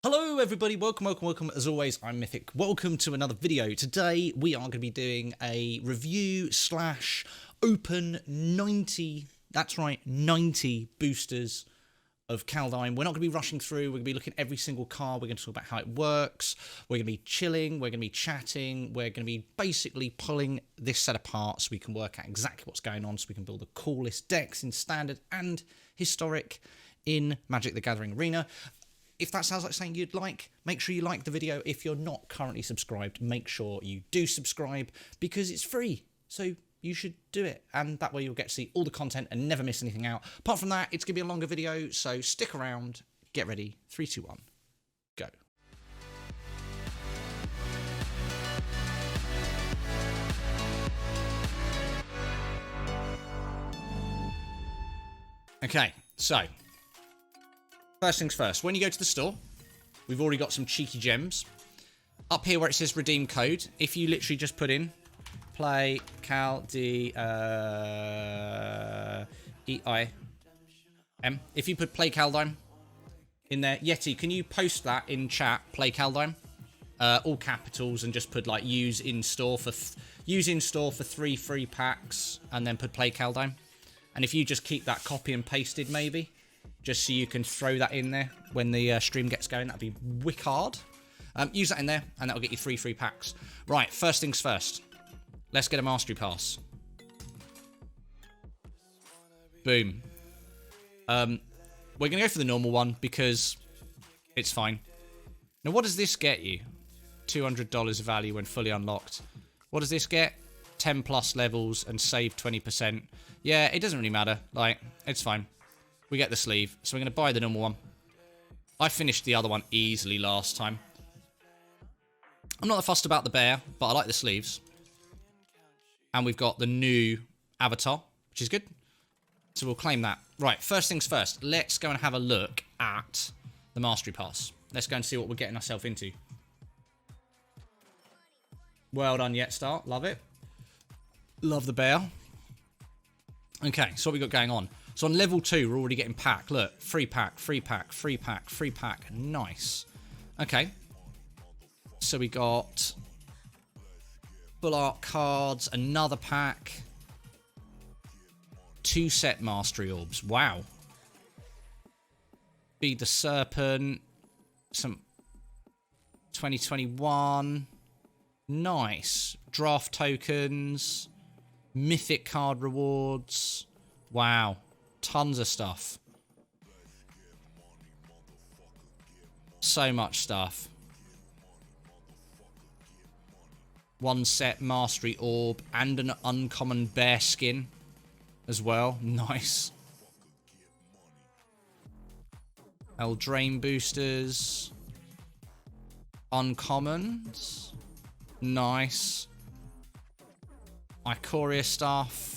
Hello everybody, welcome, as always, I'm Mythic. Welcome to another video. Today we are going to be doing a review slash open 90, that's right, 90 boosters of Kaldheim. We're not going to be rushing through, we're going to be looking at every single card, we're going to talk about how it works, we're going to be chilling, we're going to be chatting, we're going to be basically pulling this set apart so we can work out exactly what's going on, so we can build the coolest decks in Standard and Historic in Magic the Gathering Arena. If that sounds like something you'd like, make sure you like the video. If you're not currently subscribed, make sure you do subscribe because it's free. So you should do it. And that way you'll get to see all the content and never miss anything out. Apart from that, it's going to be a longer video. So stick around, get ready. 3, 2, 1, go. Okay, so first things first, when you go to the store, we've already got some cheeky gems. Up here where it says redeem code, if you literally just put in play Kaldheim, E-I-M. If you put play Kaldheim in there, Yeti, can you post that in chat, play Kaldheim? All capitals and just put like use in store for 3 free packs and then put play Kaldheim. And if you just keep that copy and pasted maybe, just so you can throw that in there when the stream gets going. That'd be wicked. Use that in there, and that'll get you 3 free packs. Right, first things first. Let's get a Mastery Pass. Boom. We're going to go for the normal one, because it's fine. Now, what does this get you? $200 of value when fully unlocked. What does this get? 10 plus levels and save 20%. Yeah, it doesn't really matter. Like, it's fine. We get the sleeve, so we're going to buy the normal one. I finished the other one easily last time. I'm not fussed about the bear, but I like the sleeves. And we've got the new avatar, which is good. So we'll claim that. Right, first things first. Let's go and have a look at the Mastery Pass. Let's go and see what we're getting ourselves into. Well done, Yet Start. Love it. Love the bear. Okay, so what we got going on? So on level 2, we're already getting pack. Look, free pack, free pack, free pack, free pack. Nice. Okay. So we got full art cards, another pack, 2 set mastery orbs. Wow. Feed the Serpent, some 2021. Nice. Draft tokens, mythic card rewards. Wow. Tons of stuff. So much stuff. 1 set mastery orb and an uncommon bear skin as well. Nice. Eldraine boosters. Uncommons. Nice. Ikoria stuff.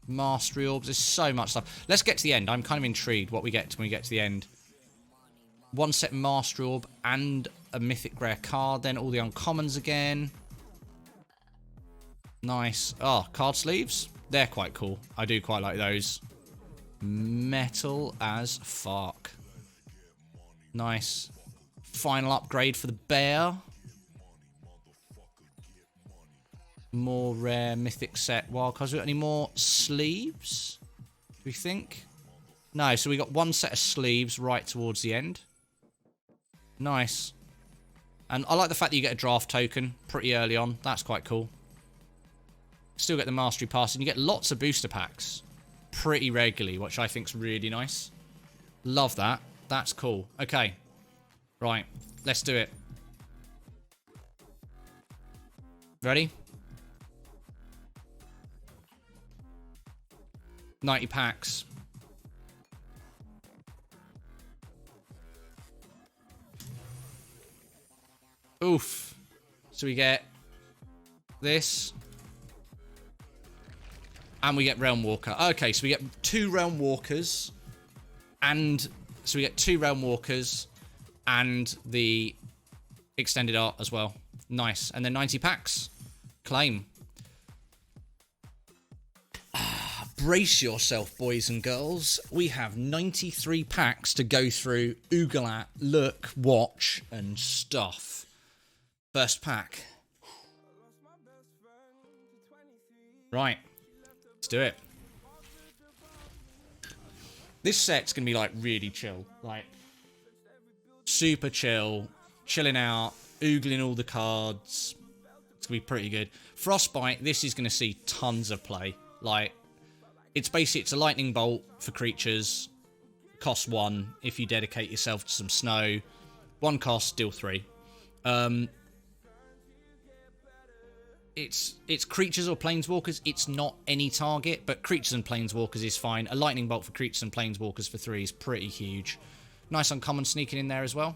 Mastery orbs. There's so much stuff. Let's get to the end. I'm kind of intrigued what we get when we get to the end. 1 set mastery orb and a mythic rare card. Then all the uncommons again. Nice. Oh, card sleeves. They're quite cool. I do quite like those. Metal as fuck. Nice. Final upgrade for the bear. More rare mythic set wildcards. We got any more sleeves? Do we think? No, so we got 1 set of sleeves right towards the end. Nice. And I like the fact that you get a draft token pretty early on. That's quite cool. Still get the Mastery Pass, and you get lots of booster packs pretty regularly, which I think's really nice. Love that. That's cool. Okay. Right. Let's do it. Ready? 90 packs. Oof. So we get this. And we get Realm Walker. Okay, so we get 2 Realm Walkers. And so we get 2 Realm Walkers and the extended art as well. Nice. And then 90 packs. Claim. Brace yourself, boys and girls. We have 93 packs to go through, oogle at, look, watch, and stuff. First pack. Right. Let's do it. This set's going to be, like, really chill. Like, super chill. Chilling out. Oogling all the cards. It's going to be pretty good. Frostbite, this is going to see tons of play. Like, it's a lightning bolt for creatures. Cost 1 if you dedicate yourself to some snow. 1 cost, deal 3. It's creatures or planeswalkers. It's not any target, but creatures and planeswalkers is fine. A lightning bolt for creatures and planeswalkers for 3 is pretty huge. Nice uncommon sneaking in there as well.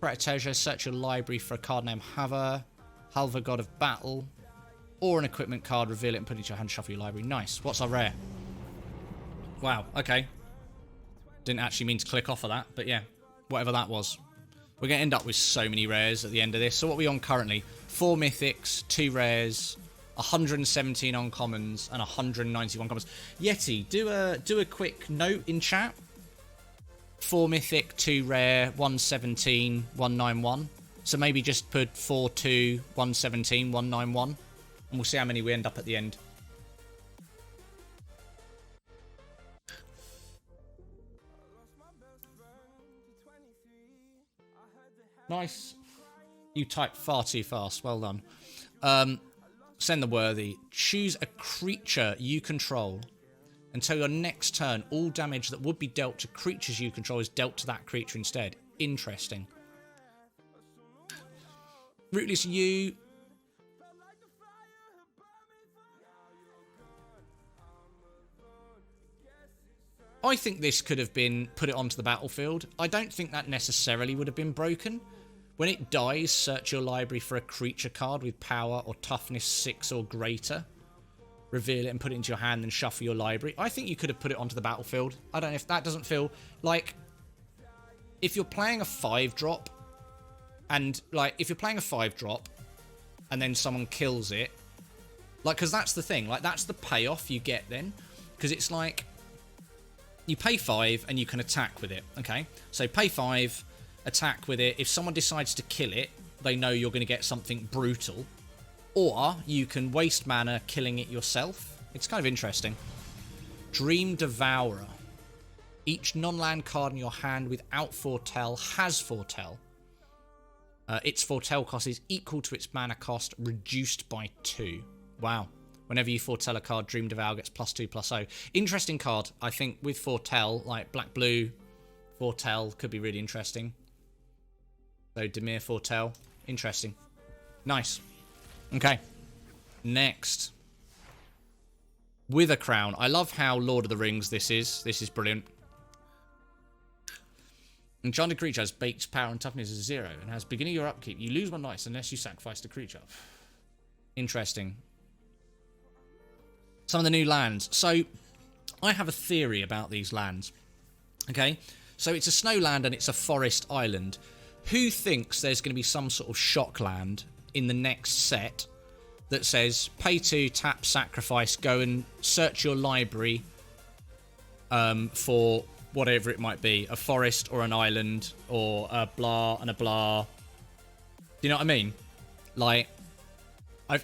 Retribution, search your library for a card named Halva, God of Battle, or an equipment card, reveal it and put it into your hand, shuffle your library. Nice. What's our rare? Wow, okay. Didn't actually mean to click off of that, but yeah, whatever that was. We're going to end up with so many rares at the end of this. So what are we on currently? 4 mythics, 2 rares, 117 uncommons, and 191 commons. Yeti, do a quick note in chat. 4 mythic, 2 rare, 117, 191. So maybe just put 4, 2, 117, 191. And we'll see how many we end up at the end. Nice. You type far too fast. Well done. Send the worthy. Choose a creature you control. Until your next turn, all damage that would be dealt to creatures you control is dealt to that creature instead. Interesting. Rootless you. I think this could have been put it onto the battlefield. I don't think that necessarily would have been broken. When it dies, search your library for a creature card with power or toughness 6 or greater. Reveal it and put it into your hand and shuffle your library. I think you could have put it onto the battlefield. I don't know if that doesn't feel like... If you're playing a 5-drop, and, like, if you're playing a 5-drop, and then someone kills it, like, because that's the thing. Like, that's the payoff you get then. Because it's like... You pay 5 and you can attack with it, okay? So pay 5, attack with it. If someone decides to kill it, they know you're going to get something brutal. Or you can waste mana killing it yourself. It's kind of interesting. Dream Devourer. Each non-land card in your hand without Foretell has Foretell. Its Foretell cost is equal to its mana cost, reduced by 2. Wow. Whenever you foretell a card, Dream Devour gets +2/+0. Interesting card. I think with Foretell, like black-blue Foretell could be really interesting. So Dimir Foretell. Interesting. Nice. Okay. Next. Wither Crown. I love how Lord of the Rings this is. This is brilliant. Enchanted creature has base power and toughness is 0 and has beginning of your upkeep. You lose 1 dice unless you sacrifice the creature. Interesting. Some of the new lands. So, I have a theory about these lands. Okay? So, it's a snow land and it's a forest island. Who thinks there's going to be some sort of shock land in the next set that says, pay 2, tap, sacrifice, go and search your library for whatever it might be. A forest or an island or a blah and a blah. Do you know what I mean? Like,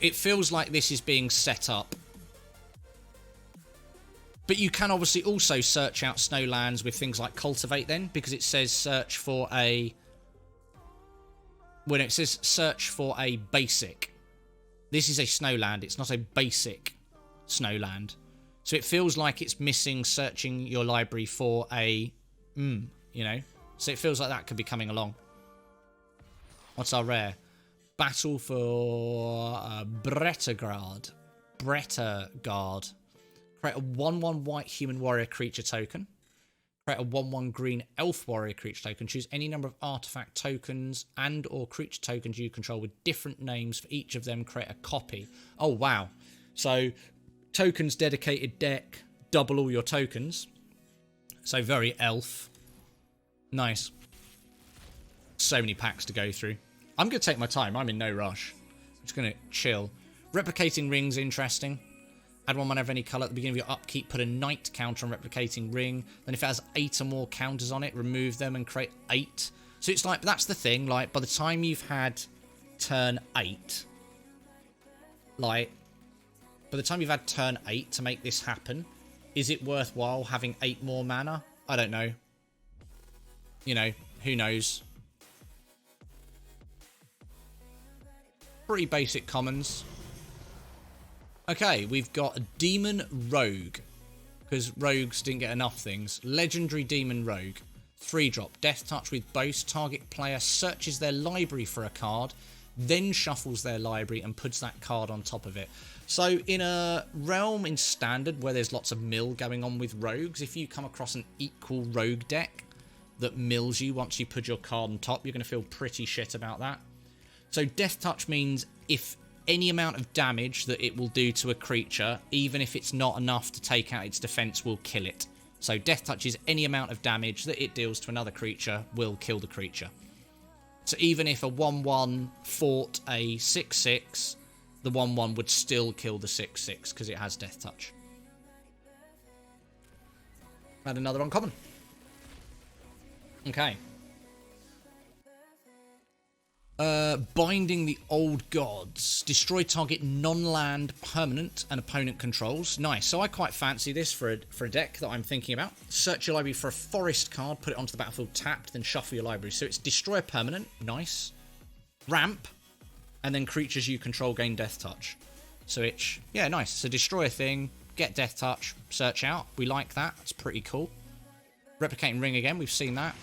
it feels like this is being set up. But you can obviously also search out snowlands with things like Cultivate then, because it says search for a... When it says search for a basic, this is a snowland, it's not a basic snowland. So it feels like it's missing searching your library for a... you know? So it feels like that could be coming along. What's our rare? Battle for Bretterguard. Bretterguard. Create a 1/1 white human warrior creature token. Create a 1/1 green elf warrior creature token. Choose any number of artifact tokens and or creature tokens you control with different names for each of them. Create a copy. Oh, wow. So, tokens dedicated deck. Double all your tokens. So, very elf. Nice. So many packs to go through. I'm going to take my time. I'm in no rush. I'm just going to chill. Replicating rings, interesting. Add 1 mana of any colour at the beginning of your upkeep. Put a Knight counter on Replicating Ring. Then if it has 8 or more counters on it, remove them and create 8. So it's like, that's the thing, like, by the time you've had turn 8, like, by the time you've had turn 8 to make this happen, is it worthwhile having 8 more mana? I don't know. You know, who knows? Pretty basic commons. Okay, we've got a Demon Rogue, because rogues didn't get enough things. Legendary Demon Rogue. 3-drop. Death Touch with Boast. Target player searches their library for a card, then shuffles their library and puts that card on top of it. So in a realm in Standard where there's lots of mill going on with rogues, if you come across an equal rogue deck that mills you once you put your card on top, you're going to feel pretty shit about that. So Death Touch means if any amount of damage that it will do to a creature, even if it's not enough to take out its defense, will kill it. So Death Touch is any amount of damage that it deals to another creature will kill the creature. So even if a 1-1 fought a 6-6, the 1-1 would still kill the 6-6 because it has Death Touch. And another uncommon. Okay. Binding the Old Gods. Destroy target non-land permanent and opponent controls. Nice. So I quite fancy this for a deck that I'm thinking about. Search your library for a forest card, put it onto the battlefield tapped, then shuffle your library. So it's destroy a permanent. Nice. Ramp. And then creatures you control gain Death Touch. So it's, yeah, nice. So destroy a thing, get Death Touch, search out. We like that. That's pretty cool. Replicating Ring again. We've seen that.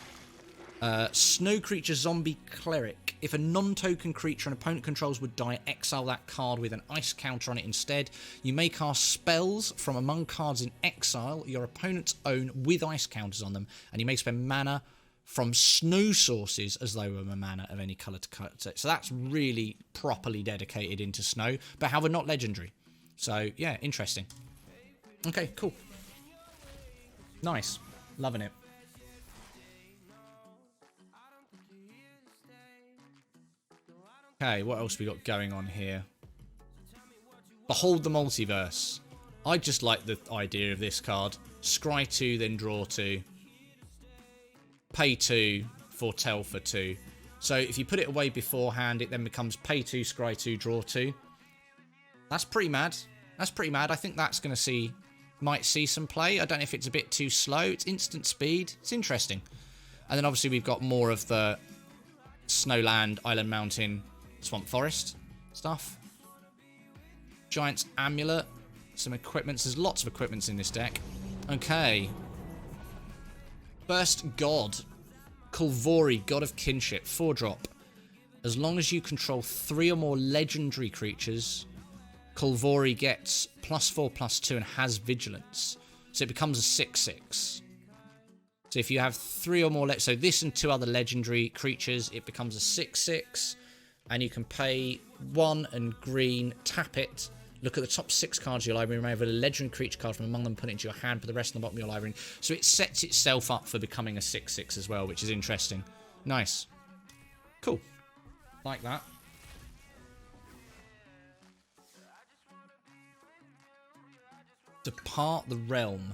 Snow Creature Zombie Cleric. If a non-token creature an opponent controls would die, exile that card with an ice counter on it instead. You may cast spells from among cards in exile your opponent's own with ice counters on them, and you may spend mana from snow sources as though a mana of any colour to cut it. So that's really properly dedicated into snow, but however not legendary. So yeah, interesting. Okay, cool. Nice. Loving it. Okay, what else we got going on here? Behold the Multiverse. I just like the idea of this card. Scry 2, then draw 2. Pay 2, foretell for 2. So if you put it away beforehand, it then becomes pay 2, scry 2, draw 2. That's pretty mad. That's pretty mad. I think that's going to might see some play. I don't know if it's a bit too slow. It's instant speed. It's interesting. And then obviously we've got more of the Snowland, Island Mountain, Swamp Forest stuff. Giant's Amulet. Some equipments. There's lots of equipments in this deck. Okay. First God. Kulvori, God of Kinship. 4-drop. As long as you control 3 or more legendary creatures, Kulvori gets +4/+2 and has Vigilance. So it becomes a 6/6. So if you have 3 or more... So this and 2 other legendary creatures, it becomes a 6/6. And you can pay 1 and green, tap it, look at the top 6 cards of your library, remove a legendary creature card from among them, put it into your hand, put the rest on the bottom of your library. So it sets itself up for becoming a 6/6 as well, which is interesting. Nice. Cool. Like that. Depart the Realm.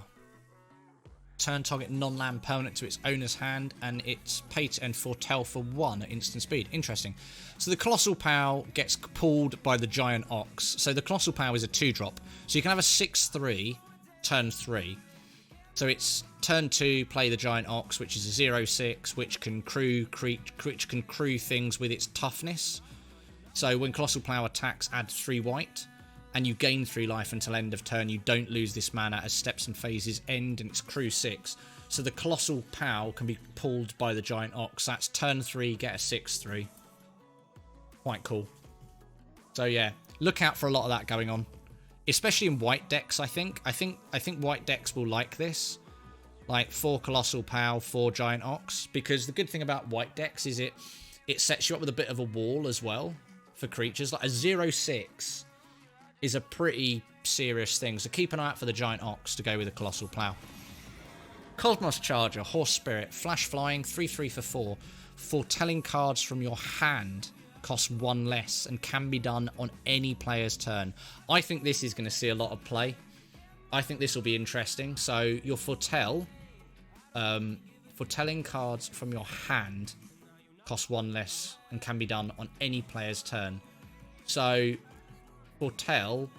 Turn target non-land permanent to its owner's hand, and it's pay to and foretell for 1 at instant speed. Interesting. So the Colossal Pow gets pulled by the Giant Ox. So the Colossal Pow is a 2-drop. So you can have a 6/3, turn 3. So it's turn 2, play the Giant Ox, which is a 0/6, which can crew things with its toughness. So when Colossal Pow attacks, add 3 white. And you gain 3 life until end of turn. You don't lose this mana as steps and phases end, and it's crew 6. So the Colossal Pow can be pulled by the Giant Ox. That's turn 3, get a 6/3. Quite cool. So yeah, look out for a lot of that going on, especially in white decks. I think white decks will like this, like 4 Colossal Pow, 4 Giant Ox, because the good thing about white decks is it sets you up with a bit of a wall as well for creatures. Like a 0/6 is a pretty serious thing, so keep an eye out for the Giant Ox to go with the Colossal Plough. Cosmos Charger, Horse Spirit, Flash Flying, 3/3 for 4, foretelling cards from your hand costs 1 less and can be done on any player's turn. I think this is going to see a lot of play. I think this will be interesting. So your foretelling cards from your hand cost 1 less and can be done on any player's turn. So foretell,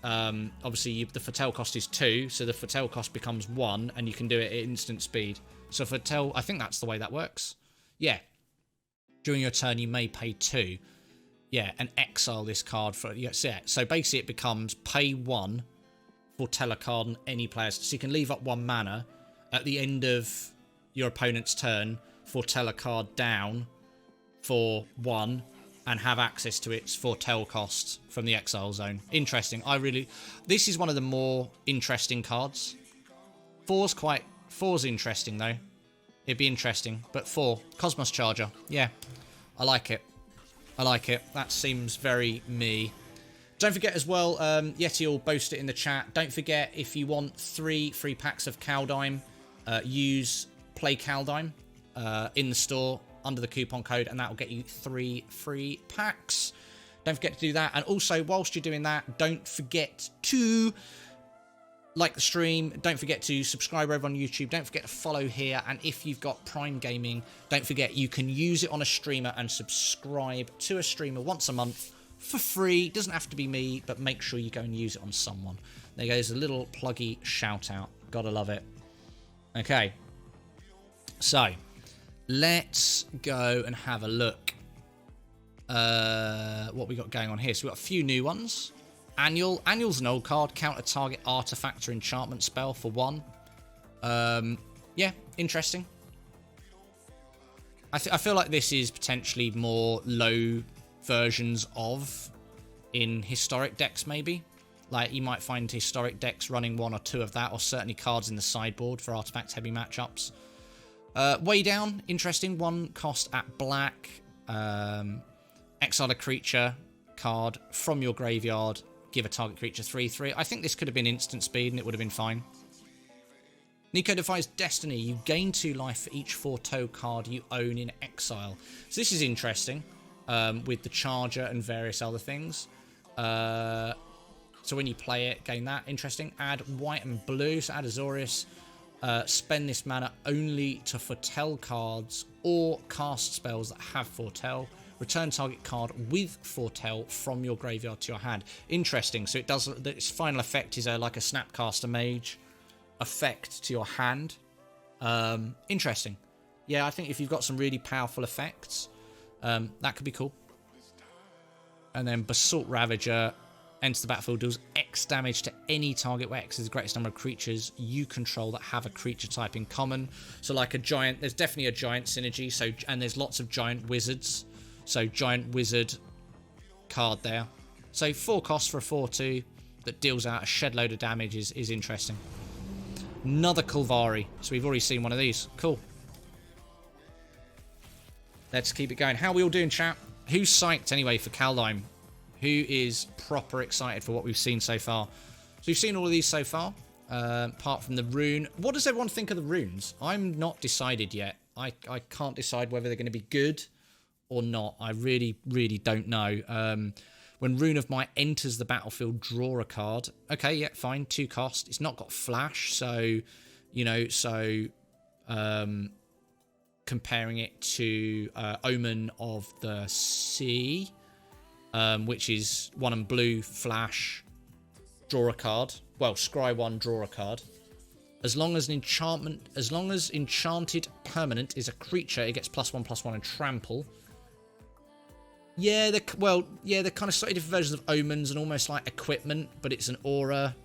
obviously the foretell cost is 2, so the foretell cost becomes 1, and you can do it at instant speed. So foretell, I think that's the way that works. Yeah. During your turn, you may pay 2. Yeah, and exile this card for... Yeah, so basically it becomes pay 1, foretell a card on any player's... So you can leave up 1 mana. At the end of your opponent's turn, foretell a card down for 1 and have access to its foretell cost from the exile zone. Interesting. This is one of the more interesting cards. 4's interesting, though. It'd be interesting. But 4, Cosmos Charger. Yeah, I like it. I like it. That seems very me. Don't forget as well, Yeti will boast it in the chat. Don't forget, if you want 3 free packs of Kaldheim, use Play Kaldheim in the store under the coupon code, and that will get you 3 free packs. Don't forget to do that. And also, whilst you're doing that, don't forget to like the stream. Don't forget to subscribe over on YouTube. Don't forget to follow here. And if you've got Prime Gaming, don't forget you can use it on a streamer and subscribe to a streamer once a month for free. It doesn't have to be me, but make sure you go and use it on someone. There goes a little pluggy shout out. Gotta love it. Okay. So, let's go and have a look. What we got going on here. So we've got a few new ones. Annual's an old card. Counter target artifact or enchantment spell for 1. Yeah, interesting. I feel like this is potentially more low versions of in historic decks, maybe. Like, you might find historic decks running 1 or 2 of that, or certainly cards in the sideboard for artifact heavy matchups. Way down, interesting. 1 cost at black. Exile a creature card from your graveyard. Give a target creature 3/3. I think this could have been instant speed and it would have been fine. Nico Defies Destiny. You gain 2 life for each foretell card you own in exile. So this is interesting, with the charger and various other things. So when you play it, gain that. Interesting. Add white and blue. So add Azorius. Spend this mana only to foretell cards or cast spells that have foretell. Return target card with foretell from your graveyard to your hand. Interesting. So it does. Its final effect is like a Snapcaster Mage effect to your hand. Interesting. Yeah, I think if you've got some really powerful effects, that could be cool. And then Basalt Ravager enters the battlefield, deals X damage to any target where X is the greatest number of creatures you control that have a creature type in common. So like a giant, there's definitely a giant synergy. So, and there's lots of giant wizards. So giant wizard card there. So 4 costs for a 4/2 that deals out a shed load of damage is interesting. Another Kulvari. So we've already seen one of these. Cool. Let's keep it going. How are we all doing, chat? Who's psyched anyway for Kaldheim? Who is proper excited for what we've seen so far? So we've seen all of these so far, apart from the rune. What does everyone think of the runes? I'm not decided yet. I can't decide whether they're going to be good or not. I really, really don't know. When Rune of Might enters the battlefield, draw a card. Okay, yeah, fine. 2 cost. It's not got flash, so, you know, comparing it to Omen of the Sea, which is 1 and blue, flash, draw a card. Well, scry 1, draw a card. As long as enchanted permanent is a creature, it gets +1/+1 and trample. Yeah, they're kind of slightly different versions of omens and almost like equipment, but it's an aura.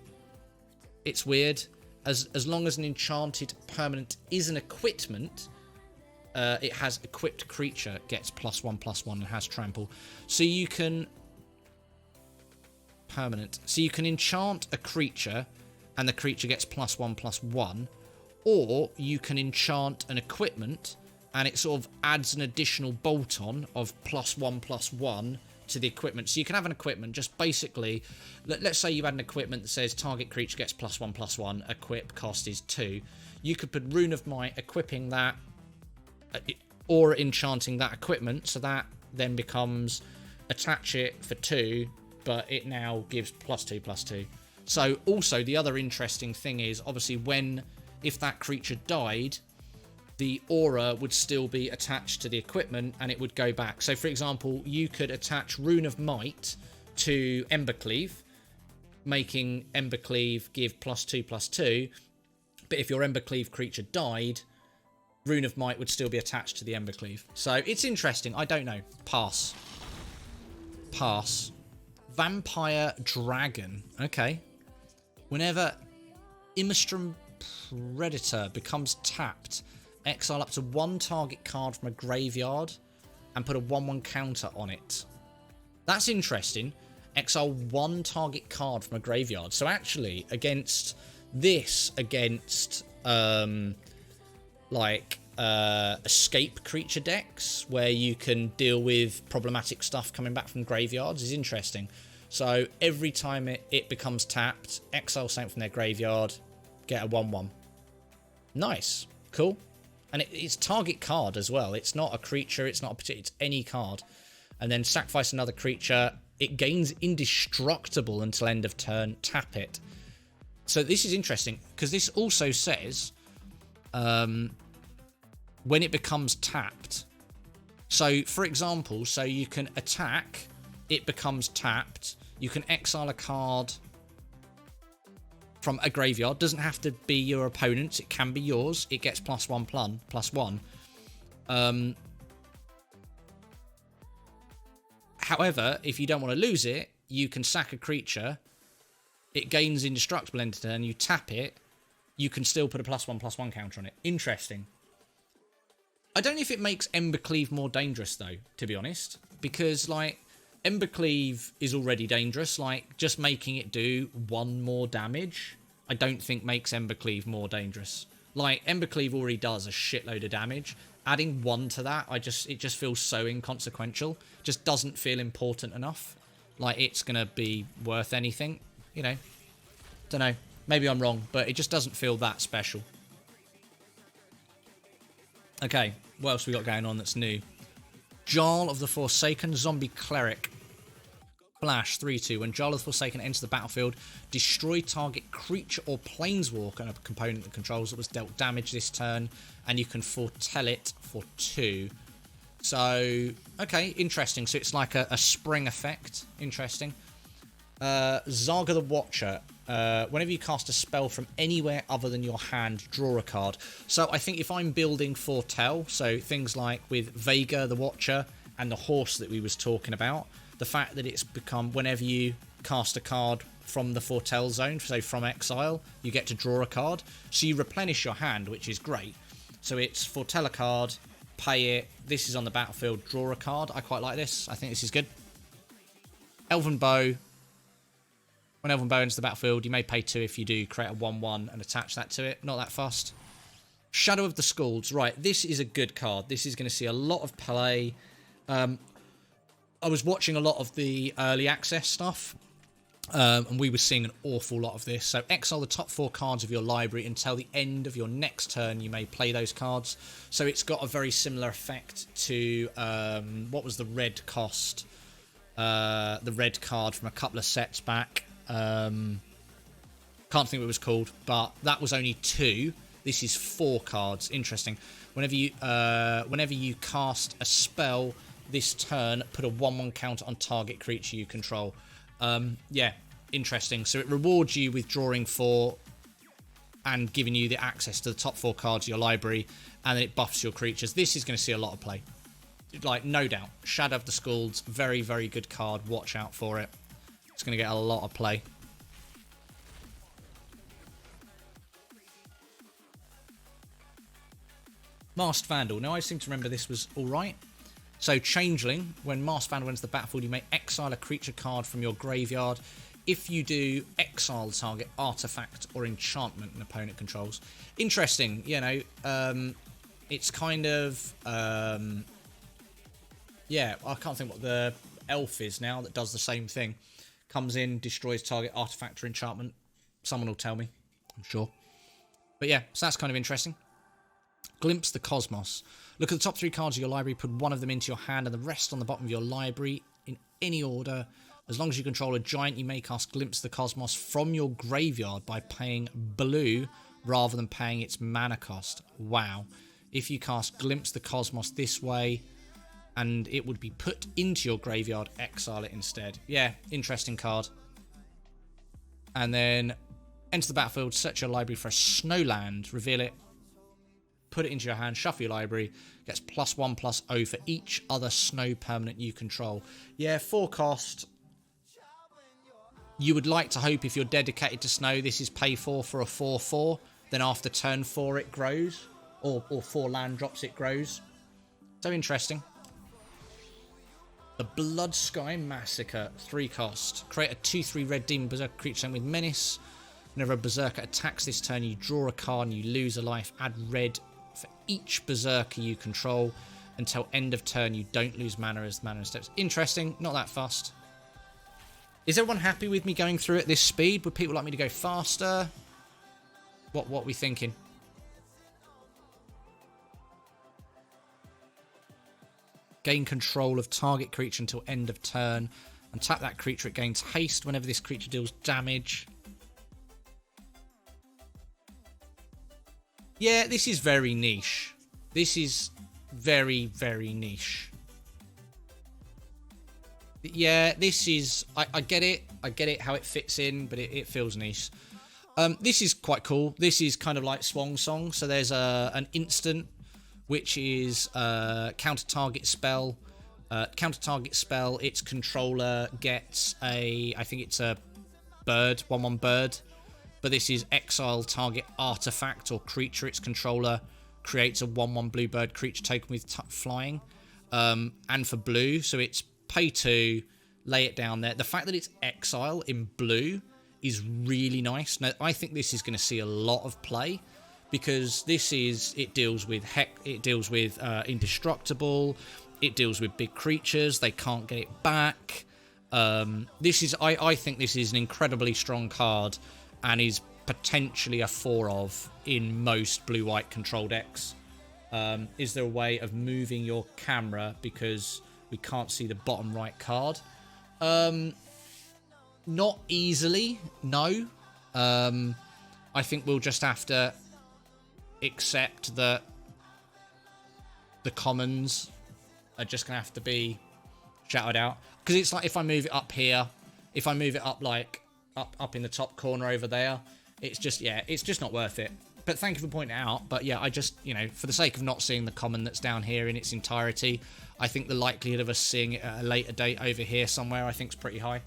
It's weird. As long as an enchanted permanent is an equipment, it has equipped creature, gets +1/+1 and has trample. So you can enchant a creature and the creature gets +1/+1, or you can enchant an equipment and it sort of adds an additional bolt-on of +1/+1 to the equipment. So you can have an equipment, just basically, let's say you had an equipment that says target creature gets +1/+1, equip cost is 2. You could put Rune of Might equipping that, or enchanting that equipment, so that then becomes attach it for 2, but it now gives +2/+2. So also the other interesting thing is obviously if that creature died, the aura would still be attached to the equipment and it would go back. So for example, you could attach Rune of Might to Embercleave, making Embercleave give +2/+2, but if your Embercleave creature died, Rune of Might would still be attached to the Embercleave. So it's interesting. I don't know. Pass. Pass. Vampire Dragon. Okay. Whenever Immerstrom Predator becomes tapped, exile up to 1 target card from a graveyard and put a 1/1 counter on it. That's interesting. Exile 1 target card from a graveyard. So actually, against escape creature decks where you can deal with problematic stuff coming back from graveyards is interesting. So every time it becomes tapped, exile something from their graveyard, get a 1/1. Nice. Cool. And it's target card as well. It's not a creature, it's not a particular, it's any card. And then sacrifice another creature. It gains indestructible until end of turn, tap it. So this is interesting, because this also says when it becomes tapped. So, for example, so you can attack, it becomes tapped, you can exile a card from a graveyard. Doesn't have to be your opponent's, it can be yours. It gets +1/+1. However, if you don't want to lose it, you can sack a creature, it gains indestructible end of turn, you tap it, you can still put a +1/+1 counter on it. Interesting. I don't know if it makes Embercleave more dangerous though, to be honest, because like Embercleave is already dangerous. Like just making it do 1 more damage, I don't think makes Embercleave more dangerous. Like Embercleave already does a shitload of damage. Adding 1 to that, it just feels so inconsequential. Just doesn't feel important enough. Like it's gonna be worth anything, you know. Don't know. Maybe I'm wrong, but it just doesn't feel that special. Okay, what else we got going on that's new? Jarl of the Forsaken, Zombie Cleric. Flash, 3/2. When Jarl of the Forsaken enters the battlefield, destroy target creature or planeswalker and a component that controls that was dealt damage this turn, and you can foretell it for 2. So, okay, interesting. So it's like a spring effect. Interesting. Zarga the Watcher. Whenever you cast a spell from anywhere other than your hand, draw a card. So I think if I'm building Foretell, so things like with Vega the Watcher and the horse that we was talking about, the fact that it's become whenever you cast a card from the Foretell zone, so from exile, you get to draw a card. So you replenish your hand, which is great. So it's Foretell a card, pay it, this is on the battlefield, draw a card. I quite like this. I think this is good. Elven Bow. When Elven Bow enters the battlefield, you may pay 2 if you do, create a 1/1 and attach that to it. Not that fast. Shadow of the Skalds. Right, this is a good card. This is going to see a lot of play. I was watching a lot of the early access stuff, and we were seeing an awful lot of this. So exile the top 4 cards of your library until the end of your next turn. You may play those cards. So it's got a very similar effect to what was the red cost? The red card from a couple of sets back. Can't think what it was called, but that was only 2. This is 4 cards. Interesting. Whenever you cast a spell this turn, put a 1/1 counter on target creature you control. Yeah, interesting. So it rewards you with drawing 4 and giving you the access to the top 4 cards of your library, and then it buffs your creatures. This is going to see a lot of play. Like, no doubt. Shadow of the Skalds, very, very good card. Watch out for it. It's going to get a lot of play. Masked Vandal. Now, I seem to remember this was alright. So, Changeling. When Masked Vandal enters the battlefield, you may exile a creature card from your graveyard. If you do, exile the target artifact or enchantment an opponent controls. Interesting, you know. It's kind of... yeah, I can't think what the elf is now that does the same thing. Comes in, destroys target artifact or enchantment. Someone will tell me, I'm sure. But yeah, so that's kind of interesting. Glimpse the Cosmos. Look at the top 3 cards of your library, put one of them into your hand and the rest on the bottom of your library in any order. As long as you control a giant, you may cast Glimpse the Cosmos from your graveyard by paying blue rather than paying its mana cost. Wow. If you cast Glimpse the Cosmos this way, and it would be put into your graveyard, exile it instead. Yeah, interesting card. And then enter the battlefield, search your library for a snowland, reveal it, put it into your hand, shuffle your library, gets +1/+0 for each other snow permanent you control. Yeah, 4 cost. You would like to hope if you're dedicated to snow, this is pay for a 4/4. Then after turn 4 it grows. Or 4 land drops it grows. So interesting. The Blood Sky Massacre, 3 cost. Create a 2/3 red demon berserker creature sent with menace. Whenever a berserker attacks this turn, you draw a card and you lose a life. Add red for each berserker you control. Until end of turn, you don't lose mana as mana steps. Interesting, not that fast. Is everyone happy with me going through at this speed? Would people like me to go faster? What are we thinking? Gain control of target creature until end of turn. And tap that creature, it gains haste whenever this creature deals damage. Yeah, this is very niche. This is very, very niche. Yeah, this is... I get it. I get it how it fits in, but it feels niche. This is quite cool. This is kind of like Swan Song. So there's an instant, which is counter target spell. Counter target spell, its controller gets a... I think it's a bird, 1/1 bird. But this is exile target artifact or creature. Its controller creates a 1/1 blue bird creature token with flying. And for blue, so it's pay 2, lay it down there. The fact that it's exile in blue is really nice. Now, I think this is going to see a lot of play because this is... It deals with indestructible. It deals with big creatures. They can't get it back. This is... I think this is an incredibly strong card and is potentially a 4 of in most blue-white control decks. Is there a way of moving your camera because we can't see the bottom right card? Not easily, no. I think we'll just have to accept that the commons are just going to have to be shouted out. Because it's like if I move it up here, if I move it up like up in the top corner over there, it's just, yeah, it's just not worth it. But thank you for pointing it out. But yeah, I just, you know, for the sake of not seeing the common that's down here in its entirety, I think the likelihood of us seeing it at a later date over here somewhere, I think is pretty high.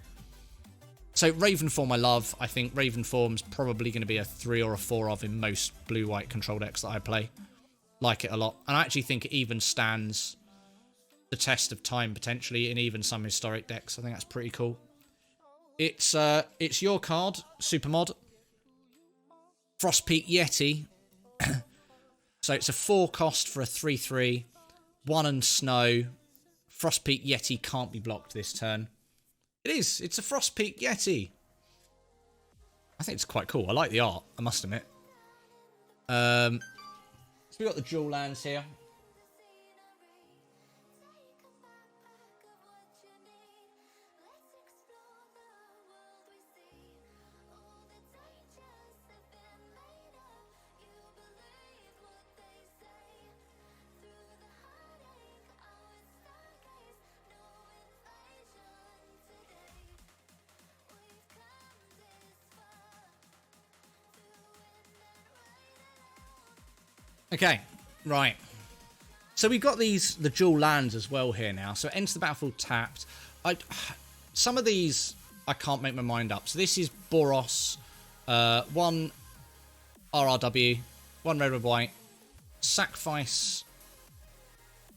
So Ravenform I love. I think Ravenform's probably going to be a 3 or a 4 of in most blue-white control decks that I play. Like it a lot. And I actually think it even stands the test of time, potentially, in even some historic decks. I think that's pretty cool. It's your card, Supermod. Frostpeak Yeti. So it's a 4 cost for a 3/3. 1 and snow. Frostpeak Yeti can't be blocked this turn. It is. It's a Frostpeak Yeti. I think it's quite cool. I like the art, I must admit. So we've got the dual lands here. Okay, right. So we've got the dual lands as well here now. So enter the battlefield tapped. Some of these I can't make my mind up. So this is Boros, 1 RRW, 1 red, white. Sacrifice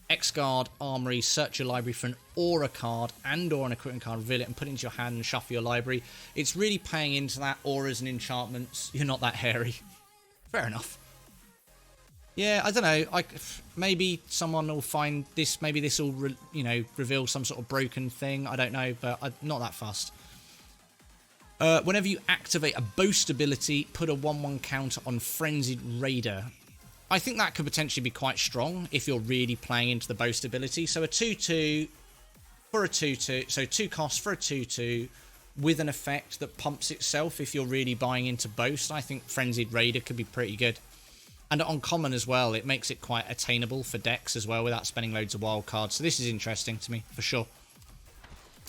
X-Guard, Armory, search your library for an aura card and or an equipment card, reveal it and put it into your hand and shuffle your library. It's really paying into that auras and enchantments. You're not that hairy. Fair enough. Yeah, I don't know. Maybe someone will find this. Maybe this will, reveal some sort of broken thing. I don't know, but I'm not that fussed. Whenever you activate a boast ability, put a 1/1 counter on Frenzied Raider. I think that could potentially be quite strong if you're really playing into the boast ability. So a 2/2 for a 2/2, so 2 costs for a 2/2 with an effect that pumps itself if you're really buying into boast. I think Frenzied Raider could be pretty good. And on common as well, it makes it quite attainable for decks as well without spending loads of wild cards. So this is interesting to me, for sure.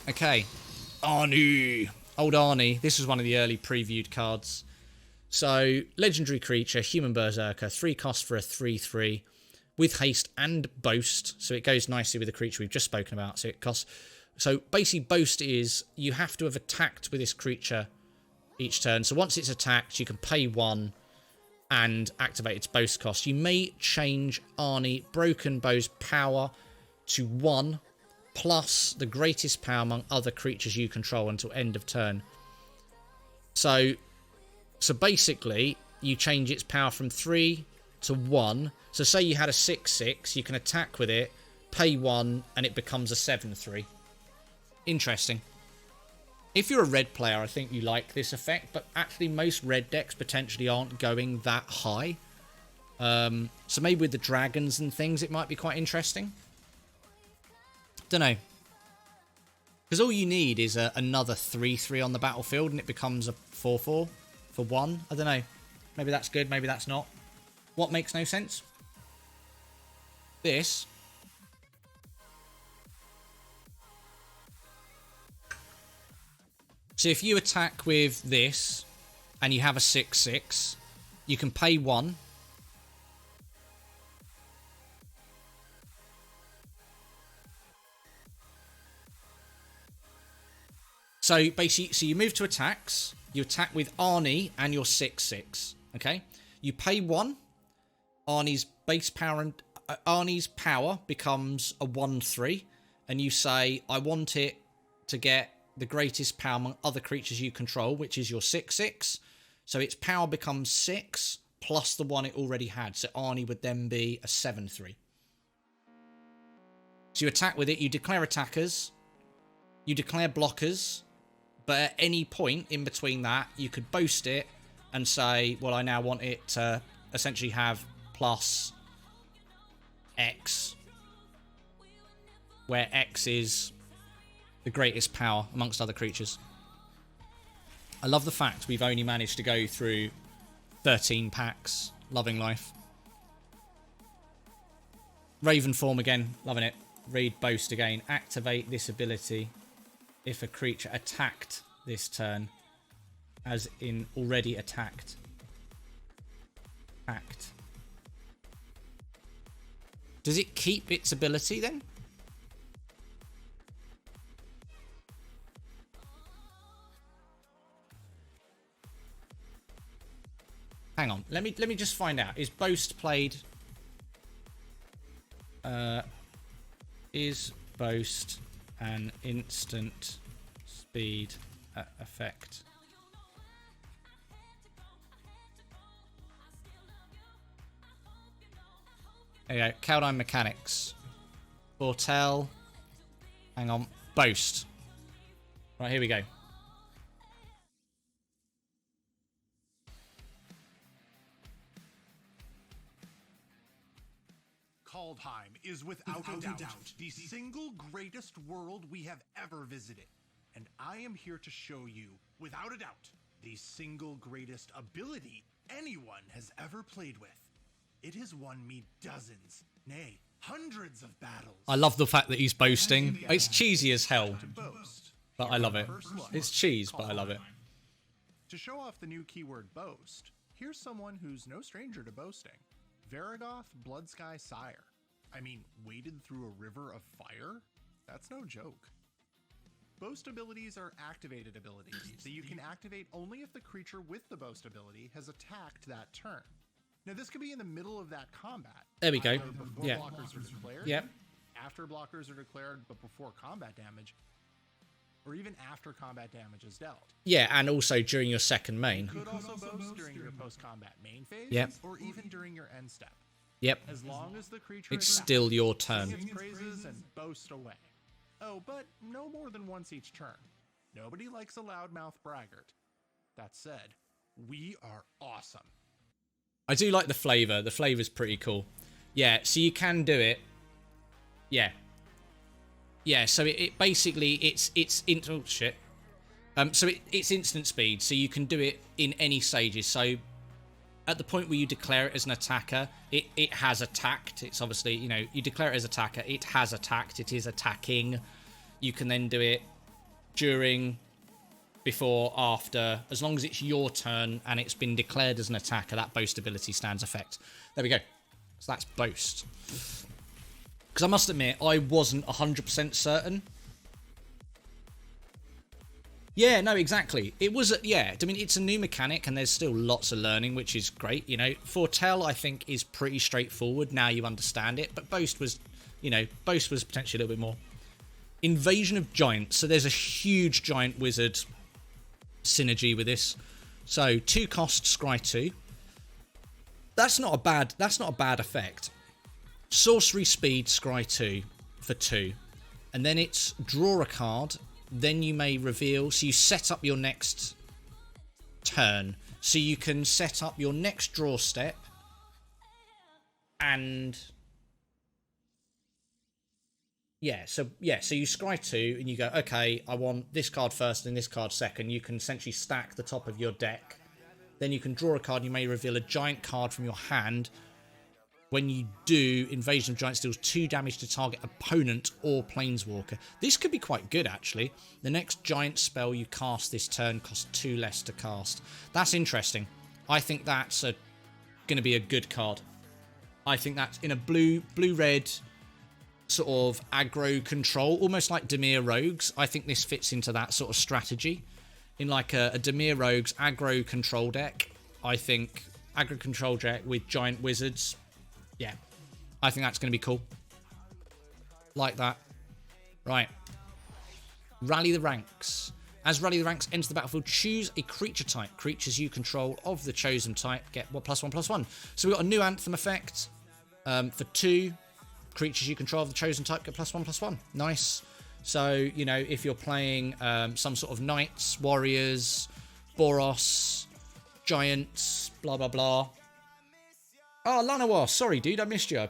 Okay. Arnie. Old Arnie. This was one of the early previewed cards. So, legendary creature, human berserker, 3 costs for a 3/3 with haste and boast. So it goes nicely with the creature we've just spoken about. So it costs... So basically boast is you have to have attacked with this creature each turn. So once it's attacked, you can pay 1 and activate its boast cost. You may change Arnie Broken Bow's power to 1 plus the greatest power among other creatures you control until end of turn. So basically, you change its power from 3 to 1. So say you had a 6/6, you can attack with it, pay 1, and it becomes a 7/3. Interesting. If you're a red player, I think you like this effect, but actually most red decks potentially aren't going that high. So maybe with the dragons and things, it might be quite interesting. Don't know. Because all you need is another 3/3 on the battlefield, and it becomes a 4/4 for 1. I don't know. Maybe that's good, maybe that's not. What makes no sense? This. So if you attack with this, and you have a 6/6, you can pay 1. So basically, so you move to attacks, you attack with Arnie and your 6/6, okay? You pay 1, Arnie's base power and Arnie's power becomes a 1/3, and you say, I want it to get the greatest power among other creatures you control, which is your 6/6. So its power becomes 6 plus the 1 it already had. So Arnie would then be a 7/3. So you attack with it, you declare attackers, you declare blockers, but at any point in between that, you could boast it and say, well, I now want it to essentially have plus X, where X is the greatest power amongst other creatures. I love the fact we've only managed to go through 13 packs. Loving life. Raven form again. Loving it. Read boast again. Activate this ability if a creature attacked this turn, as in already attacked. Act. Does it keep its ability then? Hang on, let me just find out. Is boast played? Is boast an instant speed effect? There you go. Kaldheim mechanics. Foretell. Hang on. Boast. Right, here we go. Kaldheim is without a doubt the single greatest world we have ever visited. And I am here to show you, without a doubt, the single greatest ability anyone has ever played with. It has won me dozens, nay, hundreds of battles. I love the fact that he's boasting. It's cheesy as hell, but I love it. It's cheese, but I love it. To show off the new keyword boast, here's someone who's no stranger to boasting. Varigoth Bloodsky Sire. I mean, waded through a river of fire? That's no joke. Boast abilities are activated abilities that you can activate only if the creature with the boast ability has attacked that turn. Now, this could be in the middle of that combat. There we go. Before Yeah. blockers are declared, Yep. after blockers are declared, but before combat damage, or even after combat damage is dealt. Yeah, and also during your second main. You could also boast during your post-combat main phase, Yep. or even during your end step. Yep. As long as the creature It's is still your its turn. praises and boast away. Oh, but no more than once each turn. Nobody likes a loudmouth braggart. That said, we are awesome. I do like the flavour. The flavour's pretty cool. Yeah, so you can do it. Yeah. Yeah, so it basically, it's oh shit. So it's instant speed, so you can do it in any stages. So at the point where you declare it as an attacker, it has attacked. It's obviously, you know, you declare it as attacker, it has attacked, it is attacking. You can then do it during, before, after, as long as it's your turn and it's been declared as an attacker, that boast ability stands effect. There we go. So that's boast. Because I must admit, I wasn't 100% certain. Yeah, no, exactly. It was, yeah, I mean, it's a new mechanic and there's still lots of learning, which is great. You know, Foretell, I think, is pretty straightforward. Now you understand it. But Boast was, you know, Boast was potentially a little bit more. Invasion of Giants. So there's a huge giant wizard synergy with this. So 2 cost, scry 2. That's not a bad effect. Sorcery speed, scry 2 for 2. And then it's draw a card. Then you may reveal, so you set up your next turn. So you can set up your next draw step. And yeah, so you scry 2 and you go, okay, I want this card first and this card second. You can essentially stack the top of your deck. Then you can draw a card. You may reveal a giant card from your hand. When you do, Invasion of Giants deals 2 damage to target opponent or planeswalker. This could be quite good, actually. The next giant spell you cast this turn costs 2 less to cast. That's interesting. I think that's going to be a good card. I think that's in a blue-red sort of aggro control, almost like Dimir Rogues. I think this fits into that sort of strategy. In like a Dimir Rogues aggro control deck, I think aggro control deck with giant wizards. Yeah, I think that's going to be cool. Like that. Right. Rally the ranks. As Rally the ranks enters the battlefield, choose a creature type. Creatures you control of the chosen type get +1/+1. So we've got a new Anthem effect. For 2, creatures you control of the chosen type get +1/+1. Nice. So, you know, if you're playing some sort of knights, warriors, Boros, giants, blah, blah, blah. Oh, Lanawa, sorry, dude, I missed you.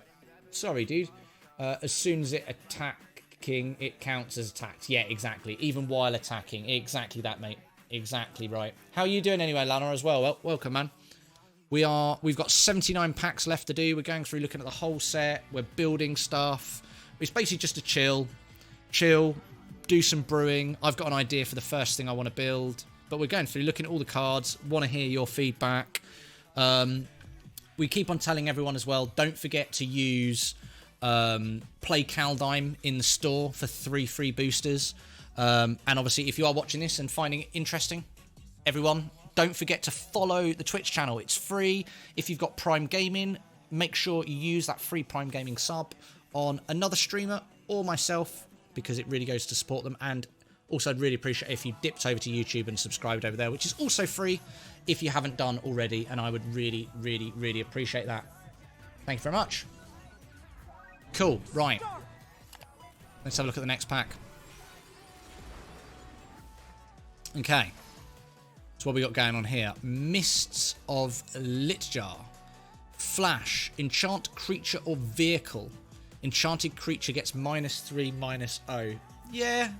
Sorry, dude. As soon as it attacking, it counts as attacked. Yeah, exactly. Even while attacking. Exactly that, mate. Exactly right. How are you doing anyway, Lana, as well? Welcome, man. We've got 79 packs left to do. We're going through looking at the whole set. We're building stuff. It's basically just a chill, do some brewing. I've got an idea for the first thing I want to build. But we're going through looking at all the cards. Want to hear your feedback. We keep on telling everyone as well, don't forget to use Play Kaldheim in the store for 3 free boosters. And obviously, if you are watching this and finding it interesting, everyone, don't forget to follow the Twitch channel. It's free. If you've got Prime Gaming, make sure you use that free Prime Gaming sub on another streamer or myself, because it really goes to support them. And also, I'd really appreciate if you dipped over to YouTube and subscribed over there, which is also free if you haven't done already, and I would really, really, really appreciate that. Thank you very much. Cool, right. Let's have a look at the next pack. Okay. So what we got going on here? Mists of Litjar. Flash. Enchant creature or vehicle. Enchanted creature gets -3/-0. Yeah.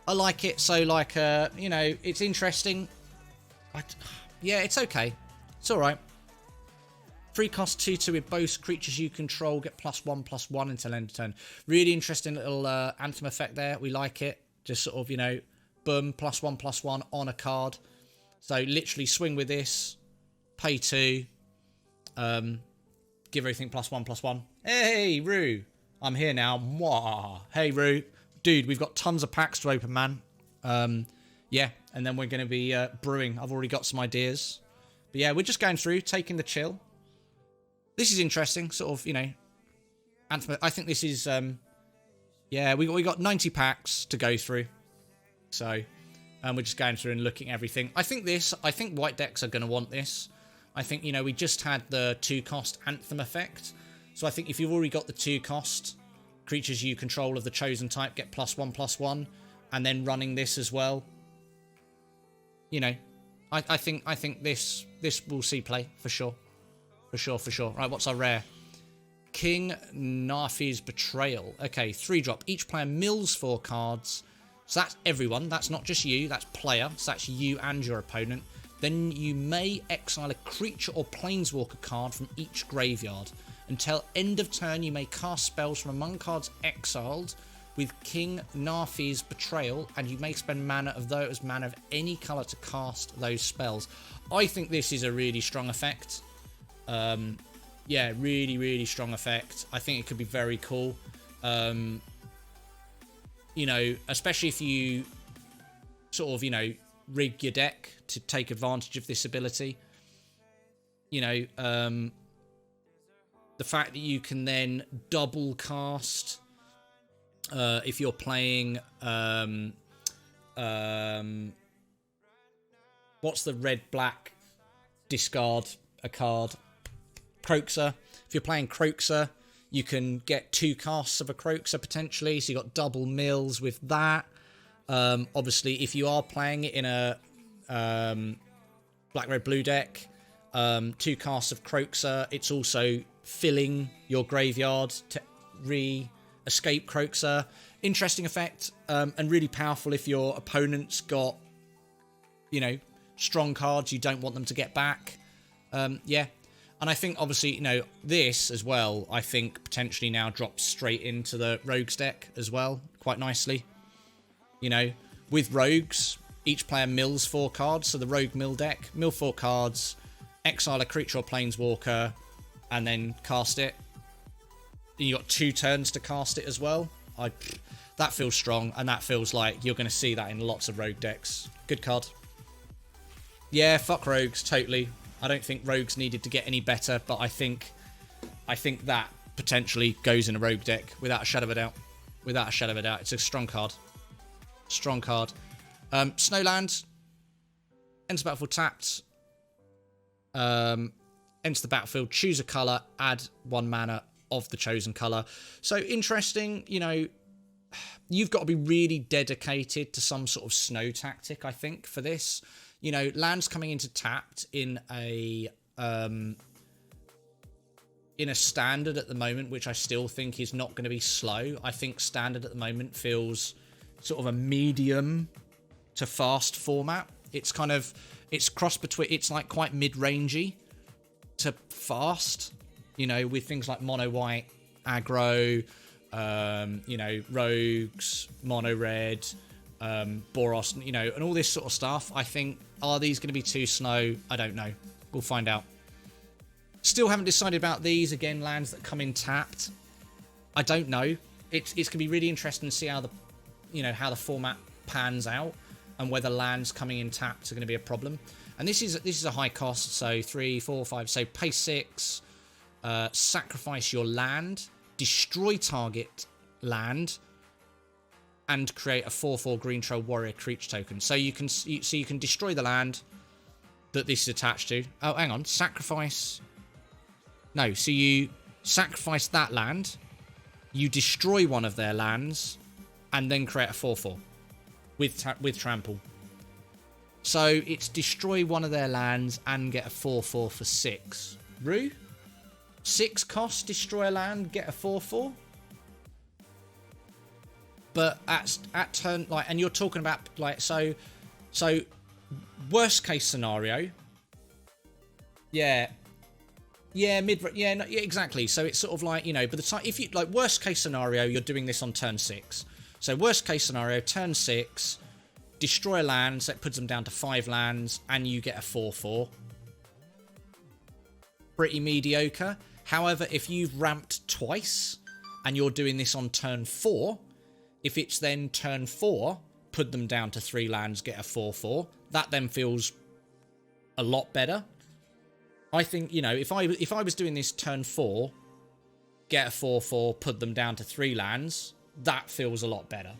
I like it. So, like, you know, it's interesting. Yeah, it's okay. It's alright. 3 cost 2/2 with both creatures you control get +1/+1 until end of turn. Really interesting little Anthem effect there. We like it. Just sort of, you know, boom, +1/+1 on a card. So literally swing with this. Pay 2. Give everything +1/+1. Hey, Rue. I'm here now. Mwah. Hey, Rue. Dude, we've got tons of packs to open, man. Yeah, and then we're going to be brewing. I've already got some ideas. But yeah, we're just going through, taking the chill. This is interesting, sort of, you know. Anthem. I think this is, yeah, we got 90 packs to go through. So, we're just going through and looking at everything. I think white decks are going to want this. I think, you know, we just had the 2 cost Anthem effect. So I think if you've already got the 2 cost, creatures you control of the chosen type get +1/+1, and then running this as well. You know, I think this will see play for sure. For sure, for sure. Right, what's our rare? King Nafi's Betrayal. Okay, 3-drop. Each player mills 4 cards. So that's everyone. That's not just you. That's player. So that's you and your opponent. Then you may exile a creature or planeswalker card from each graveyard. Until end of turn, you may cast spells from among cards exiled with King Nafi's Betrayal, and you may spend mana of those mana of any colour to cast those spells. I think this is a really strong effect. Yeah, really, really strong effect. I think it could be very cool. You know, especially if you sort of, you know, rig your deck to take advantage of this ability. You know, the fact that you can then double cast if you're playing what's the red-black discard a card? Croxer. If you're playing Croxer, you can get 2 casts of a Croxer potentially, so you got double mills with that. Obviously, if you are playing it in a black-red-blue deck, 2 casts of Croxer, it's also filling your graveyard to escape Croxer. Interesting effect, and really powerful if your opponent's got, you know, strong cards you don't want them to get back. Yeah. And I think, obviously, you know, this as well, I think potentially now drops straight into the Rogues deck as well, quite nicely. You know, with Rogues, each player mills 4 cards, so the Rogue mill deck, mill 4 cards, exile a creature or planeswalker, and then cast it. You got 2 turns to cast it as well. That feels strong, and that feels like you're going to see that in lots of Rogue decks. Good card. Yeah, fuck Rogues, totally. I don't think Rogues needed to get any better, but I think that potentially goes in a Rogue deck without a shadow of a doubt. Without a shadow of a doubt. It's a strong card. Strong card. Snowland. Enters the battlefield tapped. Enters the battlefield. Choose a colour. Add 1 mana of the chosen colour. So interesting, you know, you've got to be really dedicated to some sort of snow tactic, I think, for this. You know, lands coming into tapped in a standard at the moment, which I still think is not going to be slow. I think standard at the moment feels sort of a medium to fast format. It's kind of, it's cross between, it's like quite mid-rangey to fast, you know, with things like mono white, aggro, you know, rogues, mono red, Boros, you know, and all this sort of stuff. I think, are these going to be too slow? I don't know. We'll find out. Still haven't decided about these. Again, lands that come in tapped. I don't know. It's going to be really interesting to see how the, you know, how the format pans out and whether lands coming in tapped are going to be a problem. And this is a high cost. So 3, 4, 5. So pay 6, sacrifice your land, destroy target land, and create a 4/4 green troll warrior creature token. So you can destroy the land that this is attached to. Oh, hang on, sacrifice. No, so you sacrifice that land, you destroy one of their lands, and then create a 4/4 with trample. So it's destroy one of their lands and get a 4/4 for 6. Rue? 6 cost, destroy a land, get a 4/4. But at turn, like, and you're talking about, like, so worst case scenario, yeah, exactly. So it's sort of like, you know, but the time, if you, like, worst case scenario, you're doing this on turn 6. So worst case scenario, turn 6, destroy a land, so it puts them down to 5 lands, and you get a 4/4. Pretty mediocre. However, if you've ramped twice, and you're doing this on turn 4, if it's then turn 4, put them down to 3 lands, get a 4/4. That then feels a lot better. I think, you know, if I was doing this turn 4, get a 4/4, put them down to 3 lands, that feels a lot better.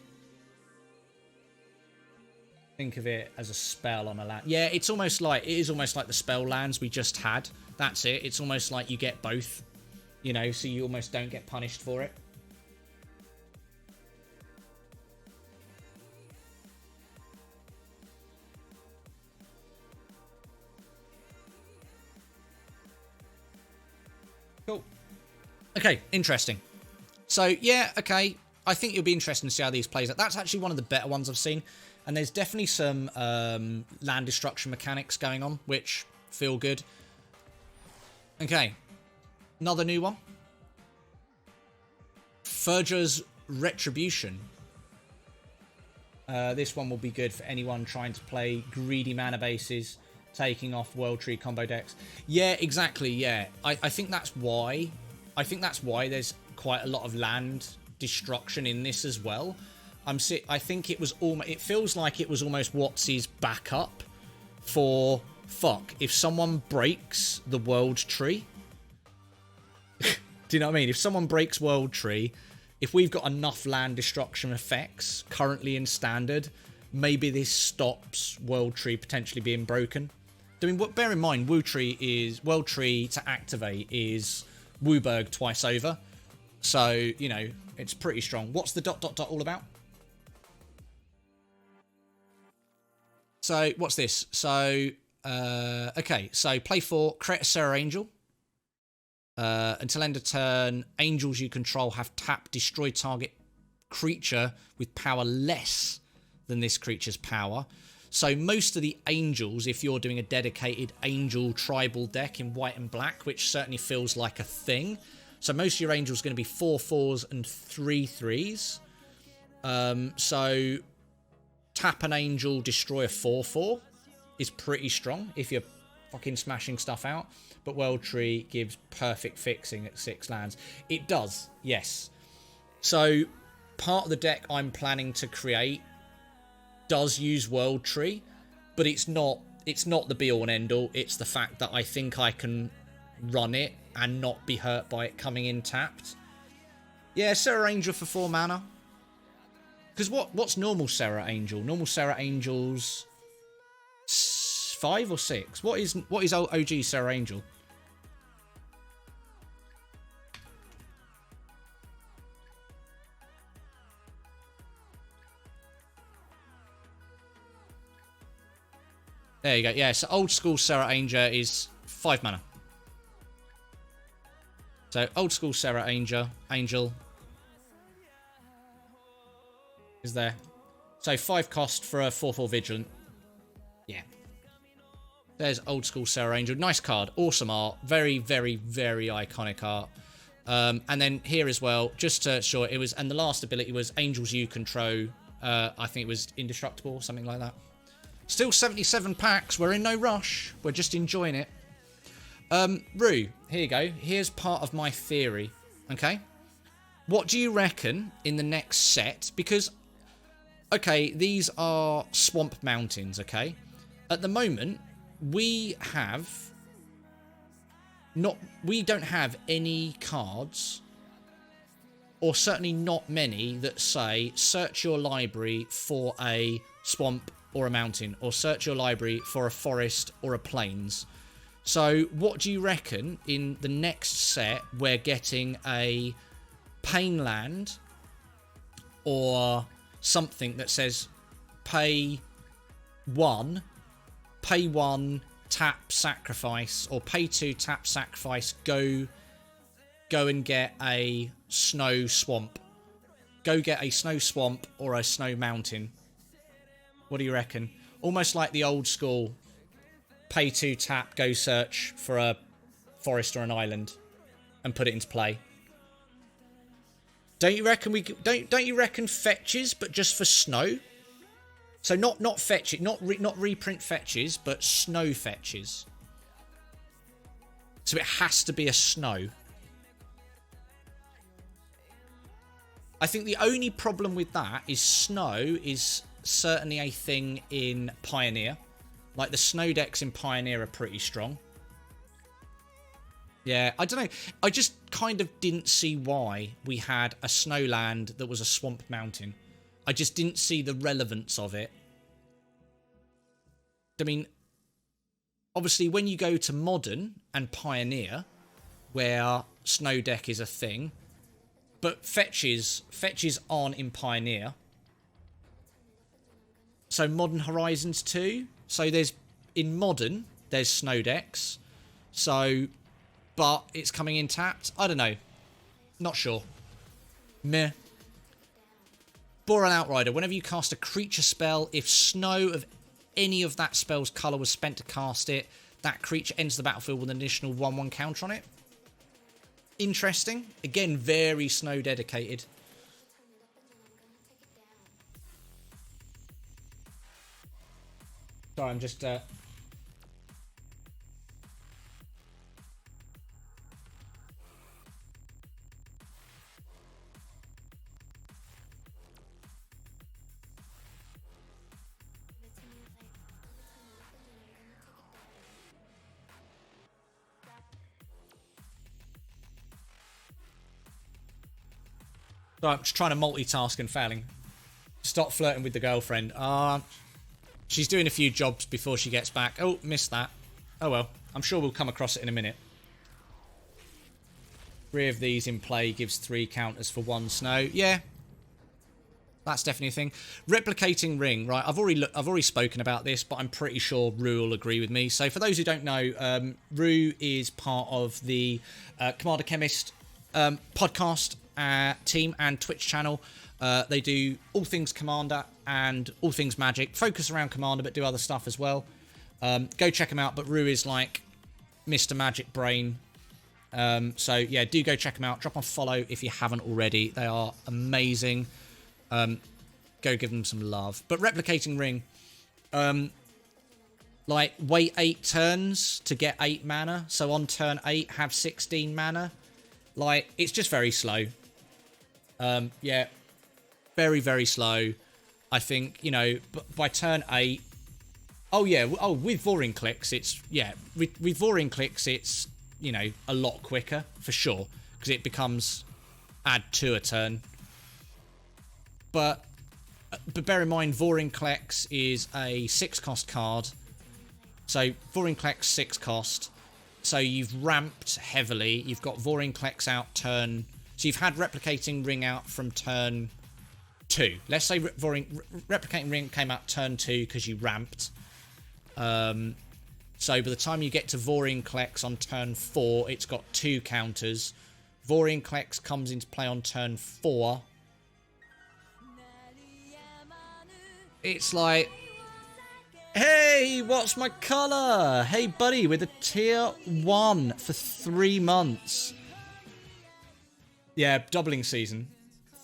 Think of it as a spell on a land. Yeah, it is almost like the spell lands we just had. That's it. It's almost like you get both, you know, so you almost don't get punished for it. Okay, interesting. So, yeah, okay. I think it'll be interesting to see how these plays out. That's actually one of the better ones I've seen. And there's definitely some land destruction mechanics going on, which feel good. Okay. Another new one. Fergie's Retribution. This one will be good for anyone trying to play greedy mana bases, taking off World Tree combo decks. Yeah, exactly, yeah. I think that's why. I think that's why there's quite a lot of land destruction in this as well. I think it was it feels like it was almost Watsy's backup for if someone breaks the World Tree. Do you know what I mean? If someone breaks World Tree, if we've got enough land destruction effects currently in standard, maybe this stops World Tree potentially being broken. I mean, bear in mind, World Tree to activate is Wooburg twice over. So, you know, it's pretty strong. What's the ... all about? So, what's this? So, okay. So, play 4, create a Serra Angel. Until end of turn, angels you control have tap destroy target creature with power less than this creature's power. So most of the angels, if you're doing a dedicated angel tribal deck in white and black, which certainly feels like a thing. So most of your angels are going to be 4/4s and 3/3s. So tap an angel, destroy a 4/4 is pretty strong if you're fucking smashing stuff out. But World Tree gives perfect fixing at 6 lands. It does, yes. So part of the deck I'm planning to create does use World Tree, but it's not the be all and end all. It's the fact that I think I can run it and not be hurt by it coming in tapped. Yeah, Serra Angel for 4 mana. Because what's normal Serra Angel? Normal Serra Angel's 5 or 6? What is OG Serra Angel? There you go. Yeah, so old school Serra Angel is 5 mana. So old school Serra Angel is there. So 5 cost for a 4/4 Vigilant. Yeah. There's old school Serra Angel. Nice card. Awesome art. Very, very, very iconic art. And then here as well, just to show it was, and the last ability was Angels You Control. I think it was Indestructible or something like that. Still 77 packs. We're in no rush. We're just enjoying it. Rue, here you go. Here's part of my theory. Okay? What do you reckon in the next set? Because, okay, these are Swamp Mountains, okay? At the moment, we don't have any cards, or certainly not many, that say search your library for a swamp or a mountain, or search your library for a forest or a plains. So what do you reckon in the next set we're getting a Painland or something that says pay 1, tap, sacrifice, or pay 2, tap, sacrifice, go and get a snow swamp. Go get a snow swamp or a snow mountain. What do you reckon? Almost like the old school pay 2, tap, go search for a forest or an island and put it into play. Don't you reckon don't you reckon fetches, but just for snow? So not fetch it, not reprint fetches, but snow fetches. So it has to be a snow. I think the only problem with that is snow is certainly a thing in Pioneer. Like the snow decks in Pioneer are pretty strong. Yeah, I don't know. I just kind of didn't see why we had a snowland that was a swamp mountain. I just didn't see the relevance of it. I mean, obviously when you go to Modern and Pioneer, where snow deck is a thing, but fetches aren't in Pioneer. So Modern Horizons 2. So in Modern, there's snow decks. So, but it's coming in tapped. I don't know. Not sure. Meh. Boreal Outrider. Whenever you cast a creature spell, if snow of any of that spell's colour was spent to cast it, that creature enters the battlefield with an additional 1/1 counter on it. Interesting. Again, very snow dedicated. Sorry, I'm just... Sorry, I'm just trying to multitask and failing. Stop flirting with the girlfriend. She's doing a few jobs before she gets back. Oh, missed that. Oh well. I'm sure we'll come across it in a minute. 3 of these in play gives 3 counters for 1 snow. Yeah. That's definitely a thing. Replicating Ring. Right, I've already spoken about this, but I'm pretty sure Rue will agree with me. So for those who don't know, Rue is part of the Commander Chemist podcast team and Twitch channel. They do all things Commander and all things Magic. Focus around Commander, but do other stuff as well. Go check them out. But Rue is like Mr. Magic Brain. So yeah, do go check them out. Drop on follow if you haven't already. They are amazing. Go give them some love. But Replicating Ring, like wait 8 turns to get 8 mana. So on turn 8, have 16 mana. Like, it's just very slow. Yeah, very, very slow. I think, you know, by turn 8... Oh, yeah. Oh, with Voring Clicks, it's... Yeah, with Voring Clicks, it's, you know, a lot quicker, for sure. Because it becomes add 2 a turn. But bear in mind, Voring Clicks is a 6-cost card. So, Voring Clicks 6 cost. So, you've ramped heavily. You've got Voring Clicks out turn... So, you've had Replicating Ring out from turn 2. Let's say Replicating Ring came out turn 2 because you ramped. So, by the time you get to Voring Clicks on turn 4, it's got 2 counters. Voring Clicks comes into play on turn 4. It's like, hey, what's my colour? Hey, buddy, with a tier 1 for 3 months. Yeah, doubling season.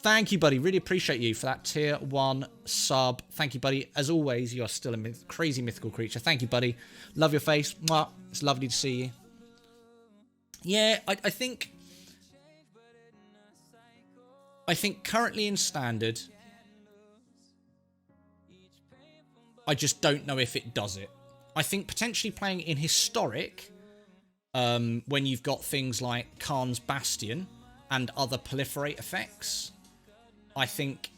Thank you, buddy. Really appreciate you for that tier 1 sub. Thank you, buddy. As always, you are still a crazy mythical creature. Thank you, buddy. Love your face. Mwah. It's lovely to see you. Yeah, I think currently in Standard, I just don't know if it does it. I think potentially playing in Historic, when you've got things like Khan's Bastion and other proliferate effects, I think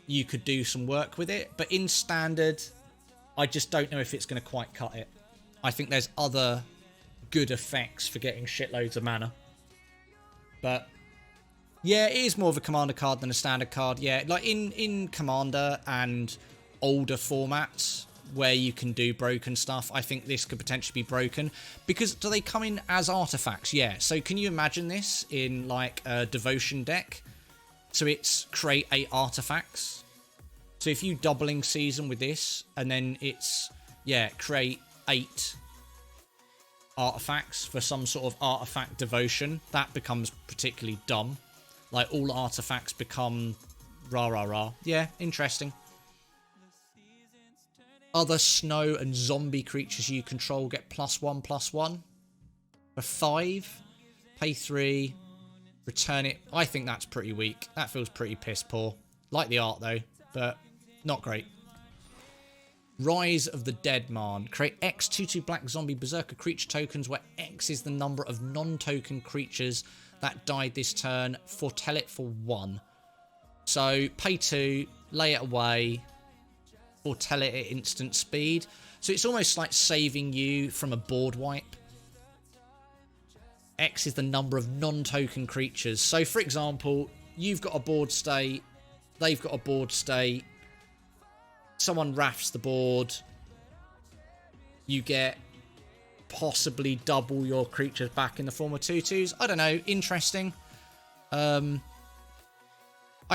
you could do some work with it. But in Standard, I just don't know if it's going to quite cut it. I think there's other good effects for getting shitloads of mana. But yeah, it is more of a Commander card than a Standard card. Yeah, like in Commander and older formats where you can do broken stuff, I think this could potentially be broken. Because do they come in as artifacts? Yeah. So can you imagine this in like a Devotion deck? So it's create 8 artifacts. So if you doubling season with this, and then it's, yeah, create 8 artifacts for some sort of artifact devotion, that becomes particularly dumb. Like all artifacts become rah rah rah. Yeah, interesting. Other snow and zombie creatures you control get +1/+1 for 5. Pay 3. Return it. I think that's pretty weak. That feels pretty piss poor. Like the art though, but not great. Rise of the Dead Man. Create X 2/2 black zombie berserker creature tokens where X is the number of non-token creatures that died this turn. Foretell it for 1. So pay 2, lay it away, foretell it at instant speed. So it's almost like saving you from a board wipe. X is the number of non-token creatures. So for example, you've got a board state, they've got a board state, someone rafts the board, you get possibly double your creatures back in the form of 2/2s. I don't know, interesting. I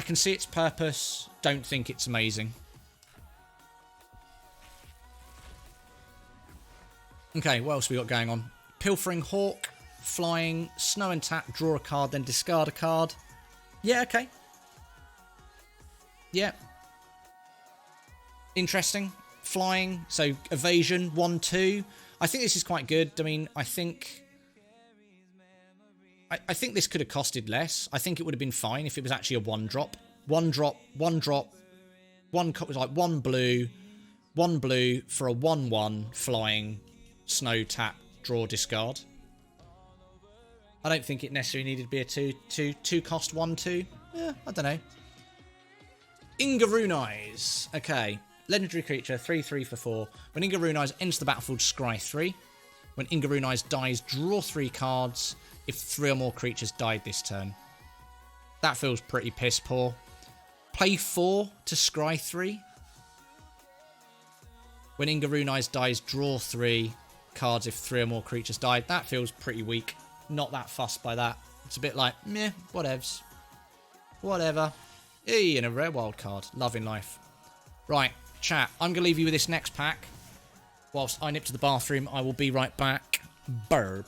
can see its purpose. Don't think it's amazing. Okay, what else we got going on? Pilfering Hawk, flying, snow and tap, draw a card, then discard a card. Yeah, okay. Yeah. Interesting. Flying, so evasion, 1-2. I think this is quite good. I mean, I think this could have costed less. I think it would have been fine if it was actually a 1-drop. 1-drop, 1-drop, like 1 blue for a 1-1 flying, snow tap, draw, discard. I don't think it necessarily needed to be a 2 cost 1-2. Yeah, I don't know. Ingarunize. Okay. Legendary creature, 3/3 for 4. When Ingarunize enters the battlefield, scry 3. When Ingarunize dies, draw 3 cards if 3 or more creatures died this turn. That feels pretty piss poor. Play 4 to scry 3. When Ingarunize dies, draw 3 cards if 3 or more creatures died. That feels pretty weak. Not that fussed by that. It's a bit like, meh, whatevs. Whatever. Eee, and a rare wild card. Loving life. Right, chat. I'm going to leave you with this next pack. Whilst I nip to the bathroom, I will be right back. Burb.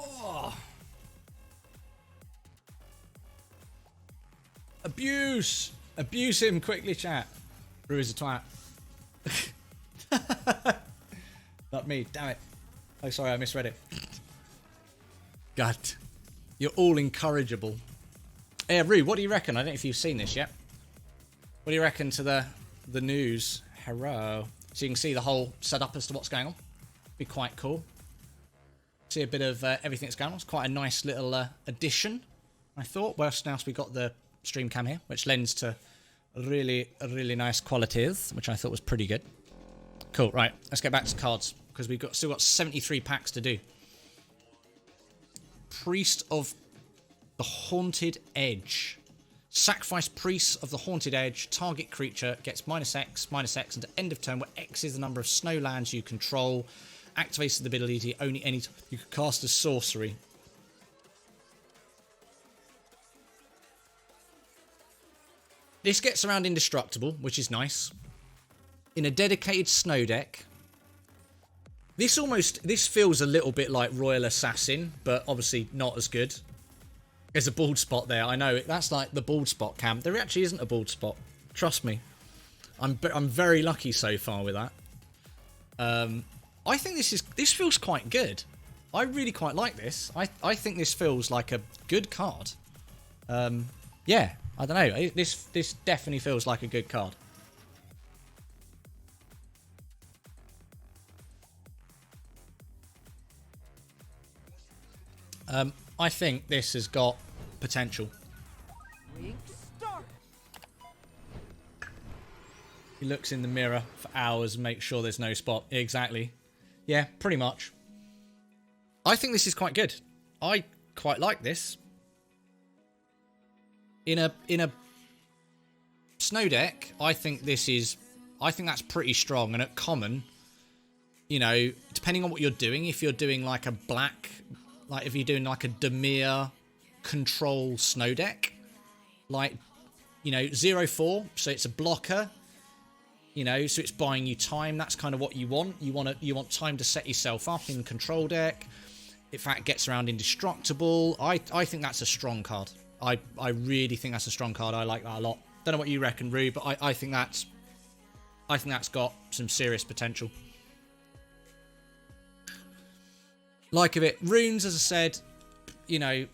Oh. Abuse! Abuse him quickly, chat. Rue is a twat. Not me, damn it. Oh, sorry, I misread it. God. You're all incorrigible. Hey, Rue, what do you reckon? I don't know if you've seen this yet. What do you reckon to the news? Hello. So you can see the whole setup as to what's going on. Be quite cool. See a bit of everything that's going on. It's quite a nice little addition, I thought. Well, now we got the stream cam here, which lends to really nice qualities, which I thought was pretty good. Cool, right. Let's get back to cards, because we've still got 73 packs to do. Priest of the Haunted Edge. Sacrifice Priest of the Haunted Edge. Target creature gets -X until end of turn, where X is the number of snow lands you control. Activates the ability only any time you can cast a sorcery. This gets around indestructible, which is nice. In a dedicated snow deck. This feels a little bit like Royal Assassin, but obviously not as good. There's a bald spot there. I know that's like the bald spot cam. There actually isn't a bald spot. Trust me. I'm very lucky so far with that. I think this feels quite good. I really quite like this. I think this feels like a good card. Yeah, I don't know. This definitely feels like a good card. I think this has got potential. He looks in the mirror for hours and makes sure there's no spot. Exactly. Yeah, pretty much. I think this is quite good. I quite like this. In a snow deck, I think that's pretty strong. And at common, you know, depending on what you're doing, if you're doing like a black, like if you're doing like a Dimir control snow deck, like, you know, 0/4, so it's a blocker. You know, so it's buying you time. That's kind of what you want. You want time to set yourself up in control deck. In fact, it gets around indestructible. I think that's a strong card. I really think that's a strong card. I like that a lot. Don't know what you reckon, Rue, but I think that's got some serious potential. Like of it. Runes, as I said, you know,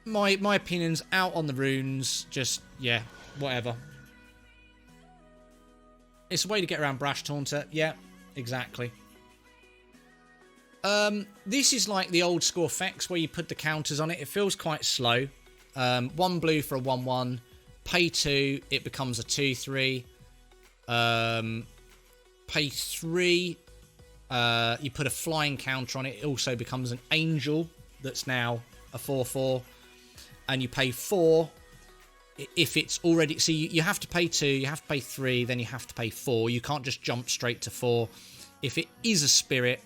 my opinion's out on the runes. Just, yeah, whatever. It's a way to get around Brash Taunter. Yeah, exactly. This is like the old school effects where you put the counters on it. It feels quite slow. 1 blue for a 1/1. Pay 2, it becomes a 2/3. Pay 3, you put a flying counter on it. It also becomes an angel that's now a 4/4. And you pay 4 if it's already... So you have to pay 2, you have to pay 3, then you have to pay 4. You can't just jump straight to 4. If it is a spirit...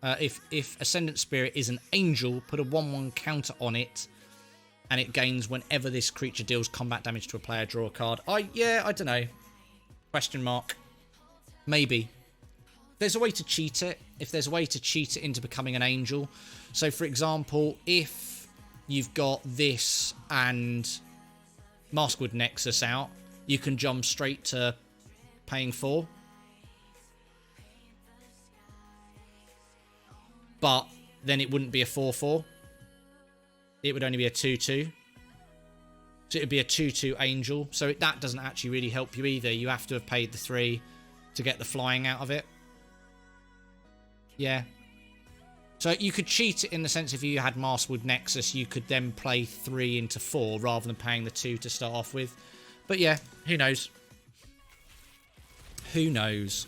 if Ascendant Spirit is an angel, put a 1/1 counter on it, and it gains whenever this creature deals combat damage to a player, draw a card. I don't know. Question mark. Maybe. There's a way to cheat it. If there's a way to cheat it into becoming an angel. So, for example, if you've got this and Maskwood Nexus out, you can jump straight to paying 4. But then it wouldn't be a 4/4. It would only be a 2/2. So it would be a 2/2 angel. So that doesn't actually really help you either. You have to have paid the 3 to get the flying out of it. Yeah. So you could cheat it in the sense if you had Maskwood Nexus, you could then play 3 into 4 rather than paying the 2 to start off with. But yeah, who knows? Who knows?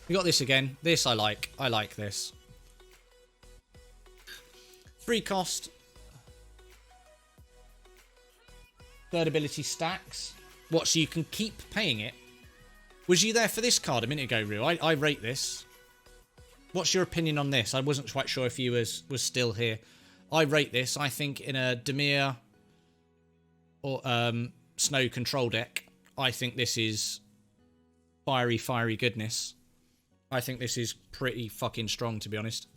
We got this again. This I like. I like this. 3 cost. 3rd ability stacks. What, so you can keep paying it? Was you there for this card a minute ago, Rue? I rate this. What's your opinion on this? I wasn't quite sure if you was still here. I rate this. I think in a Dimir or Snow control deck, I think this is fiery goodness. I think this is pretty fucking strong, to be honest.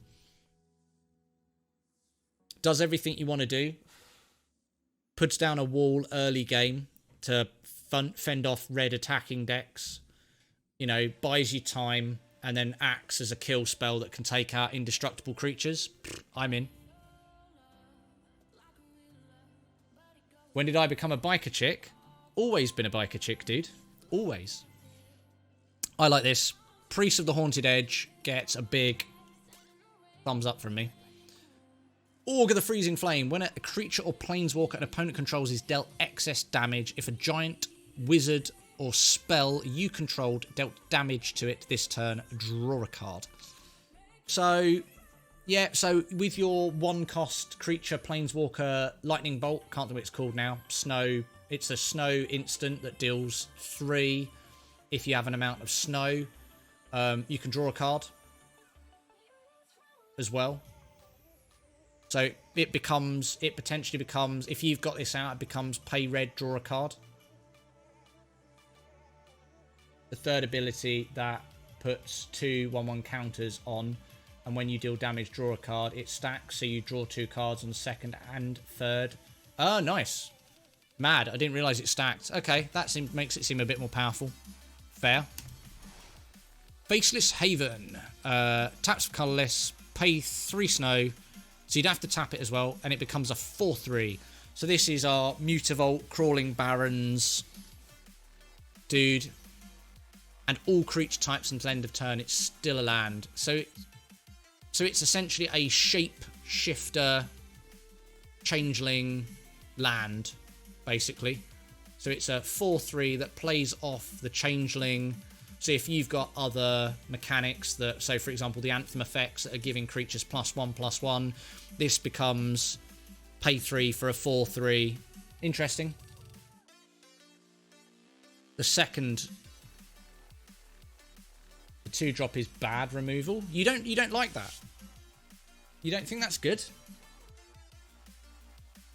Does everything you want to do. Puts down a wall early game to fend off red attacking decks. You know, buys you time and then acts as a kill spell that can take out indestructible creatures. I'm in. When did I become a biker chick? Always been a biker chick, dude. Always. I like this. Priest of the Haunted Edge gets a big thumbs up from me. Org of the Freezing Flame. When a creature or planeswalker an opponent controls is dealt excess damage, if a giant, wizard, or spell you controlled dealt damage to it this turn, draw a card. So, yeah, so with your 1-cost creature, planeswalker, lightning bolt, can't think what it's called now, snow, it's a snow instant that deals 3 if you have an amount of snow. You can draw a card as well. So it potentially becomes, if you've got this out, it becomes pay red, draw a card. The 3rd ability that puts 2 1/1 counters on, and when you deal damage, draw a card. It stacks, so you draw 2 cards on the 2nd and 3rd. Oh, nice. Mad, I didn't realise it stacked. Okay, that makes it seem a bit more powerful. Fair. Faceless Haven. Taps for colourless, pay 3 snow, so you'd have to tap it as well, and it becomes a 4/3. So this is our Mutavault, Crawling Barrens, dude. And all creature types until end of turn, it's still a land. So it's essentially a shape shifter, changeling land, basically. So it's a 4/3 that plays off the changeling. So if you've got other mechanics that, so for example, the Anthem effects that are giving creatures +1/+1, this becomes pay 3 for a 4/3. Interesting. The second, the 2-drop is bad removal. You don't like that? You don't think that's good?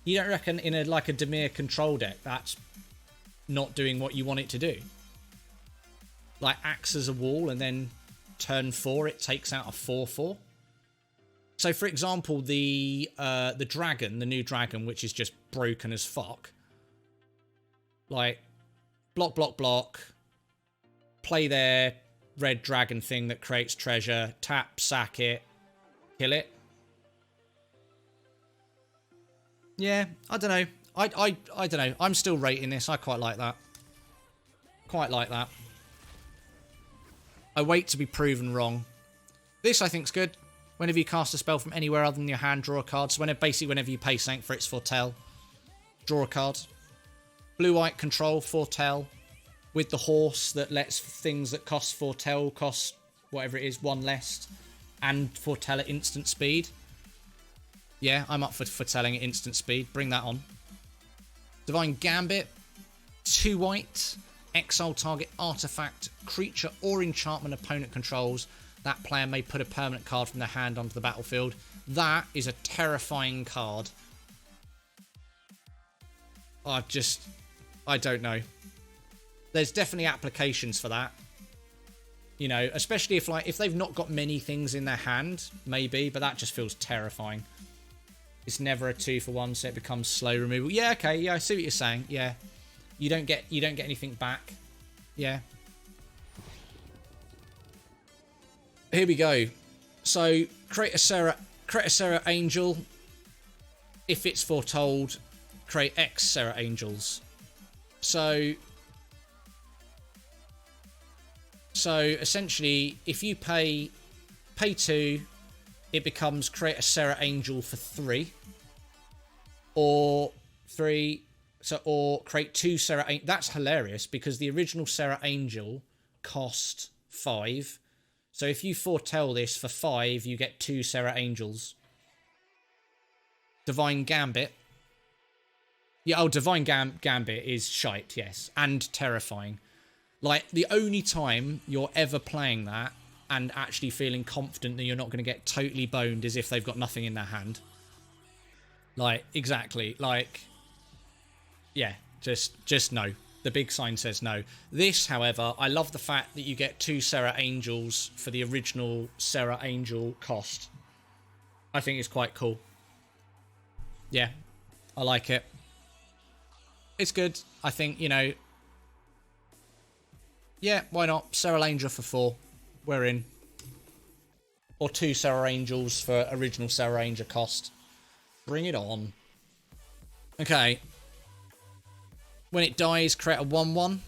You don't reckon in a Dimir control deck that's not doing what you want it to do. Like, acts as a wall, and then turn 4, it takes out a 4/4. So, for example, the dragon, the new dragon, which is just broken as fuck. Like, block, play their red dragon thing that creates treasure, tap, sack it, kill it. Yeah, I don't know. I don't know. I'm still rating this. I quite like that. Quite like that. I wait to be proven wrong. This, I think, is good. Whenever you cast a spell from anywhere other than your hand, draw a card. So basically whenever you pay something for its foretell, draw a card. Blue-white control, foretell. With the horse that lets things that cost foretell cost whatever it is, 1 less. And foretell at instant speed. Yeah, I'm up for foretelling at instant speed. Bring that on. Divine Gambit. 2 white. Exile target artifact, creature or enchantment opponent controls. That player may put a permanent card from their hand onto the battlefield. That is a terrifying card. I don't know. There's definitely applications for that. You know, especially if they've not got many things in their hand, maybe, but that just feels terrifying. It's never a 2-for-1, so it becomes slow removal. Yeah, okay, yeah, I see what you're saying. Yeah. You don't get anything back. Yeah. Here we go. So create a Serra Angel. If it's foretold, create X Serra Angels. So essentially, if you pay 2, it becomes create a Serra Angel for 3, or 3. So, or create 2 Serra Angels. That's hilarious because the original Serra Angel cost 5. So if you foretell this for 5, you get 2 Serra Angels. Divine Gambit. Yeah, oh, Divine Gambit is shite, yes. And terrifying. Like, the only time you're ever playing that and actually feeling confident that you're not going to get totally boned is if they've got nothing in their hand. Like, exactly. Like... yeah, just no. The big sign says no. This, however, I love the fact that you get 2 Serra Angels for the original Serra Angel cost. I think it's quite cool. Yeah, I like it. It's good. I think, you know... yeah, why not? Serra Angel for 4. We're in. Or 2 Serra Angels for original Serra Angel cost. Bring it on. Okay. When it dies, create a 1/1.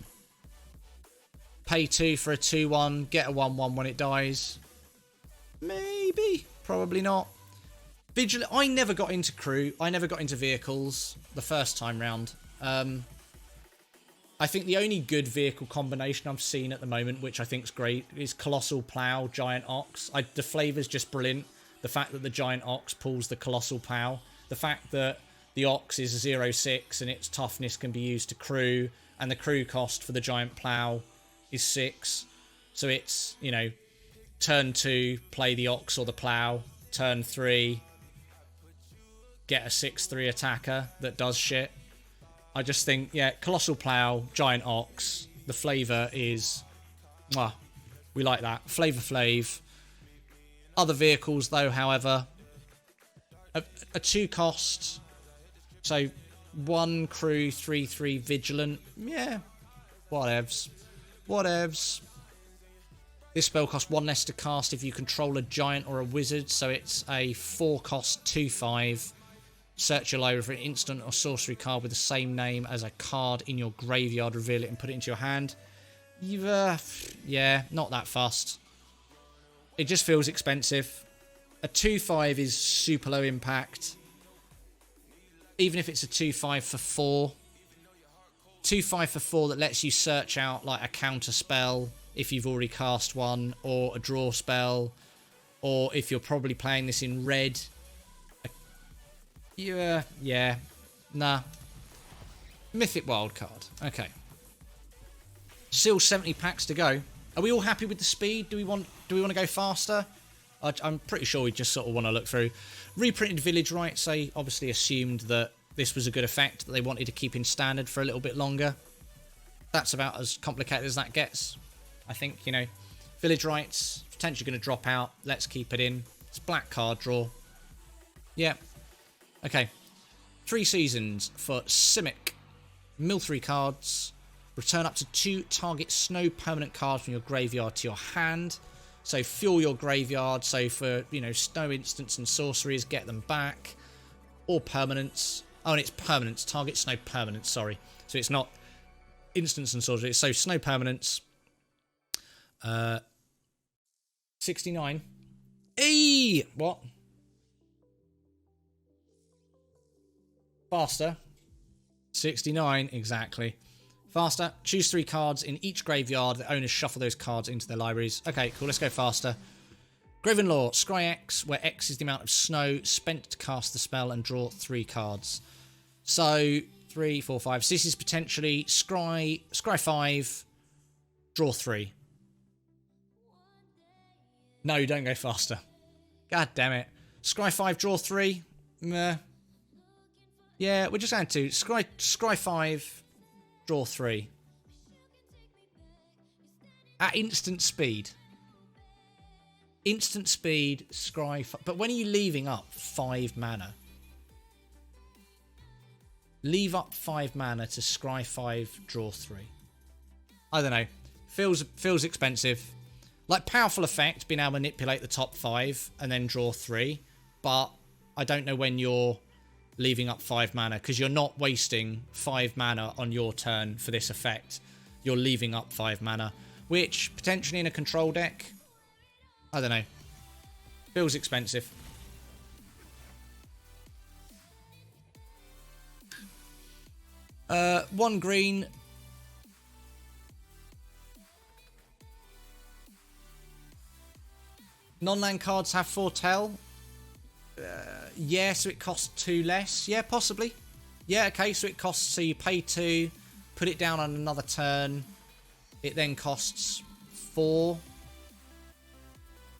Pay 2 for a 2/1. Get a 1/1 when it dies. Maybe. Probably not. Vigilant. I never got into crew. I never got into vehicles the first time round. I think the only good vehicle combination I've seen at the moment, which I think is great, is Colossal Plow, Giant Ox. The flavour's just brilliant. The fact that the Giant Ox pulls the Colossal Plow. The fact that the Ox is 0/6 and its toughness can be used to crew. And the crew cost for the Giant Plow is 6. So it's, you know, turn 2, play the Ox or the Plow. Turn 3, get a 6/3 attacker that does shit. I just think, yeah, Colossal Plow, Giant Ox, the flavour is... mwah, we like that. Flavour Flav. Other vehicles, though, however, a 2 cost, so 1 crew, 3/3 vigilant. Yeah, whatevs. Whatevs. This spell costs 1 less to cast if you control a giant or a wizard, so it's a 4 cost 2/5. Search your library for an instant or sorcery card with the same name as a card in your graveyard. Reveal it and put it into your hand. Yeah, not that fast. It just feels expensive. A 2/5 is super low impact. Even if it's a 2/5 for 4. 2/5 for 4 that lets you search out like a counter spell if you've already cast one, or a draw spell, or if you're probably playing this in red. Yeah, nah. Mythic wildcard. Okay. Still 70 packs to go. Are we all happy with the speed? Do we want to go faster? I'm pretty sure we just sort of want to look through. Reprinted Village Rites. They obviously assumed that this was a good effect, that they wanted to keep in standard for a little bit longer. That's about as complicated as that gets. I think, you know, Village Rites, potentially going to drop out. Let's keep it in. It's black card draw. Yeah. Okay. 3 seasons for Simic. Mill 3 cards. Return up to 2 target snow permanent cards from your graveyard to your hand. So fuel your graveyard. So for, you know, snow instants and sorceries, get them back. Or permanents. Oh, and it's permanents. Target snow permanents, sorry. So it's not instants and sorceries. So snow permanents. 69. Eee! What? Faster. 69, exactly. Faster. Choose 3 cards in each graveyard. The owners shuffle those cards into their libraries. Okay, cool. Let's go faster. Graven Lore. Scry X, where X is the amount of snow spent to cast the spell and draw 3 cards. So, 3, 4, 5. So this is potentially Scry 5, draw 3. No, don't go faster. God damn it. Scry 5, draw 3. Meh. Yeah, we're just going to Scry 5, draw 3. At instant speed. Instant speed, Scry 5. But when are you leaving up 5 mana? Leave up 5 mana to Scry 5, draw 3. I don't know. Feels expensive. Like, powerful effect, being able to manipulate the top 5 and then draw 3. But I don't know when you're leaving up 5 mana, because you're not wasting 5 mana on your turn for this effect. You're leaving up 5 mana, which potentially in a control deck, I don't know. Feels expensive. One green. Non-land cards have foretell. Yeah, so it costs 2 less. Yeah, possibly. Yeah, okay, so it costs, so you pay 2, put it down on another turn. It then costs 4.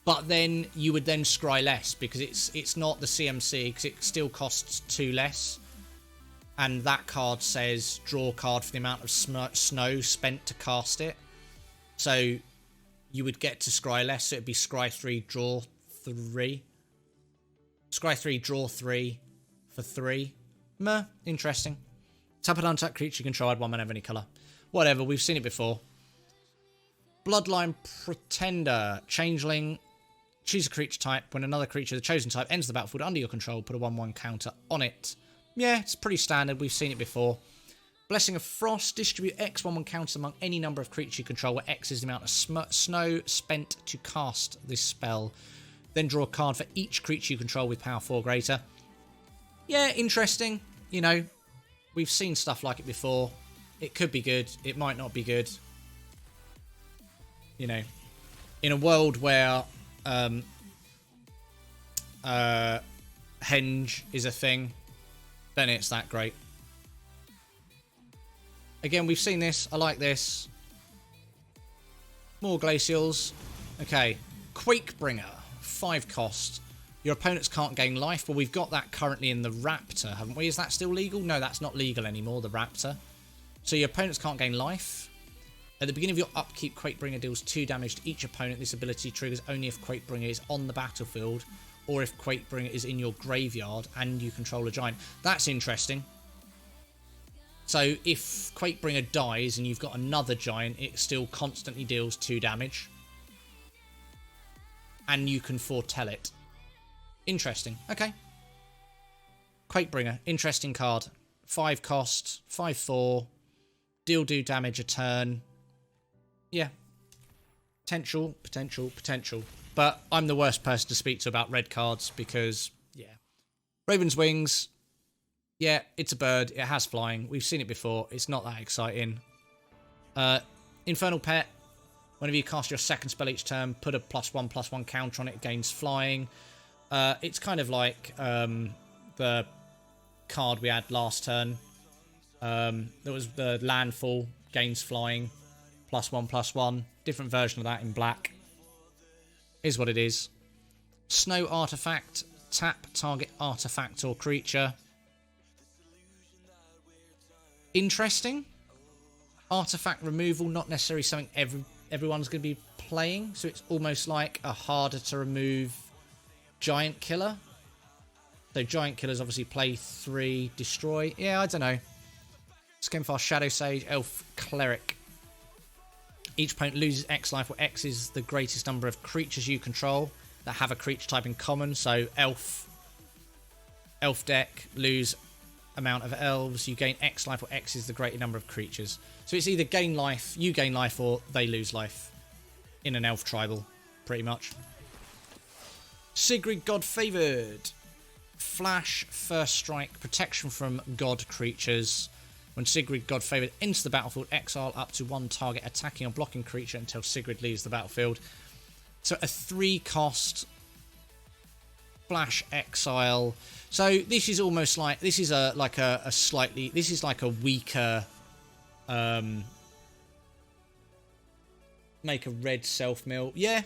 But then you would then scry less, because it's not the CMC, because it still costs 2 less. And that card says draw card for the amount of snow spent to cast it. So you would get to scry less, so it'd be scry 3, draw 3. Scry 3, draw 3 for 3. Meh, interesting. Tap an untapped creature you control, add 1 mana of any colour. Whatever, we've seen it before. Bloodline Pretender. Changeling. Choose a creature type. When another creature of the chosen type enters the battlefield under your control, put a 1/1 counter on it. Yeah, it's pretty standard. We've seen it before. Blessing of Frost. Distribute X 1/1 counters among any number of creatures you control, where X is the amount of snow spent to cast this spell. Then draw a card for each creature you control with power 4 greater. Yeah, interesting. You know, we've seen stuff like it before. It could be good. It might not be good. You know, in a world where Henge is a thing, then it's that great. Again, we've seen this. I like this. More Glacials. Okay. Quakebringer. 5 cost. Your opponents can't gain life. Well, we've got that currently in the Raptor, haven't we? Is that still legal? No, that's not legal anymore, the Raptor. So your opponents can't gain life. At the beginning of your upkeep, Quakebringer deals 2 damage to each opponent. This ability triggers only if Quakebringer is on the battlefield or if Quakebringer is in your graveyard and you control a giant. That's interesting. So if Quakebringer dies and you've got another giant, it still constantly deals 2 damage. And you can foretell it. Interesting. Okay. Quakebringer. Interesting card. 5 cost. 5/4. Deal do damage a turn. Yeah. Potential. But I'm the worst person to speak to about red cards because, yeah. Raven's Wings. Yeah, it's a bird. It has flying. We've seen it before. It's not that exciting. Infernal Pet. Whenever you cast your second spell each turn, put a +1/+1 counter on it, gains flying. It's kind of like the card we had last turn. That was the Landfall, gains flying, +1/+1. Different version of that in black. Is what it is. Snow Artifact. Tap target artifact or creature. Interesting. Artifact removal, not necessarily something everyone's going to be playing. So it's almost like a harder to remove giant killer. So giant killers obviously play 3, destroy. Yeah, I don't know. Skinfast, Shadow Sage, Elf, Cleric. Each opponent loses X life, where X is the greatest number of creatures you control that have a creature type in common. So Elf deck, lose amount of elves. You gain X life, where X is the greater number of creatures. So it's either gain life, you gain life, or they lose life in an Elf tribal, pretty much. Sigrid, God Favoured. Flash, First Strike, protection from God creatures. When Sigrid, God Favoured, enters the battlefield, exile up to 1 target attacking or blocking creature until Sigrid leaves the battlefield. So a 3 cost Flash exile. So this is almost like, this is like a slightly, this is like a weaker, make a red self-mill. Yeah.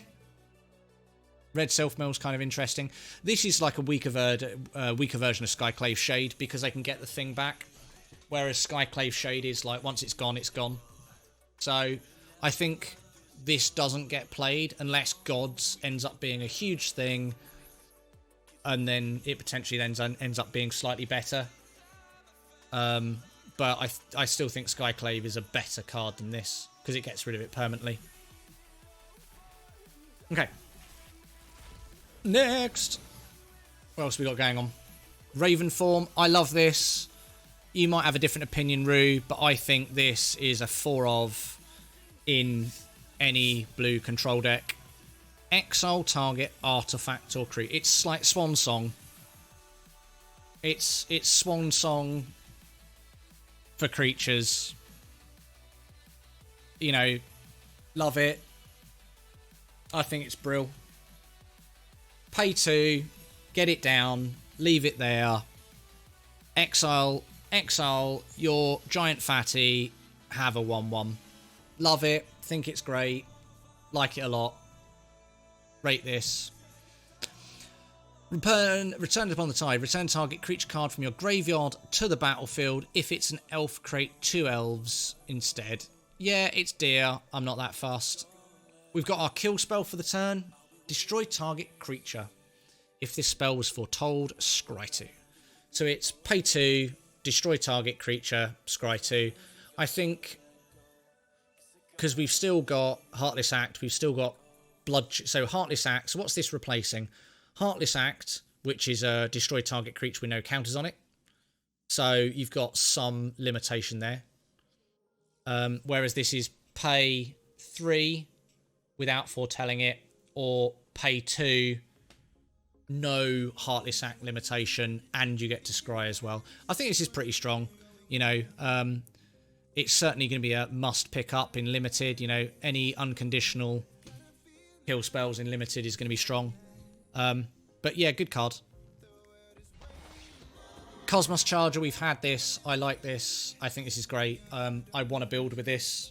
Red self-mill is kind of interesting. This is like a weaker version of Skyclave Shade because they can get the thing back. Whereas Skyclave Shade is like, once it's gone, it's gone. So I think this doesn't get played unless Gods ends up being a huge thing. And then it potentially then ends up being slightly better. But I still think Skyclave is a better card than this because it gets rid of it permanently. Okay. Next. What else we got going on? Raven form. I love this. You might have a different opinion, Rue, but I think this is a 4 of in any blue control deck. Exile target artifact or creature. It's like Swan Song. It's Swan Song for creatures. You know, love it. I think it's brill. Pay 2, get it down, leave it there. Exile your giant fatty, have a 1/1. Love it, think it's great, like it a lot. Rate this. Return upon the tide. Return target creature card from your graveyard to the battlefield. If it's an elf, create 2 elves instead. Yeah, it's dear. I'm not that fussed. We've got our kill spell for the turn. Destroy target creature. If this spell was foretold, scry 2. So it's pay 2, destroy target creature, scry 2. I think because we've still got Heartless Act, we've still got Blood. So Heartless Act. So what's this replacing? Heartless Act, which is a destroy target creature with no counters on it. So you've got some limitation there. Whereas this is pay 3 without foretelling it, or pay 2, no Heartless Act limitation, and you get to scry as well. I think this is pretty strong. You know, it's certainly going to be a must pick up in Limited. You know, any unconditional kill spells in Limited is going to be strong. But yeah, good card. Cosmos Charger, we've had this. I like this. I think this is great. I want to build with this.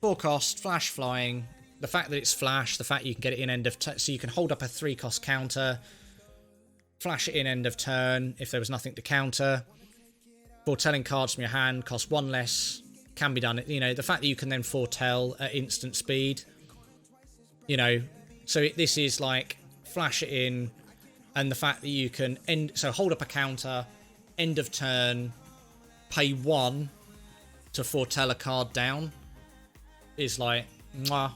4 cost, flash flying. The fact that it's flash, the fact you can get it in end of turn, so you can hold up a 3 cost counter, flash it in end of turn if there was nothing to counter. Foretelling cards from your hand cost 1 less, can be done. You know, the fact that you can then foretell at instant speed, you know, so this is like flash it in, and the fact that you can hold up a counter, end of turn, pay 1 to foretell a card down is like, mwah.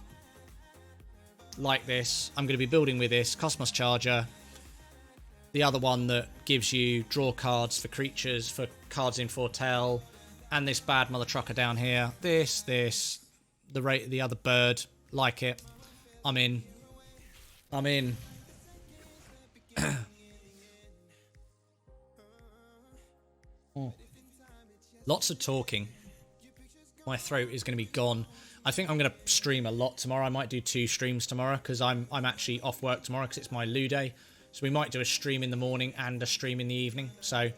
Like this. I'm going to be building with this. Cosmos Charger. The other one that gives you draw cards for creatures, for cards in foretell. And this bad mother trucker down here. This. The other bird. Like it. I'm in. Oh. Lots of talking. My throat is going to be gone. I think I'm going to stream a lot tomorrow. I might do 2 streams tomorrow because I'm actually off work tomorrow because it's my Lou day. So we might do a stream in the morning and a stream in the evening. So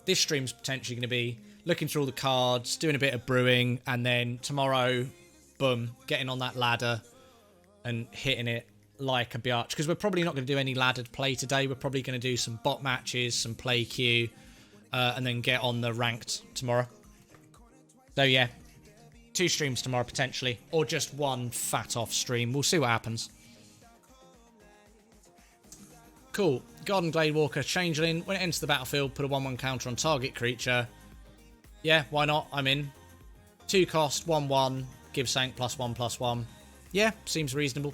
this stream's potentially going to be looking through all the cards, doing a bit of brewing, and then tomorrow, boom, getting on that ladder and hitting it like a biatch. Because we're probably not going to do any laddered play today. We're probably going to do some bot matches, some play queue, and then get on the ranked tomorrow. So yeah, 2 streams tomorrow potentially, or just 1 fat off stream. We'll see what happens. Cool. Garden Glade Walker, Changeling. When it enters the battlefield, put a 1/1 counter on target creature. Yeah, why not? I'm in. 2 cost, 1/1. Give Sank +1/+1. Yeah, seems reasonable.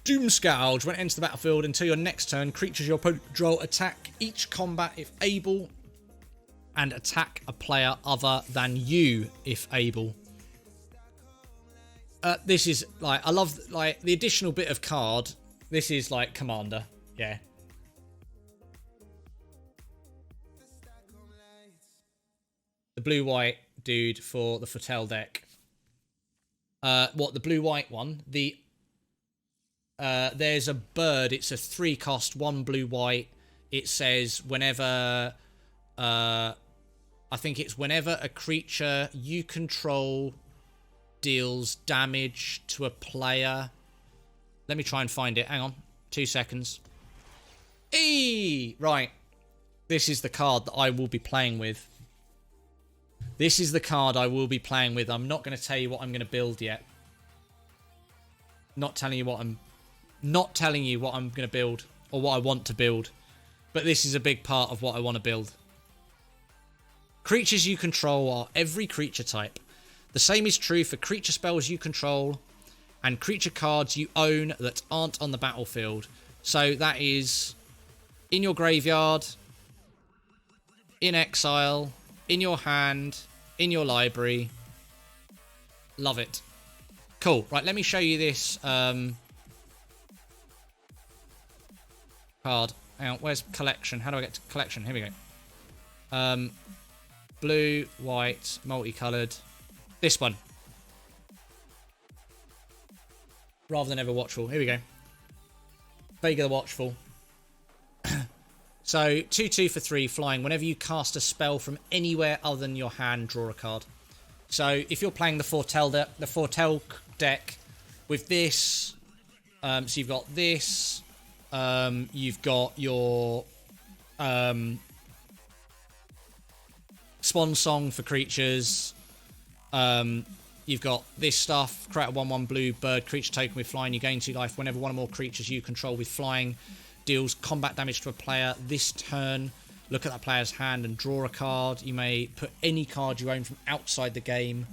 Doomscourge. When it enters the battlefield, until your next turn, creatures your opponent control attack each combat if able, and attack a player other than you if able. This is, like, I love, like, the additional bit of card. This is, like, Commander. Yeah. The blue-white dude for the Foretell deck. What, the blue-white one? The there's a bird. It's a 3 cost, 1 blue-white. It says whenever... I think it's whenever a creature you control deals damage to a player. Let me try and find it. Hang on. 2 seconds. Right. This is the card that I will be playing with. This is the card I will be playing with. I'm not going to tell you what I'm going to build yet. Not telling you what I'm going to build or what I want to build. But this is a big part of what I want to build. Creatures you control are every creature type. The same is true for creature spells you control and creature cards you own that aren't on the battlefield. So that is in your graveyard, in exile, in your hand, in your library. Love it. Cool. Right, let me show you this card. Hang on, where's collection? How do I get to collection? Here we go. Blue, white, multicolored. This one. Rather than Ever Watchful. Here we go. Vega the Watchful. So, 2/2 for 3, flying. Whenever you cast a spell from anywhere other than your hand, draw a card. So, if you're playing the Foretell deck with this, so you've got this, you've got your Swan Song for creatures, you've got this stuff, create a 1/1 blue bird creature token with flying, you gain 2 life whenever one or more creatures you control with flying deals combat damage to a player this turn. Look at that player's hand and draw a card. You may put any card you own from outside the game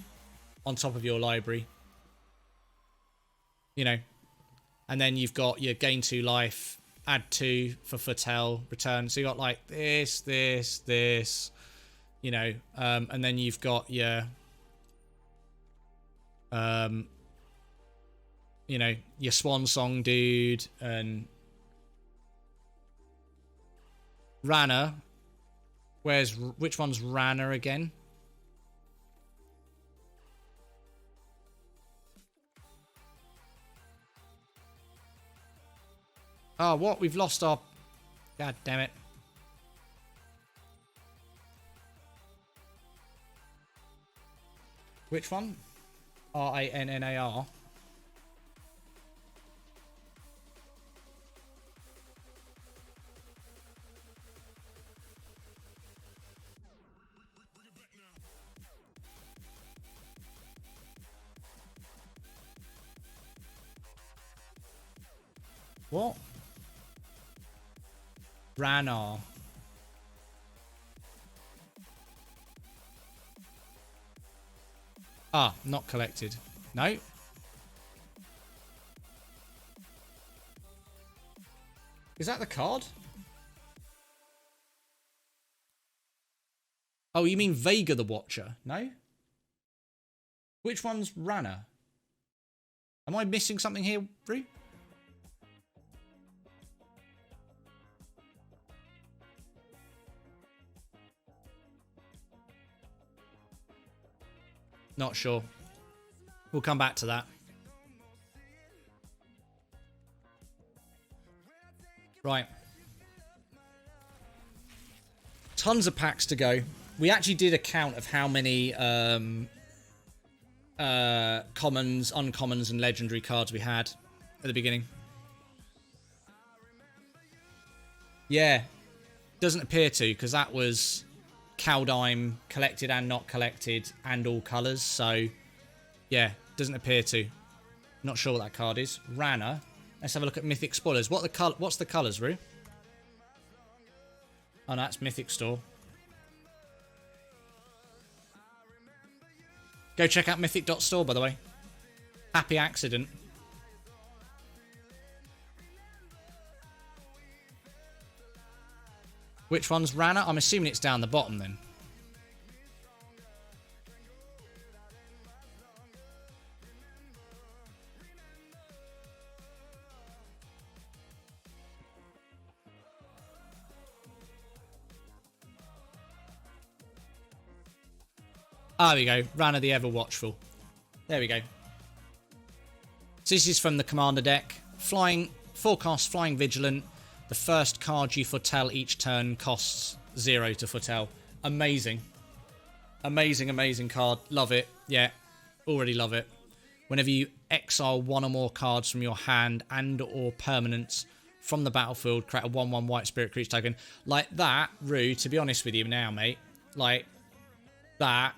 on top of your library. You know. And then you've got your gain 2 life, add 2 for Foretell, return. So you got like this, you know, and then you've got your, you know, your Swan Song dude and Rana. Which one's Rana again? Oh, what? We've lost our... God damn it. Which one? R-A-N-N-A-R. What? Ranar. Ah, not collected. No. Is that the card? Oh, you mean Vega the Watcher? No? Which one's Rana? Am I missing something here, Rue? Not sure. We'll come back to that. Right. Tons of packs to go. We actually did a count of how many commons, uncommons, and legendary cards we had at the beginning. Yeah. Doesn't appear to, because that was Kaldheim, collected and not collected, and all colours. So, yeah, doesn't appear to. Not sure what that card is. Rana. Let's have a look at Mythic Spoilers. What's the colours, Rue? Oh, no, that's Mythic Store. Go check out mythic.store, by the way. Happy accident. Which one's Rana? I'm assuming it's down the bottom then. Ah, there we go. Rana the Ever Watchful. There we go. So this is from the Commander deck. Flying, forecast, Flying Vigilant. The first card you foretell each turn costs 0 to foretell. Amazing. Amazing, amazing card. Love it. Yeah, already love it. Whenever you exile one or more cards from your hand and or permanents from the battlefield, create a 1/1 white spirit creature token. Like that, Rue, to be honest with you now, mate, like that,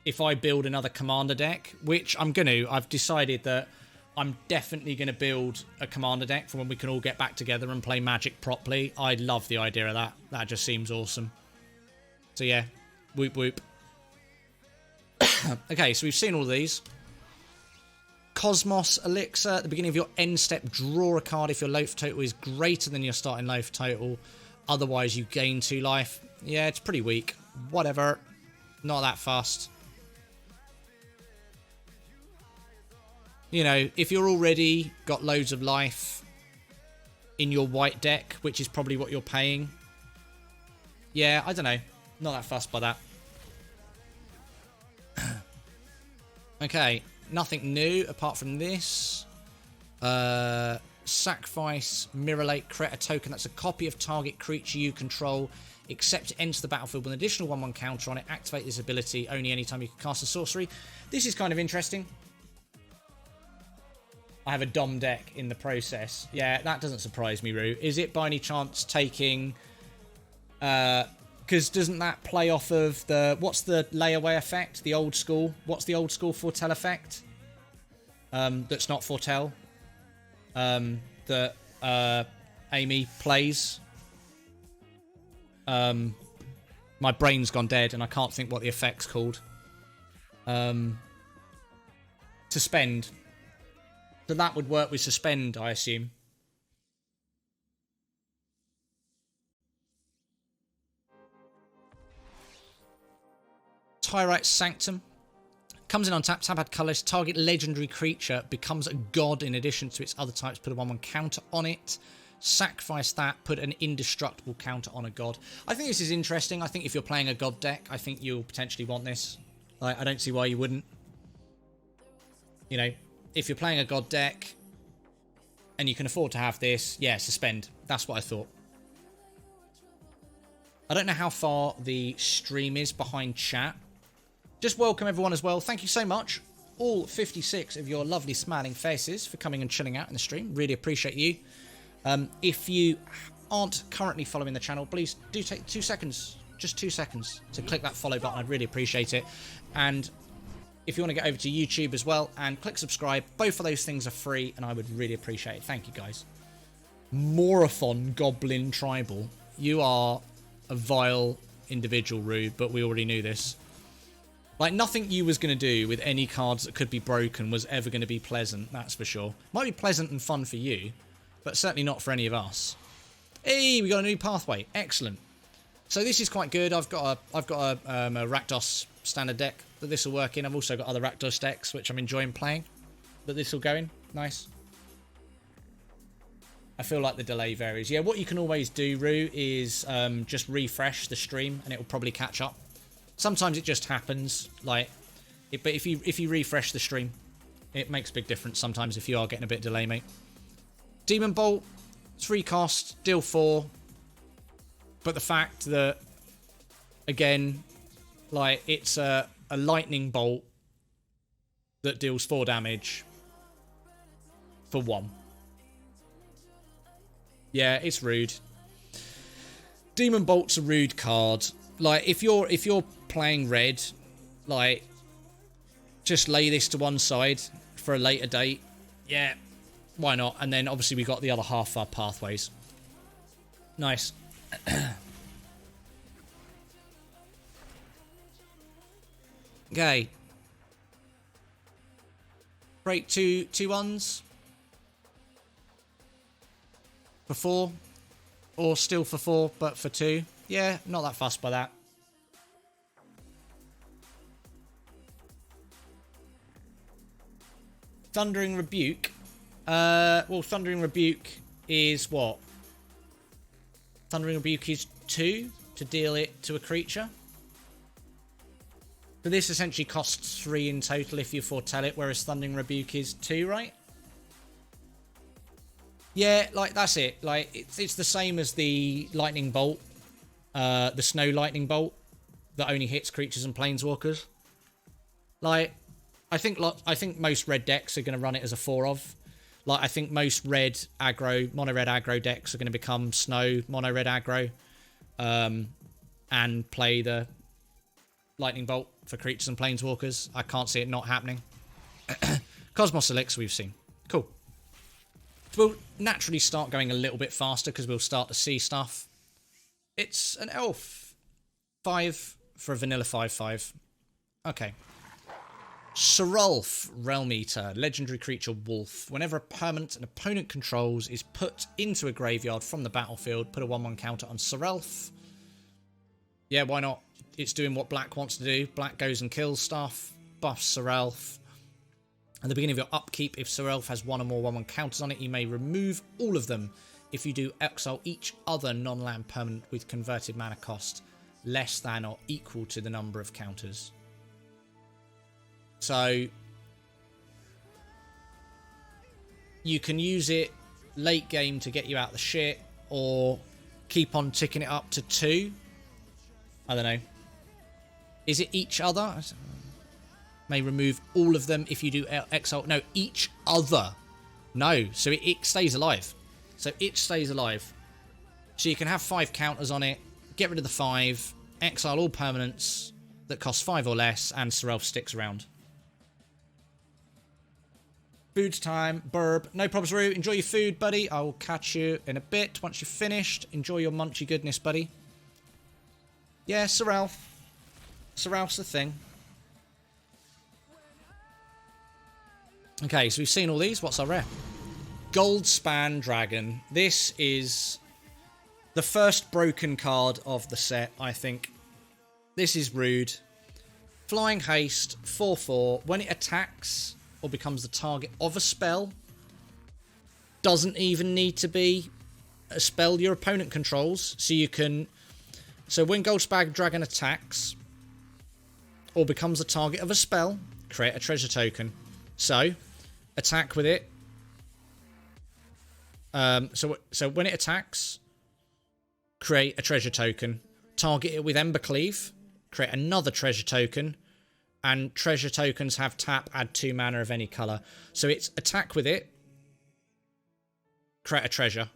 if I build another Commander deck, which I'm going to, I've decided that I'm definitely going to build a Commander deck for when we can all get back together and play Magic properly. I love the idea of that. That just seems awesome. So yeah, whoop whoop. Okay, so we've seen all of these. Cosmos Elixir. At the beginning of your end step, draw a card if your life total is greater than your starting life total. Otherwise, you gain 2 life. Yeah, it's pretty weak. Whatever. Not that fast. You know, if you're already got loads of life in your white deck, which is probably what you're paying. Yeah, I don't know. Not that fussed by that. Okay, nothing new apart from this. Sacrifice, Mirror Lake, create a token that's a copy of target creature you control, except it enters the battlefield with an additional 1/1 counter on it. Activate this ability only anytime you can cast a sorcery. This is kind of interesting. I have a Dom deck in the process. Yeah, that doesn't surprise me, Rue. Is it by any chance taking... because doesn't that play off of the... What's the layaway effect? The old school? What's the old school foretell effect? That's not foretell. That Amy plays. My brain's gone dead and I can't think what the effect's called. Suspend. So that would work with Suspend, I assume. Tyrite Sanctum. Comes in on tap, tap add colours. Target legendary creature becomes a god in addition to its other types. Put a 1/1 counter on it. Sacrifice that. Put an indestructible counter on a god. I think this is interesting. I think if you're playing a god deck, I think you'll potentially want this. Like, I don't see why you wouldn't. You know, if you're playing a god deck and you can afford to have this, yeah, Suspend. That's what I thought. I don't know how far the stream is behind chat. Just welcome everyone as well. Thank you so much, all 56 of your lovely smiling faces, for coming and chilling out in the stream. Really appreciate you. If you aren't currently following the channel, please do take 2 seconds, just 2 seconds, to click that follow button. I'd really appreciate it. And if you want to get over to YouTube as well and click subscribe, both of those things are free and I would really appreciate it. Thank you, guys. Morathon Goblin Tribal. You are a vile individual, Rue, but we already knew this. Like, nothing you was going to do with any cards that could be broken was ever going to be pleasant, that's for sure. Might be pleasant and fun for you, but certainly not for any of us. Hey, we got a new pathway. Excellent. So this is quite good. I've got a Rakdos standard deck that this will work in. I've also got other Rakdos decks, which I'm enjoying playing, that this will go in. Nice. I feel like the delay varies. Yeah, what you can always do, Rue, is just refresh the stream and it will probably catch up. Sometimes it just happens, like, but if you refresh the stream, it makes a big difference sometimes if you are getting a bit of delay, mate. Demon Bolt, 3 cost, deal 4. But the fact that, again, like, it's a lightning bolt that deals 4 damage for 1. Yeah, it's rude. Demon Bolt's a rude card. Like, if you're playing red, like, just lay this to one side for a later date. Yeah, why not? And then obviously we got the other half of our pathways. Nice. Okay. Break two ones. For 4. Or still for 4, but for 2. Yeah, not that fussed by that. Thundering Rebuke. Well, Thundering Rebuke is what? Thundering Rebuke is 2 to deal it to a creature. So this essentially costs 3 in total if you foretell it, whereas Thundering Rebuke is 2, right? Yeah, like, that's it. Like, it's the same as the Lightning Bolt. The Snow Lightning Bolt that only hits creatures and planeswalkers. Like, I think most red decks are going to run it as a 4 of. Like, I think most red aggro, mono-red aggro decks are going to become Snow, mono-red aggro. And play the Lightning Bolt for creatures and planeswalkers. I can't see it not happening. Cosmos Elixir we've seen. Cool. We'll naturally start going a little bit faster because we'll start to see stuff. It's an elf. 5 for a vanilla 5/5. Okay. Serulf, Realm Eater, legendary creature wolf. Whenever a permanent an opponent controls is put into a graveyard from the battlefield, put a 1/1 counter on Serulf. Yeah, why not? It's doing what black wants to do. Black goes and kills stuff, buffs Serulf. At the beginning of your upkeep, if Serulf has 1 or more 1/1 counters on it, you may remove all of them. If you do, exile each other non-land permanent with converted mana cost less than or equal to the number of counters. So you can use it late game to get you out of the shit, or keep on ticking it up to 2. I don't know. Is it each other? May remove all of them if you do exile. No, each other. No, so it stays alive. So it stays alive. So you can have 5 counters on it, get rid of the 5, exile all permanents that cost 5 or less, and Serulf sticks around. Food time, burb. No problems, Roo. Enjoy your food, buddy. I will catch you in a bit once you're finished. Enjoy your munchy goodness, buddy. Yeah, Serulf. Serulf's the thing. Okay, so we've seen all these. What's our rare? Goldspan Dragon. This is the first broken card of the set, I think. This is rude. Flying Haste, 4/4. When it attacks or becomes the target of a spell, doesn't even need to be a spell your opponent controls. So you can... So when Goldspan Dragon attacks or becomes the target of a spell, create a treasure token. So, attack with it. So when it attacks, create a treasure token. Target it with Embercleave. Create another treasure token. And treasure tokens have tap, add 2 mana of any colour. So it's attack with it. Create a treasure.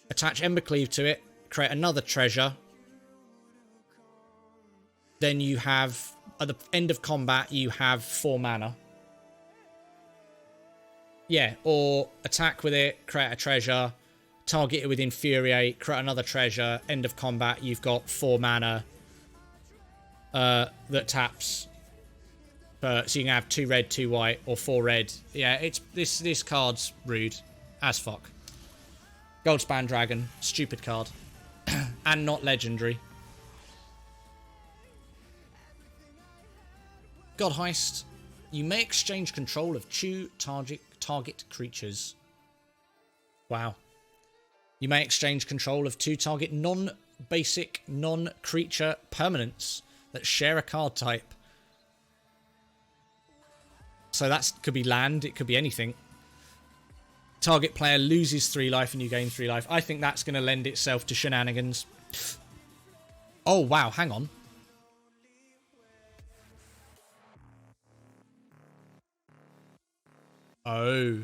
Attach Embercleave to it. Create another treasure. Then you have, at the end of combat, you have 4 mana. Yeah, or attack with it, create a treasure, target it with Infuriate, create another treasure, end of combat, you've got 4 mana that taps. So you can have 2 red, 2 white, or 4 red. Yeah, it's this card's rude as fuck. Goldspan Dragon, stupid card. And not legendary. God Heist. You may exchange control of 2 target creatures. Wow. You may exchange control of 2 target non-basic, non-creature permanents that share a card type. So that could be land, it could be anything. Target player loses 3 life and you gain 3 life. I think that's going to lend itself to shenanigans. Oh, wow, hang on. Oh.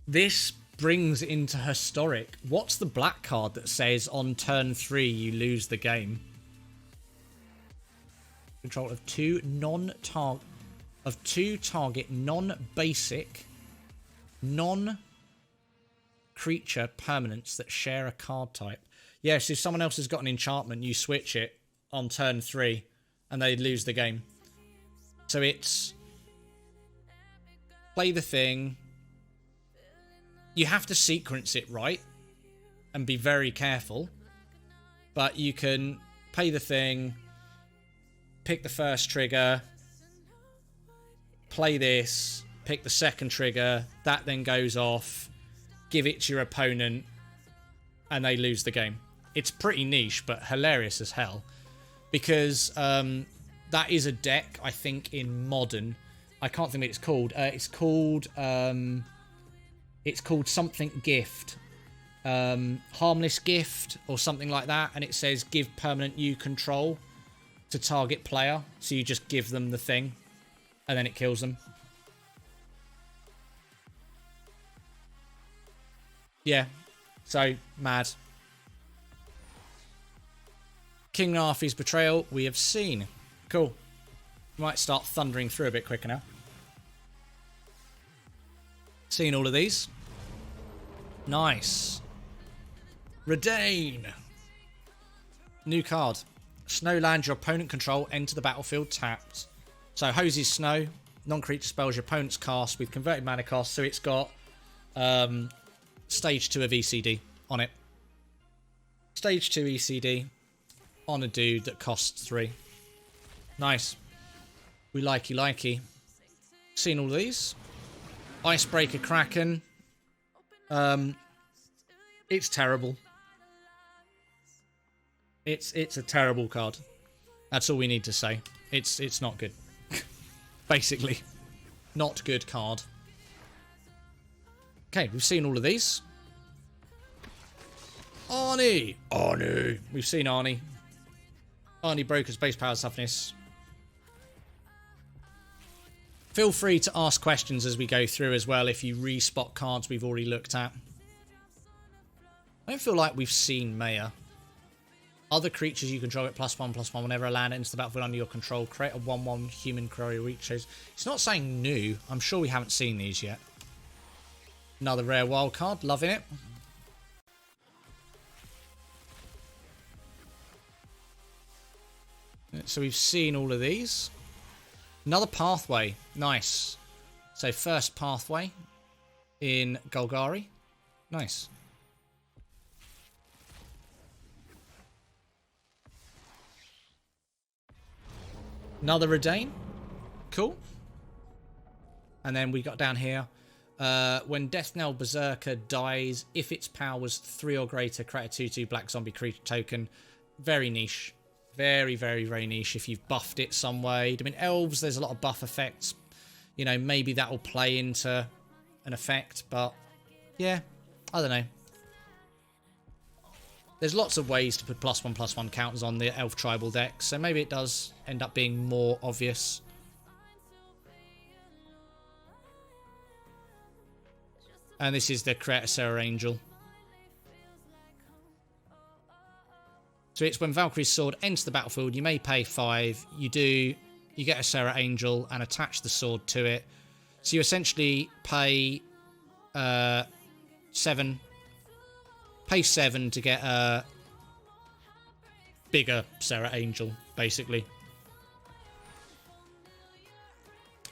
This brings into Historic. What's the black card that says on turn 3 you lose the game? Control of two target non-basic non-creature permanents that share a card type. Yes, if someone else has got an enchantment, you switch it on turn 3 and they lose the game. So it's play the thing. You have to sequence it right and be very careful. But you can play the thing, pick the first trigger, play this, pick the second trigger, that then goes off, give it to your opponent, and they lose the game. It's pretty niche, but hilarious as hell. Because that is a deck, I think, in Modern. I can't think what it's called. It's called something gift. Harmless gift or something like that. And it says give permanent you control to target player. So you just give them the thing and then it kills them. Yeah. So, mad. King Narfi's Betrayal, we have seen. Cool. Might start thundering through a bit quicker now. Seen all of these. Nice. Redain. New card. Snow lands your opponent control, enter the battlefield tapped. So hoses snow. Non-creature spells your opponent's cast with converted mana cost. So it's got stage 2 of ECD on it. Stage 2 ECD on a dude that costs 3. Nice. We likey. Seen all these. Icebreaker Kraken. It's terrible. It's a terrible card. That's all we need to say. It's not good. Basically. Not good card. Okay, we've seen all of these. Arnie! We've seen Arnie. Arnie Broker's base power toughness. Feel free to ask questions as we go through as well if you respot cards we've already looked at. I don't feel like we've seen Maya. Other creatures you control at +1/+1 whenever a land enters the battlefield under your control. Create a 1/1 human courier creature. It's not saying new. I'm sure we haven't seen these yet. Another rare wild card. Loving it. So we've seen all of these. Another pathway. Nice. So first pathway in Golgari. Nice. Another Redain. Cool. And then we got down here. When Death Knell Berserker dies, if its power was 3 or greater, create a 2/2 black zombie creature token. Very niche. Very, very, very niche if you've buffed it some way. I mean, elves, there's a lot of buff effects. You know, maybe that will play into an effect, but yeah, I don't know. There's lots of ways to put +1/+1 counters on the elf tribal deck, so maybe it does end up being more obvious. And this is the Create a Serra Angel. So it's when Valkyrie's sword enters the battlefield, you may pay 5. You get a Serra Angel and attach the sword to it. So you essentially pay 7. Pay 7 to get a bigger Serra Angel, basically.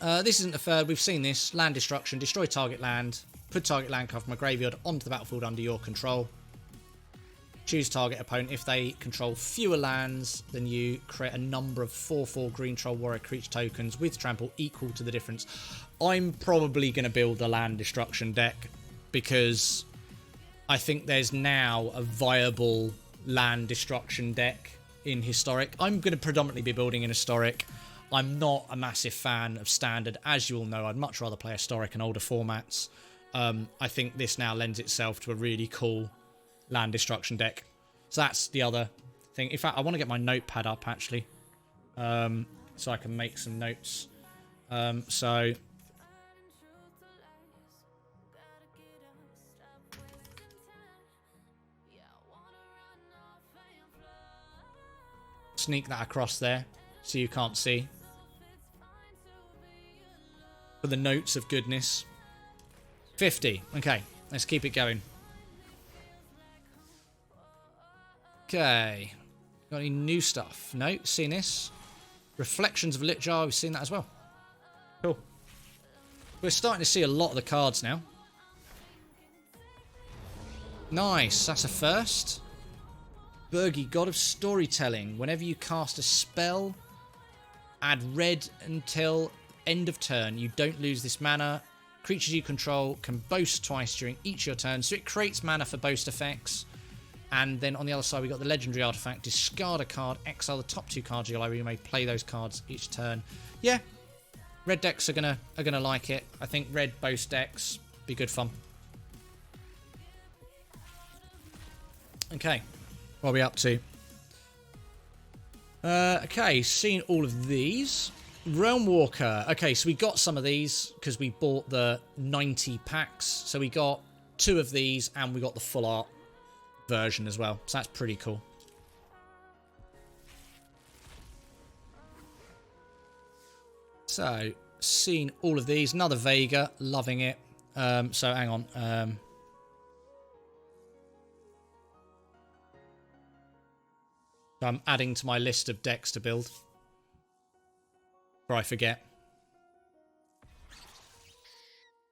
This isn't a third. We've seen this. Land destruction. Destroy target land. Put target land card from a graveyard onto the battlefield under your control. Choose target opponent. If they control fewer lands than you, create a number of 4/4 green troll warrior creature tokens with trample equal to the difference. I'm probably going to build a land destruction deck because I think there's now a viable land destruction deck in Historic. I'm going to predominantly be building in Historic. I'm not a massive fan of Standard. As you all know, I'd much rather play Historic and older formats. I think this now lends itself to a really cool land destruction deck. So that's the other thing. In fact, I want to get my notepad up, actually. So I can make some notes. Sneak that across there so you can't see. For the notes of goodness. 50. Okay, let's keep it going. Okay. Got any new stuff? No, seen this. Reflections of Lit Jar, we've seen that as well. Cool. We're starting to see a lot of the cards now. Nice, that's a first. Fergie, God of Storytelling. Whenever you cast a spell, add red until end of turn. You don't lose this mana. Creatures you control can boast twice during each of your turns. So it creates mana for boast effects. And then on the other side, we got the legendary artifact. Discard a card, exile the top 2 cards of your library. You may play those cards each turn. Yeah, red decks are gonna like it. I think red boast decks be good fun. Okay, what are we up to? Okay, seen all of these. Realm Walker. Okay, so we got some of these because we bought the 90 packs. So we got 2 of these and we got the full art version as well. So that's pretty cool. So, seen all of these. Another Vega. Loving it. So, hang on. I'm adding to my list of decks to build. Before I forget.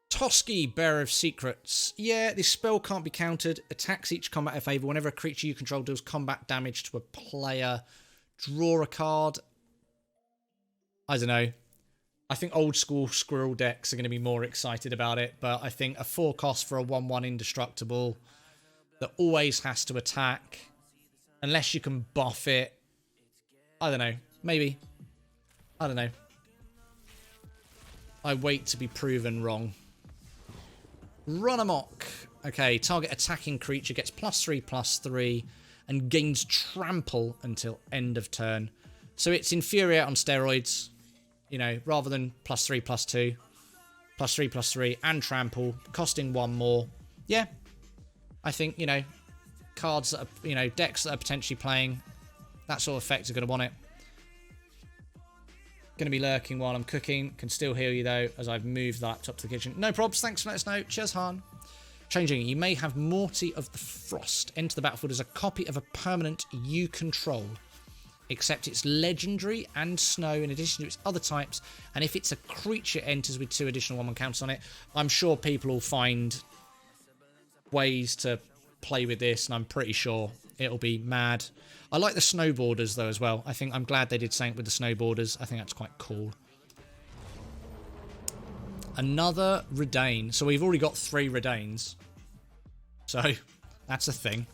Toski, Bearer of Secrets. Yeah, this spell can't be countered. Attacks each combat in favor. Whenever a creature you control deals combat damage to a player, draw a card. I don't know. I think old school Squirrel decks are going to be more excited about it. But I think a 4 cost for a 1/1 indestructible that always has to attack. Unless you can buff it. I don't know. Maybe. I don't know. I wait to be proven wrong. Run amok. Okay, target attacking creature gets +3/+3 and gains trample until end of turn. So it's Infuriate on steroids. You know, rather than +3/+2. +3/+3 and trample, costing 1 more. Yeah. I think, you know, cards that are, you know, decks that are potentially playing that sort of effect are going to want it. Going to be lurking while I'm cooking. Can still hear you though as I've moved the laptop to the kitchen. No probs. Thanks for letting us know. Cheers, Han. Changing. You may have Morty of the Frost enter the battlefield as a copy of a permanent you control. Except it's legendary and snow in addition to its other types. And if it's a creature, it enters with 2 additional 1/1 counters on it. I'm sure people will find ways to play with this, and I'm pretty sure it'll be mad. I like the snowboarders though as well. I'm glad they did something with the snowboarders. I think that's quite cool. Another Redain. So we've already got 3 Redains. So that's a thing.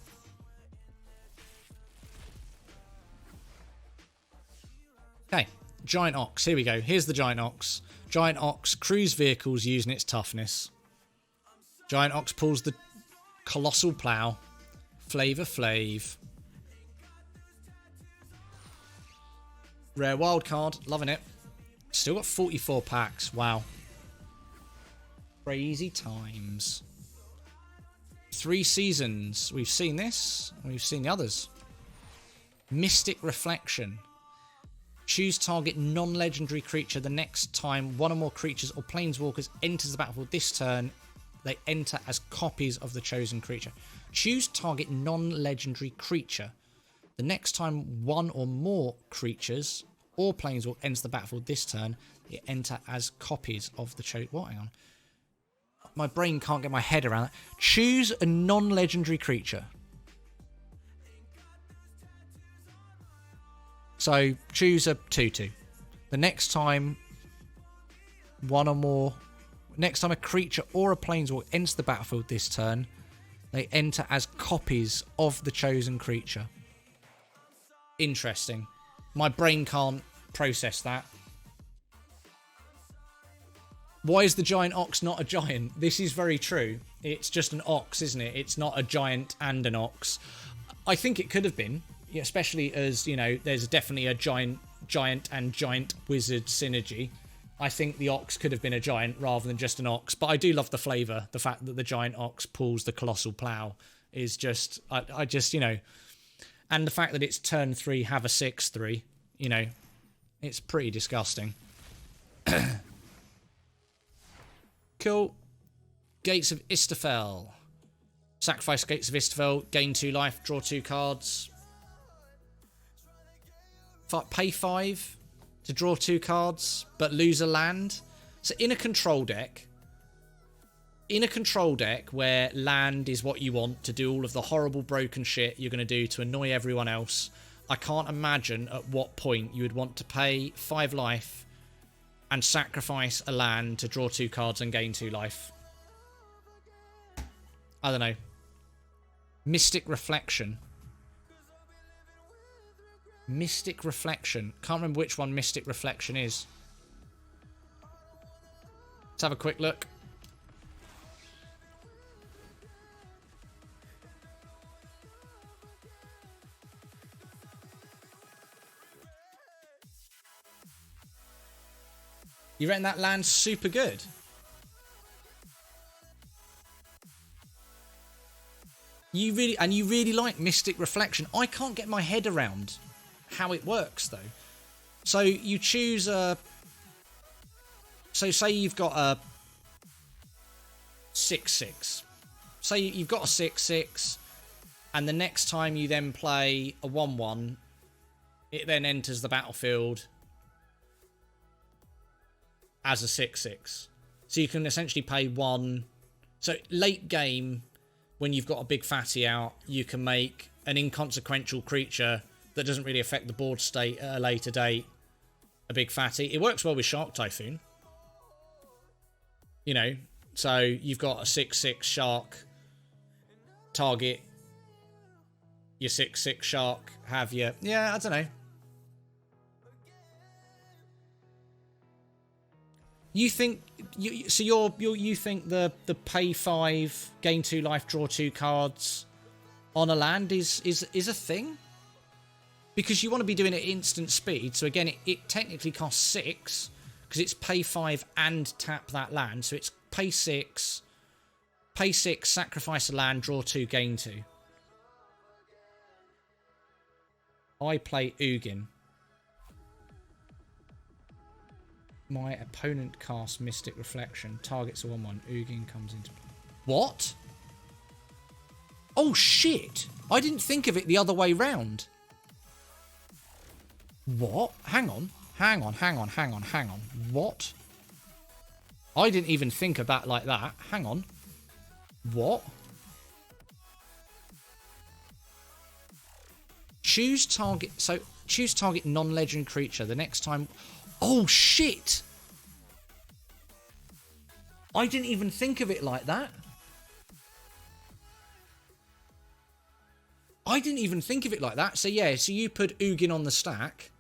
Okay, Giant Ox. Here we go. Here's the Giant Ox. Giant Ox, cruise vehicles using its toughness. Giant Ox pulls the Colossal Plow. Flavor Flav. Rare wildcard. Loving it. Still got 44 packs. Wow. Crazy times. 3 seasons. We've seen this. We've seen the others. Mystic Reflection. Choose target non-legendary creature the next time 1 or more creatures or planeswalkers enters the battlefield this turn. They enter as copies of the chosen creature. Choose target non-legendary creature. The next time 1 or more creatures or planeswalk enters the battlefield this turn, they enter as copies of the chosen... What? Hang on. My brain can't get my head around that. Choose a non-legendary creature. So, choose a 2/2. The next time 1 or more... Next time a creature or a planeswalk enters the battlefield this turn, they enter as copies of the chosen creature. Interesting. My brain can't process that. Why is the Giant Ox not a giant? This is very true. It's just an ox, isn't it? It's not a giant and an ox. I think it could have been, especially as, you know, there's definitely a giant and giant wizard synergy. I think the ox could have been a giant rather than just an ox. But I do love the flavour. The fact that the Giant Ox pulls the Colossal Plow is just... I just, you know... And the fact that it's turn 3, have a 6/3, you know, it's pretty disgusting. Cool. Gates of Istafel. Sacrifice Gates of Istafel, gain 2 life, draw 2 cards. Pay 5 to draw 2 cards, but lose a land. So in a control deck where land is what you want to do all of the horrible broken shit you're going to do to annoy everyone else, I can't imagine at what point you would want to pay 5 life and sacrifice a land to draw 2 cards and gain 2 life. I don't know. Mystic Reflection. Mystic Reflection. Can't remember which one Mystic Reflection is. Let's have a quick look. You reckon that land's super good? You really like Mystic Reflection. I can't get my head around how it works though. So you choose a... So say you've got a 6/6. Say you've got a 6/6, and the next time you then play a 1/1, it then enters the battlefield as a 6/6. So you can essentially pay 1. So late game, when you've got a big fatty out, you can make an inconsequential creature that doesn't really affect the board state at a later date a big fatty. It works well with Shark Typhoon. You know, so you've got a 6/6 shark, target your 6/6 shark, have your... Yeah, I don't know. You think... you think the pay 5, gain 2 life, draw 2 cards on a land is a thing? Because you want to be doing it at instant speed. So again, it technically costs 6... because it's pay 5 and tap that land. So it's pay 6, sacrifice a land, draw 2, gain 2. I play Ugin. My opponent casts Mystic Reflection. Targets a 1/1. Ugin comes into play. What? Oh shit! I didn't think of it the other way round. What? Hang on. What? I didn't even think of that like that. Hang on. What? Choose target... So, choose target non-legend creature. The next time... Oh, shit! I didn't even think of it like that. So, yeah. So, you put Ugin on the stack...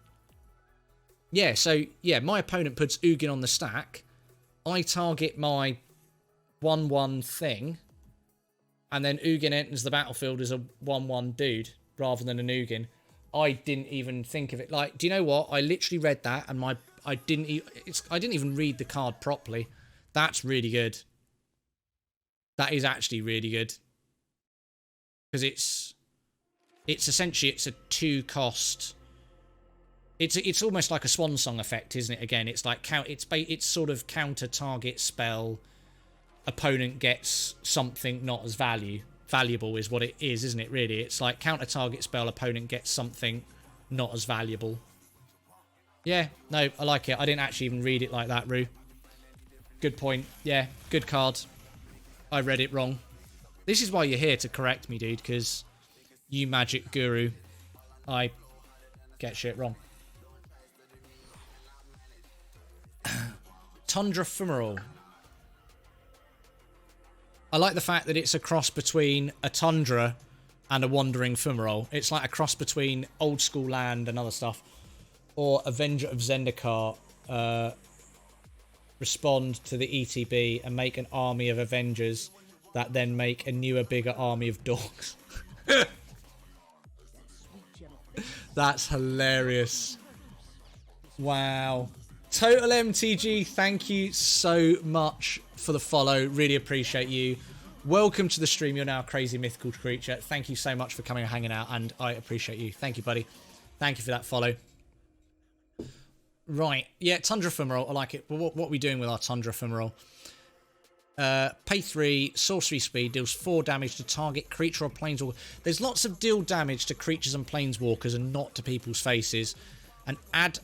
Yeah, so, yeah, my opponent puts Ugin on the stack. I target my 1/1 thing. And then Ugin enters the battlefield as a 1/1 dude, rather than an Ugin. I didn't even think of it. Like, do you know what? I literally read that, and I didn't even read the card properly. That's really good. That is actually really good. Because it's essentially, it's a 2-cost... It's almost like a swan song effect, isn't it? Again, it's like it's sort of counter target spell. Opponent gets something not as valuable is what it is, isn't it? Really, it's like counter target spell. Opponent gets something not as valuable. Yeah, no, I like it. I didn't actually even read it like that, Rue. Good point. Yeah, good card. I read it wrong. This is why you're here, to correct me, dude. Because you magic guru, I get shit wrong. Tundra Fumarole. I like the fact that it's a cross between a Tundra and a Wandering Fumarole. It's like a cross between Old School Land and other stuff. Or Avenger of Zendikar. Respond to the ETB and make an army of Avengers that then make a newer, bigger army of dogs. That's hilarious. Wow. Total MTG, thank you so much for the follow. Really appreciate you. welcome to the stream. You're now a crazy mythical creature. Thank you so much for coming and hanging out, and I appreciate you. Thank you, buddy. Thank you for that follow. Right. Yeah, Tundra Ephemeral. I like it. But what are we doing with our Tundra Ephemeral? Pay 3, sorcery speed, deals 4 damage to target creature or planeswalker. There's lots of deal damage to creatures and planeswalkers and not to people's faces. And add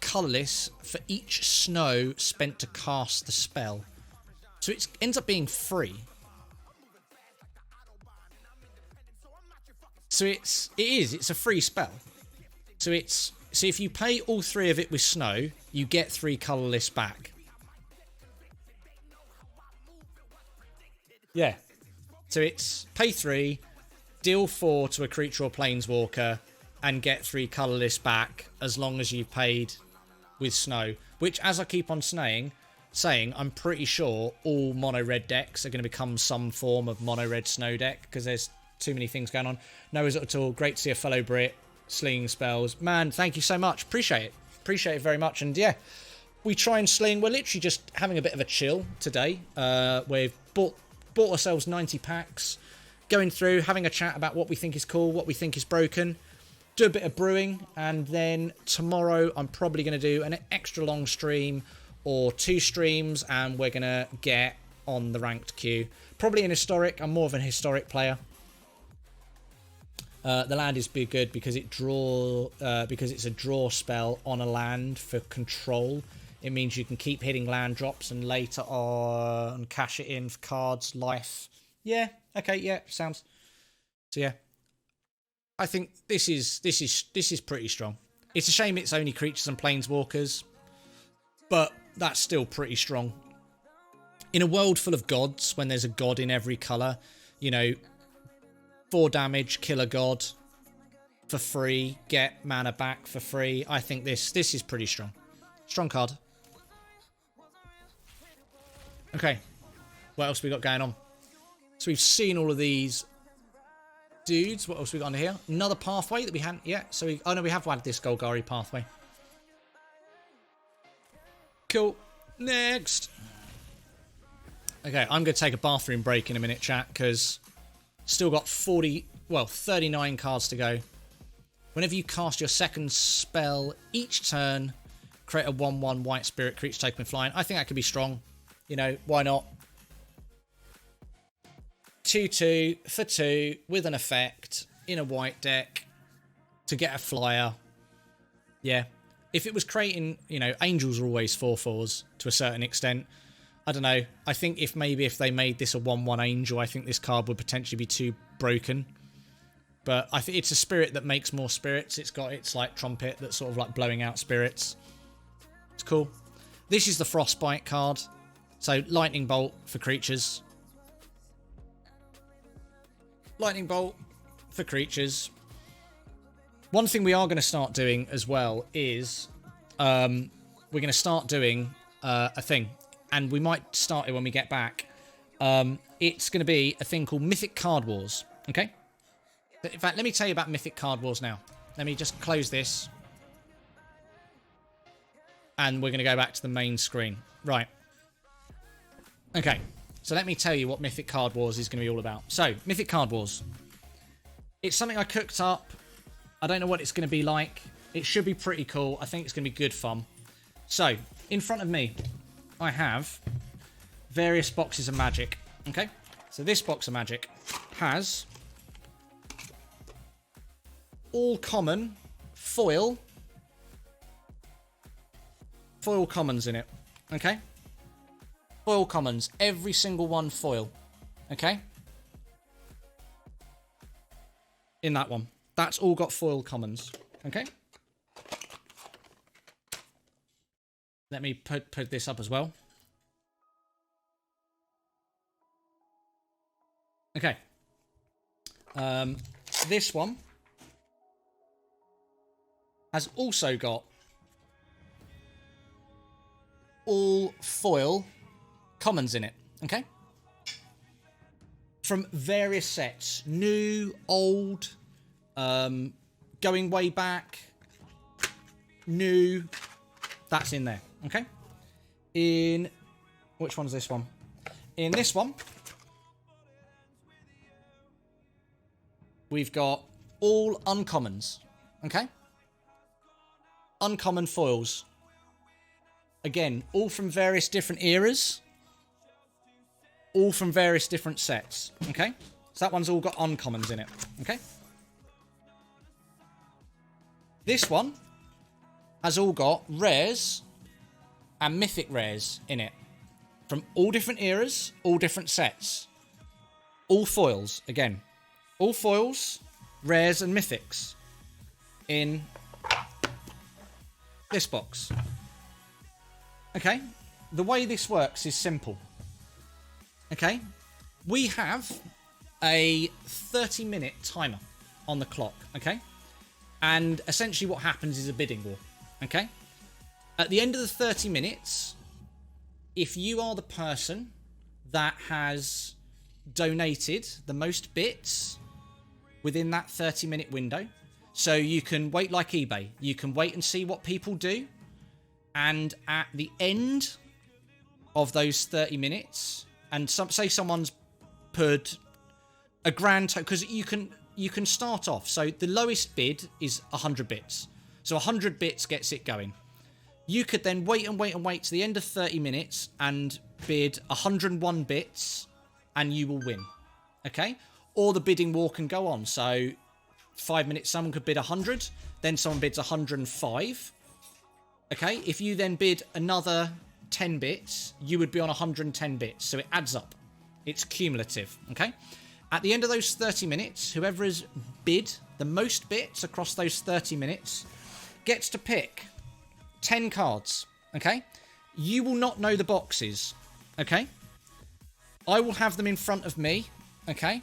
colourless for each snow spent to cast the spell. So it ends up being free. So it's a free spell. So if you pay all 3 of it with snow, you get 3 colourless back. Yeah. So it's pay 3, deal 4 to a creature or planeswalker, and get 3 colourless back as long as you've paid with snow. Which, as I keep on saying, I'm pretty sure all mono-red decks are going to become some form of mono-red snow deck, because there's too many things going on. No result at all. Great to see a fellow Brit slinging spells. Man, thank you so much. Appreciate it. Appreciate it very much. And yeah, we try and sling. We're literally just having a bit of a chill today. We've bought ourselves 90 packs, going through, having a chat about what we think is cool, what we think is broken, do a bit of brewing, and then tomorrow I'm probably going to do an extra long stream or 2 streams, and we're going to get on the ranked queue. Probably an historic. I'm more of an historic player. The land is be good because because it's a draw spell on a land for control. It means you can keep hitting land drops and later on cash it in for cards, life. Yeah, okay, yeah, sounds. So yeah, I think this is pretty strong. It's a shame it's only creatures and planeswalkers, but that's still pretty strong. In a world full of gods, when there's a god in every colour, you know, 4 damage, kill a god for free, get mana back for free. I think this is pretty strong. Strong card. Okay, what else we got going on? So we've seen all of these dudes. What else we got under here? Another pathway that we hadn't yet. So we have had this Golgari pathway. Cool. Next. Okay, I'm going to take a bathroom break in a minute, chat, because still got 39 cards to go. Whenever you cast your second spell each turn, create a 1/1 white spirit creature token flying. I think that could be strong. You know, why not? 2/2 for 2 with an effect in a white deck to get a flyer. Yeah. If it was creating, you know, angels are always 4/4s to a certain extent. I don't know. I think if they made this a 1/1 angel, I think this card would potentially be too broken. But I think it's a spirit that makes more spirits. It's got its like trumpet that's sort of like blowing out spirits. It's cool. This is the Frostbite card. So lightning bolt for creatures. Lightning bolt for creatures. One thing we are going to start doing as well is we're going to start doing a thing. And we might start it when we get back. It's going to be a thing called Mythic Card Wars. Okay? In fact, let me tell you about Mythic Card Wars now. Let me just close this. And we're going to go back to the main screen. Right. Okay. So let me tell you what Mythic Card Wars is going to be all about. So, Mythic Card Wars. It's something I cooked up. I don't know what it's going to be like. It should be pretty cool. I think it's going to be good fun. So, in front of me, I have various boxes of magic. Okay? So this box of magic has all common foil commons in it. Okay? Foil commons. Every single one foil. Okay? In that one. That's all got foil commons. Okay? Let me put this up as well. Okay. This one has also got all foil commons in it. Okay? From various sets. New, old, going way back, new. That's in there. Okay? In... Which one's this one? In this one, we've got all uncommons, okay? Uncommon foils. Again, all from various different eras. All from various different sets, okay? So that one's all got uncommons in it, okay? This one has all got rares and mythic rares in it. From all different eras, all different sets. All foils, again. All foils, rares and mythics in this box. Okay? The way this works is simple. Okay? We have a 30-minute timer on the clock, okay? And essentially what happens is a bidding war, okay? At the end of the 30 minutes, if you are the person that has donated the most bits within that 30-minute window, so you can wait like eBay, you can wait and see what people do, and at the end of those 30 minutes, and say someone's put a grand total, because you can start off. So the lowest bid is 100 bits. So 100 bits gets it going. You could then wait and wait and wait to the end of 30 minutes and bid 101 bits and you will win. Okay? Or the bidding war can go on. So 5 minutes, someone could bid 100, then someone bids 105. Okay? If you then bid another 10 bits, you would be on 110 bits. So it adds up. It's cumulative. Okay? At the end of those 30 minutes, whoever has bid the most bits across those 30 minutes gets to pick 10 cards, okay? You will not know the boxes, okay? I will have them in front of me, okay?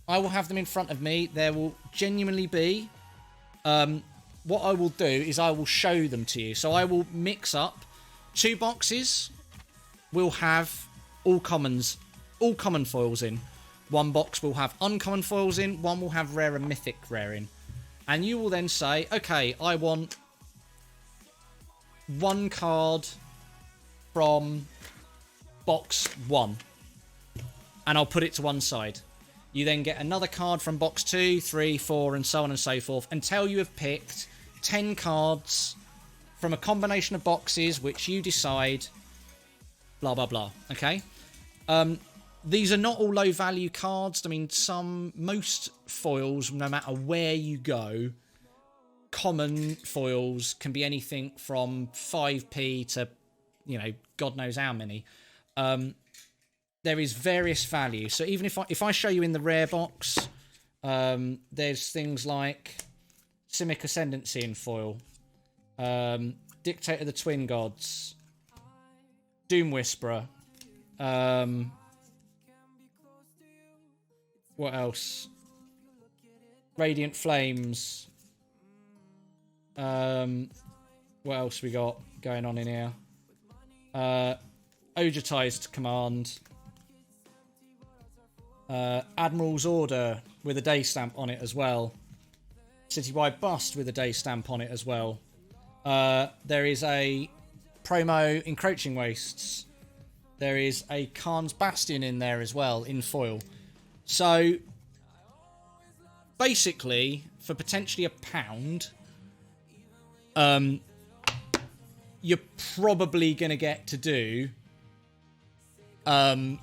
I will have them in front of me. There will genuinely be... what I will do is I will show them to you. So I will mix up 2 boxes. Will have all common foils in. 1 box will have uncommon foils in, 1 will have rare and mythic rare in. And you will then say, okay, I want 1 card from box 1. And I'll put it to one side. You then get another card from box 2, 3, 4, and so on and so forth, until you have picked 10 cards from a combination of boxes which you decide, blah, blah, blah. Okay? These are not all low value cards. I mean, most foils, no matter where you go, common foils can be anything from 5p to, God knows how many. There is various value. So even if I show you in the rare box, there's things like Simic Ascendancy in foil, Dictator of the Twin Gods, Doom Whisperer, what else? Radiant Flames. What else we got going on in here? Ogretized Command. Admiral's Order with a day stamp on it as well. Citywide Bust with a day stamp on it as well. There is a promo Encroaching Wastes. There is a Khan's Bastion in there as well, in foil. So, basically, for potentially £1, you're probably going to get to do... oh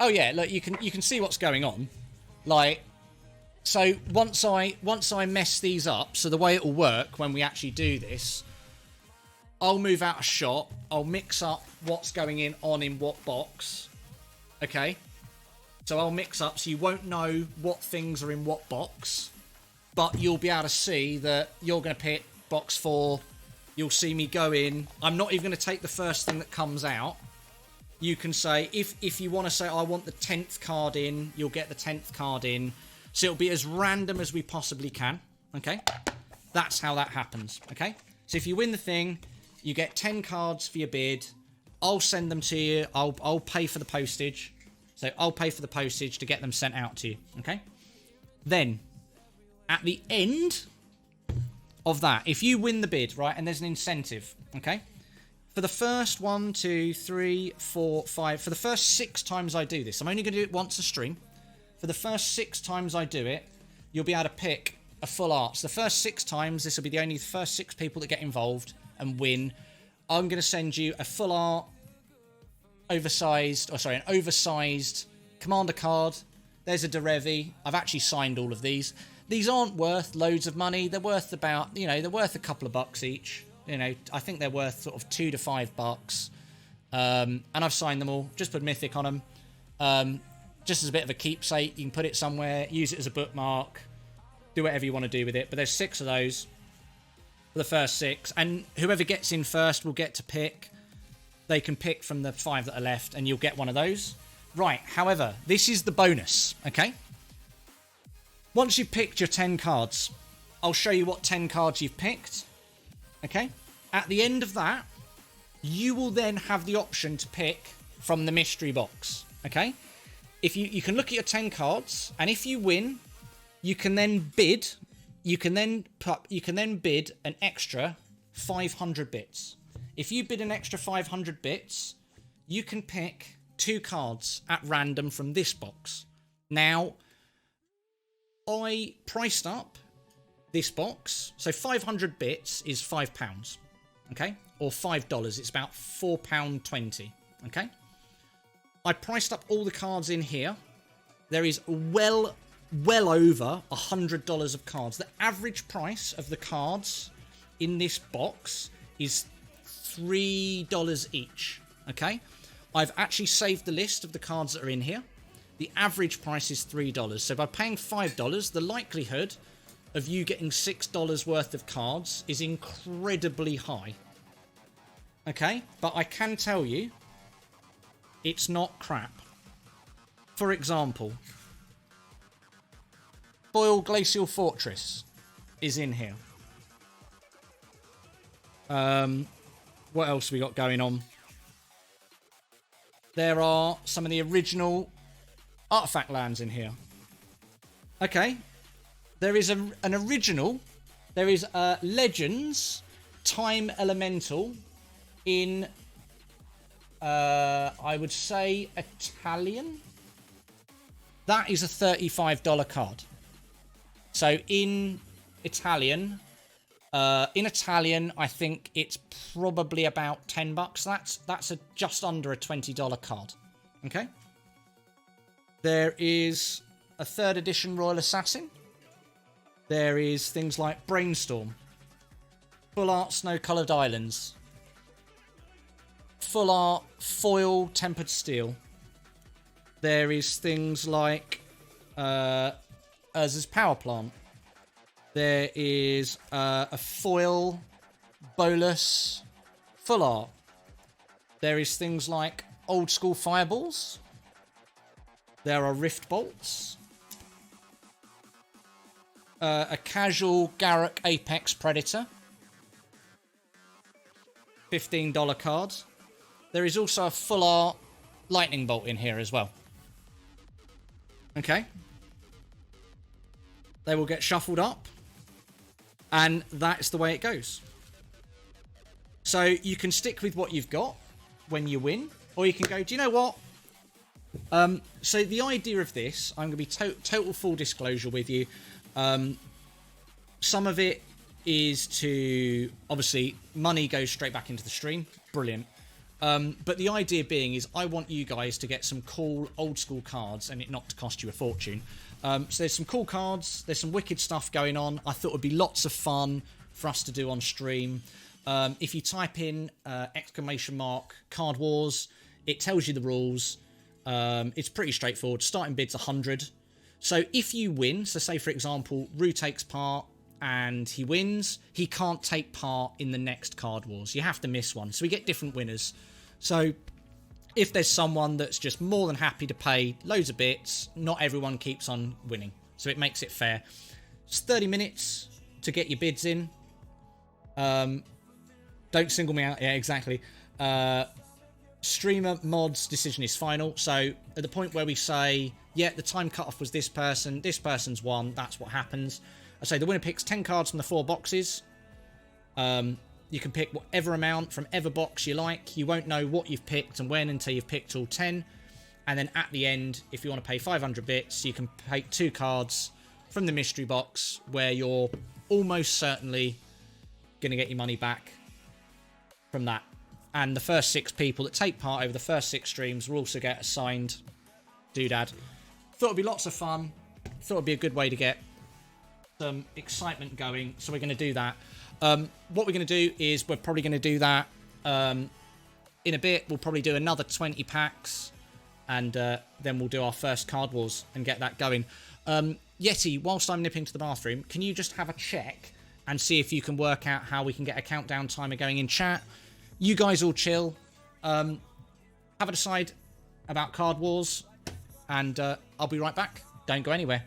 yeah, look, you can see what's going on. Like, so once I mess these up, so the way it will work when we actually do this, I'll move out a shot, I'll mix up what's going on in what box, okay? So I'll mix up, so you won't know what things are in what box, but you'll be able to see that you're going to pick box 4, you'll see me go in, I'm not even going to take the first thing that comes out. You can say, if you want to say, I want the 10th card in, you'll get the 10th card in. So it'll be as random as we possibly can, okay? That's how that happens, okay? So if you win the thing, you get 10 cards for your bid. I'll send them to you. I'll pay for the postage. So I'll pay for the postage to get them sent out to you, okay? Then, at the end of that, if you win the bid, right, and there's an incentive, okay? For the first 1, 2, 3, 4, 5, for the first 6 times I do this, I'm only going to do it once a stream. For the first 6 times I do it, you'll be able to pick a full art. So the first 6 times, this will be the first 6 people that get involved and win. I'm going to send you a full art, an oversized commander card. There's a Derevi. I've actually signed all of these. These aren't worth loads of money. They're worth about, they're worth a couple of bucks each. I think they're worth sort of $2 to $5. And I've signed them all. Just put Mythic on them. Just as a bit of a keepsake. You can put it somewhere, use it as a bookmark, do whatever you want to do with it. But there's 6 of those for the first 6. And whoever gets in first will get to pick. They can pick from the 5 that are left, and you'll get one of those. Right, however, this is the bonus, okay? Once you've picked your 10 cards, I'll show you what 10 cards you've picked, okay? At the end of that, you will then have the option to pick from the mystery box, okay? If you can look at your 10 cards, and if you win, you can then bid. You can then bid an extra 500 bits. If you bid an extra 500 bits, you can pick 2 cards at random from this box. Now, I priced up this box, so 500 bits is £5, okay? Or $5, it's about £4.20, okay? I priced up all the cards in here. There is well over $100 of cards. The average price of the cards in this box is $3 each, okay? I've actually saved the list of the cards that are in here. The average price is $3. So by paying $5, the likelihood of you getting $6 worth of cards is incredibly high. Okay? But I can tell you, it's not crap. For example, Boyle Glacial Fortress is in here. What else have we got going on? There are some of the original artifact lands in here. Okay. There is an original. There is a Legends Time Elemental in, I would say, Italian. That is a $35 card. So in Italian, I think it's probably about $10. That's just under a $20 card. Okay. There is a 3rd edition Royal Assassin. There is things like Brainstorm, full art Snow-Coloured Islands, full art foil Tempered Steel. There is things like Urza's Power Plant. There is a foil Bolus full art. There is things like old school Fireballs. There are Rift Bolts. A casual Garruk Apex Predator. $15 card. There is also a full art Lightning Bolt in here as well. Okay. They will get shuffled up. And that's the way it goes. So you can stick with what you've got when you win. Or you can go, do you know what? So the idea of this, I'm going to be total full disclosure with you. Some of it is to, obviously, money goes straight back into the stream. Brilliant. But the idea being is I want you guys to get some cool old school cards and it not to cost you a fortune. So there's some cool cards. There's some wicked stuff going on. I thought it would be lots of fun for us to do on stream. If you type in !Card Wars, it tells you the rules. It's pretty straightforward. Starting bid's 100. So if you win, so say for example, Rue takes part and he wins, he can't take part in the next Card Wars. You have to miss one. So we get different winners. So if there's someone that's just more than happy to pay loads of bits, not everyone keeps on winning. So it makes it fair. It's 30 minutes to get your bids in. Don't single me out. Yeah, exactly. Streamer mods decision is final. So at the point where we say, yeah, the time cutoff was this person's won, that's what happens. I say the winner picks 10 cards from the 4 boxes. You can pick whatever amount from ever box you like. You won't know what you've picked and when until you've picked all 10. And then at the end, if you want to pay 500 bits, you can take 2 cards from the mystery box where you're almost certainly going to get your money back from that. And the first 6 people that take part over the first 6 streams will also get a signed doodad. Thought it'd be lots of fun. Thought it'd be a good way to get some excitement going. So we're going to do that. What we're going to do is we're probably going to do that in a bit. We'll probably do another 20 packs. And then we'll do our first card wars and get that going. Yeti, whilst I'm nipping to the bathroom, can you just have a check and see if you can work out how we can get a countdown timer going in chat? You guys all chill. Have a decide about card wars. And I'll be right back. Don't go anywhere.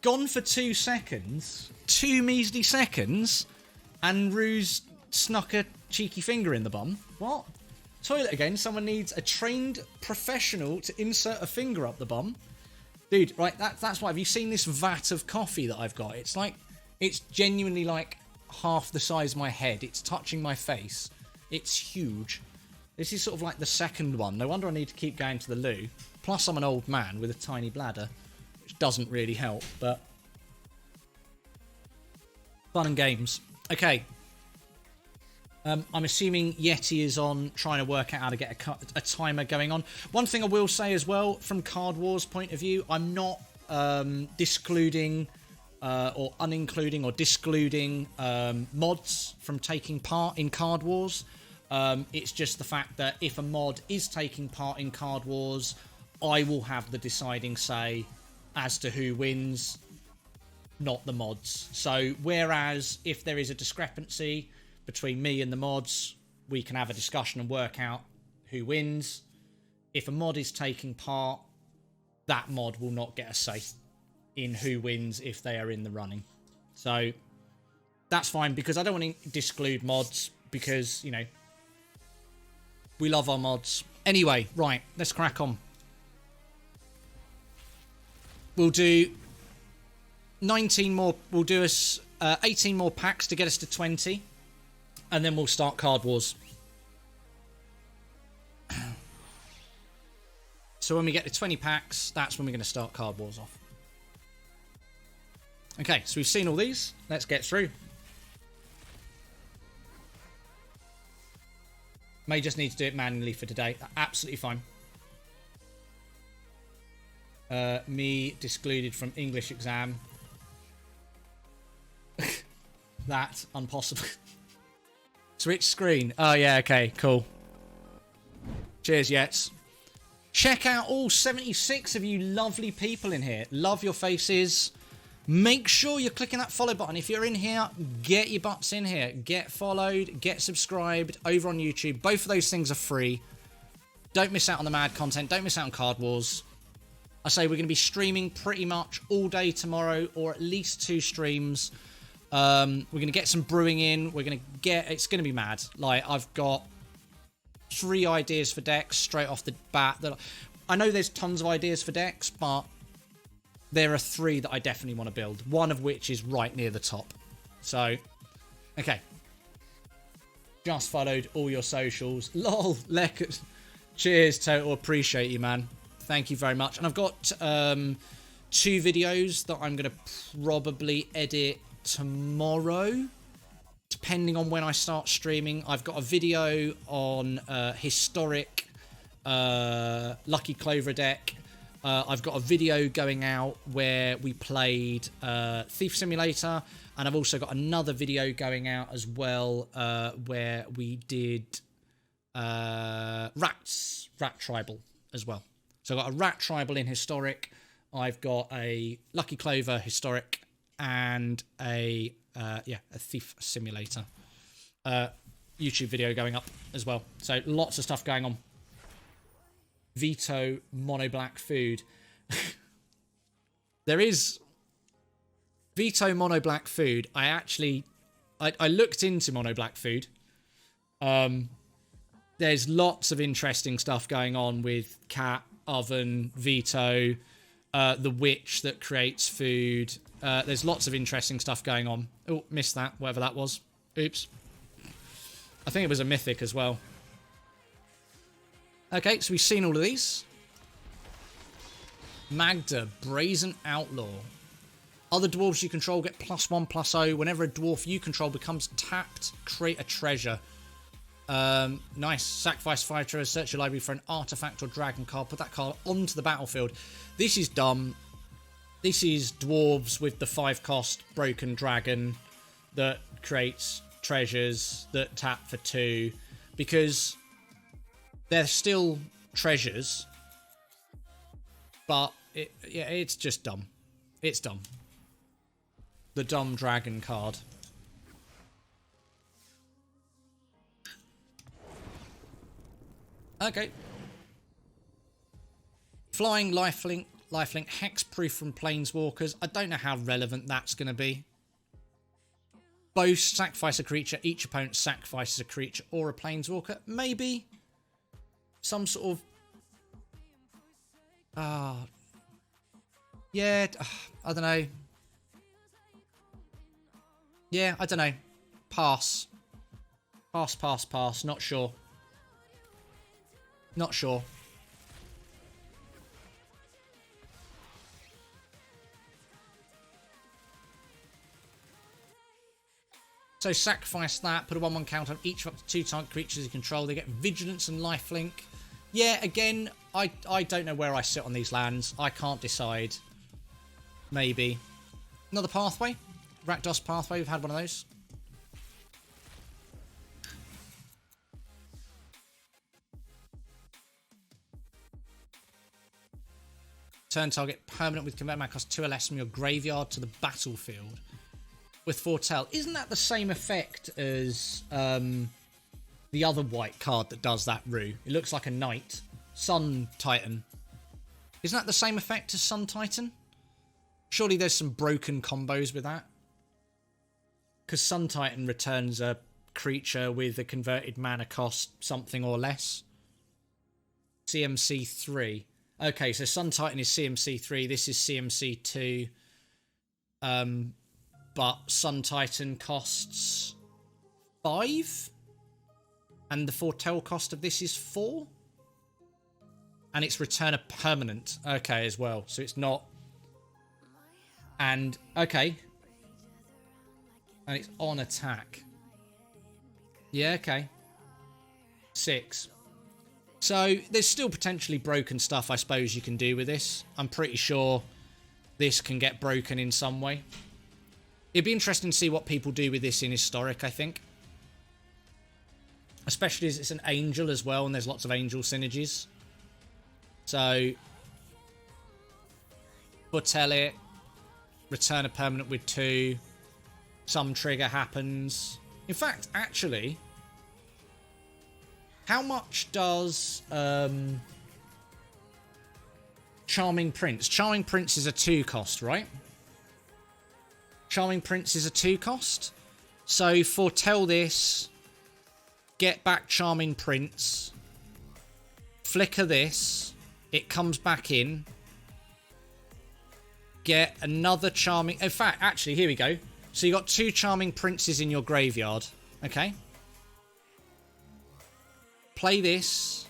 Gone for 2 seconds, 2 measly seconds, and Ruse snuck a cheeky finger in the bum. What? Toilet again, someone needs a trained professional to insert a finger up the bum. Dude, right, that's why. Have you seen this vat of coffee that I've got? It's like, it's genuinely like half the size of my head. It's touching my face. It's huge. This is sort of like the second one. No wonder I need to keep going to the loo. Plus, I'm an old man with a tiny bladder, which doesn't really help, but fun and games. Okay. I'm assuming Yeti is on trying to work out how to get a timer going on. One thing I will say as well, from Card Wars point of view, I'm not discluding or unincluding or discluding mods from taking part in Card Wars. It's just the fact that if a mod is taking part in Card Wars, I will have the deciding say as to who wins, not the mods. So whereas if there is a discrepancy between me and the mods, we can have a discussion and work out who wins. If a mod is taking part, that mod will not get a say in who wins if they are in the running. So that's fine, because I don't want to disclude mods, because, you know, we love our mods. Anyway, right, let's crack on. We'll do 19 more, we'll do us 18 more packs to get us to 20. And then we'll start Card Wars. So when we get to 20 packs, that's when we're going to start Card Wars off. Okay, so we've seen all these. Let's get through. May just need to do it manually for today. Absolutely fine. Me discluded from English exam. That's impossible. Switch screen. Oh, yeah, okay, cool. Cheers, Yets. Check out all 76 of you lovely people in here. Love your faces. Make sure you're clicking that follow button. If you're in here, get your butts in here. Get followed, get subscribed over on YouTube. Both of those things are free. Don't miss out on the mad content. Don't miss out on Card Wars. I say we're going to be streaming pretty much all day tomorrow, or at least 2 streams. We're going to get some brewing in. We're going to get... It's going to be mad. Like, I've got 3 ideas for decks straight off the bat. I know there's tons of ideas for decks, but there are 3 that I definitely want to build. One of which is right near the top. So, okay. Just followed all your socials. Lol, Leck. Cheers, Total. Appreciate you, man. Thank you very much. And I've got 2 videos that I'm going to probably edit tomorrow, depending on when I start streaming. I've got a video on historic Lucky Clover deck. I've got a video going out where we played Thief Simulator, and I've also got another video going out as well where we did Rat Tribal as well. So I've got a Rat Tribal in historic. I've got a Lucky Clover historic and a Thief Simulator YouTube video going up as well. So lots of stuff going on. Veto mono black food. There is Veto mono black food. I looked into mono black food. There's lots of interesting stuff going on with Cat, Oven, Veto, the witch that creates food. There's lots of interesting stuff going on. Oh, missed that, whatever that was. Oops. I think it was a mythic as well. Okay, so we've seen all of these. Magda, Brazen Outlaw. Other dwarves you control get +1/+0. Whenever a dwarf you control becomes tapped, create a treasure. Nice. Sacrifice 5 treasures, search your library for an artifact or dragon card. Put that card onto the battlefield. This is dumb. This is dwarves with the 5-cost broken dragon that creates treasures that tap for 2. Because they're still treasures. But, it's just dumb. It's dumb. The dumb dragon card. Okay. Flying lifelink, hexproof from planeswalkers. I don't know how relevant that's going to be. Boast, sacrifice a creature. Each opponent sacrifices a creature or a planeswalker. Maybe some sort of... yeah, I don't know. Yeah, I don't know. Pass. Pass. Not sure. Not sure. So sacrifice that, put a 1/1 count on each of up to 2 target creatures you control. They get vigilance and lifelink. Yeah, again, I don't know where I sit on these lands. I can't decide. Maybe. Another pathway. Rakdos pathway, we've had one of those. Turn target permanent with convert mana cost 2 or less from your graveyard to the battlefield. With Foretell. Isn't that the same effect as the other white card that does that, Rue? It looks like a knight. Sun Titan. Isn't that the same effect as Sun Titan? Surely there's some broken combos with that. Because Sun Titan returns a creature with a converted mana cost something or less. CMC 3. Okay, so Sun Titan is CMC 3. This is CMC 2. But Sun Titan costs 5. And the Foretell cost of this is 4. And it's return a permanent. Okay, as well. So it's not... And, okay. And it's on attack. Yeah, okay. 6. So, there's still potentially broken stuff, I suppose, you can do with this. I'm pretty sure this can get broken in some way. It'd be interesting to see what people do with this in Historic, I think. Especially as it's an angel as well, and there's lots of angel synergies. So, foretell it, return a permanent with 2, some trigger happens. In fact, actually, how much does Charming Prince? Charming Prince is a 2 cost, right? Charming Prince is a 2 cost. So, foretell this, get back Charming Prince, flicker this, it comes back in, get another Charming... In fact, actually, here we go. So you got 2 Charming Princes in your graveyard, okay? Play this,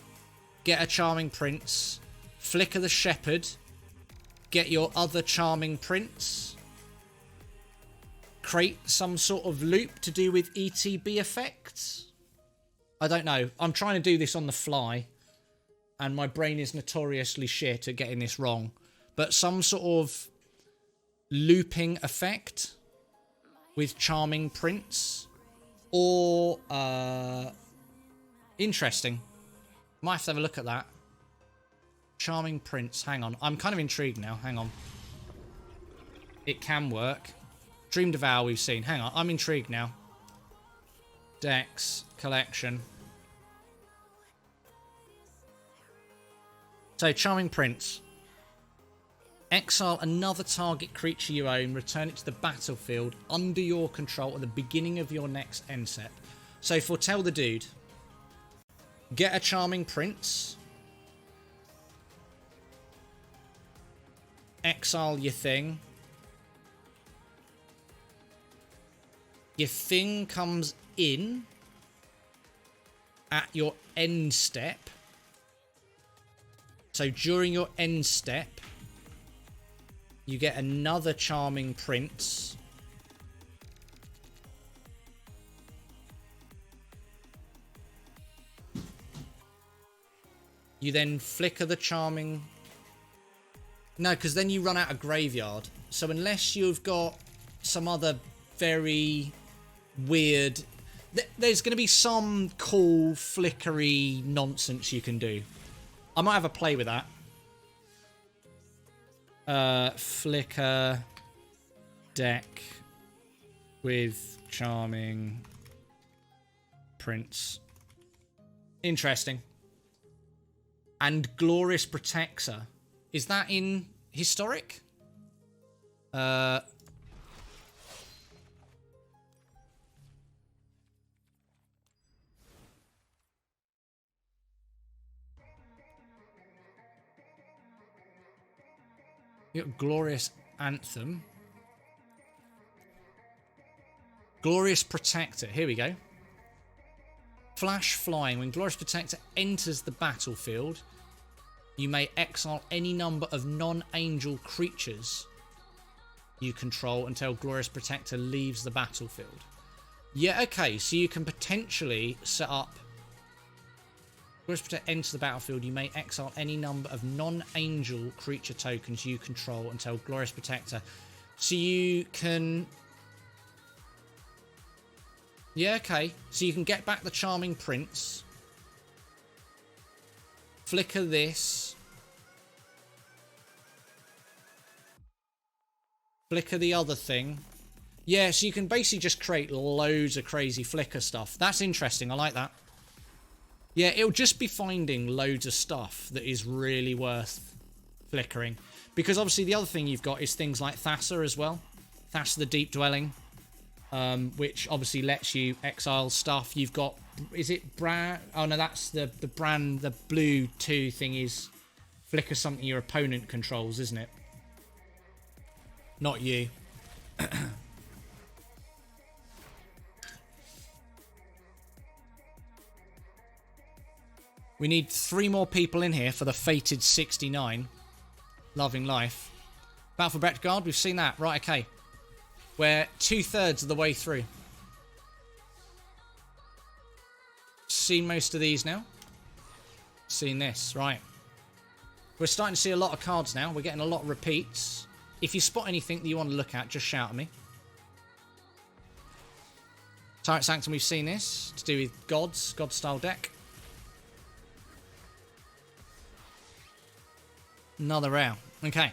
get a Charming Prince, flicker the Shepherd, get your other Charming Prince, create some sort of loop to do with ETB effects. I don't know. I'm trying to do this on the fly, and my brain is notoriously shit at getting this wrong. But some sort of looping effect with Charming Prince, or interesting. Might have to have a look at that. Charming Prince. Hang on. I'm kind of intrigued now. Hang on. It can work. Dream Devour we've seen. Hang on. I'm intrigued now. Decks. Collection. So, Charming Prince. Exile another target creature you own. Return it to the battlefield under your control at the beginning of your next end step. So, foretell the dude. Get a Charming Prince. Exile your thing. Your thing comes in at your end step. So during your end step, you get another Charming Prince. You then flicker the Charming... No, because then you run out of graveyard. So unless you've got some other very weird... There's going to be some cool, flickery nonsense you can do. I might have a play with that. Flicker deck with Charming Prince. Interesting. And Glorious Protector. Is that in Historic? You got Glorious Anthem. Glorious Protector. Here we go. Flash Flying. When Glorious Protector enters the battlefield, you may exile any number of non-angel creatures you control until Glorious Protector leaves the battlefield. Yeah, okay, so you can potentially set up... Glorious Protector enters the battlefield, you may exile any number of non-angel creature tokens you control until Glorious Protector. So you can... Yeah, okay. So you can get back the Charming Prince. Flicker this. Flicker the other thing. Yeah, so you can basically just create loads of crazy flicker stuff. That's interesting. I like that. Yeah, it'll just be finding loads of stuff that is really worth flickering. Because obviously the other thing you've got is things like Thassa as well. Thassa the Deep Dwelling. Which obviously lets you exile stuff. You've got... Is it Brand? Oh no, that's the brand. The blue 2 thing is flicker something your opponent controls, isn't it? Not you. We need 3 more people in here for the fated 69. Loving life. Battle for Brecht Guard, we've seen that. Right, okay. We're 2/3 of the way through. Seen most of these now. Seen this, right. We're starting to see a lot of cards now. We're getting a lot of repeats. If you spot anything that you want to look at, just shout at me. Tyrant Sanctum, we've seen this. To do with gods, god style deck. Another rare. Okay.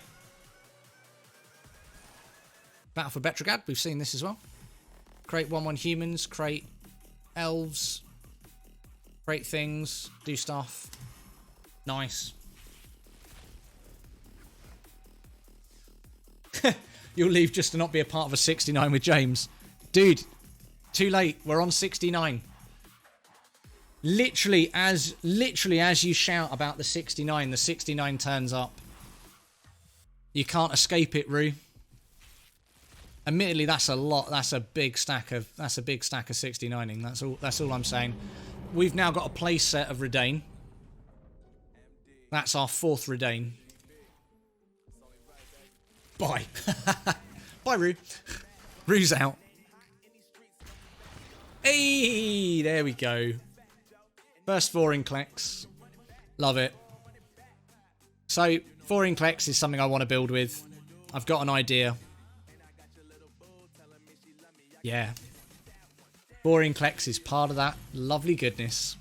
Battle for Betrogad. We've seen this as well. Create 1/1 humans. Create elves. Create things. Do stuff. Nice. You'll leave just to not be a part of a 69 with James. Dude, too late. We're on 69. Literally as you shout about the 69 turns up. You can't escape it, Rue. Admittedly, that's a lot. That's a big stack of 69ing. That's all I'm saying. We've now got a play set of Redain. That's our 4th Redain. Bye. Bye, Rue. Rue's out. Hey, there we go. First 4 Inclex. Love it. So, 4 Inclex is something I want to build with. I've got an idea. Yeah. 4 Inclex is part of that lovely goodness.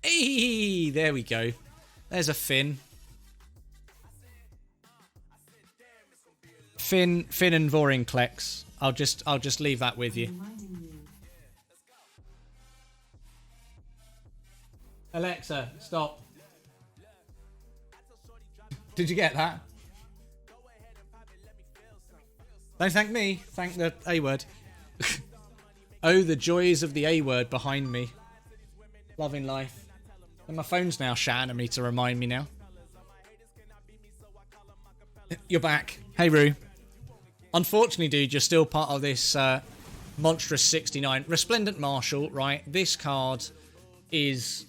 Hey, there we go. There's a Finn. Finn and Vorinclex. I'll just leave that with you. Alexa, stop. Did you get that? Don't thank me. Thank the A word. Oh, the joys of the A word behind me. Loving life. And my phone's now shouting at me to remind me now. You're back. Hey, Rue. Unfortunately, dude, you're still part of this monstrous 69. Resplendent Marshal, right? This card is,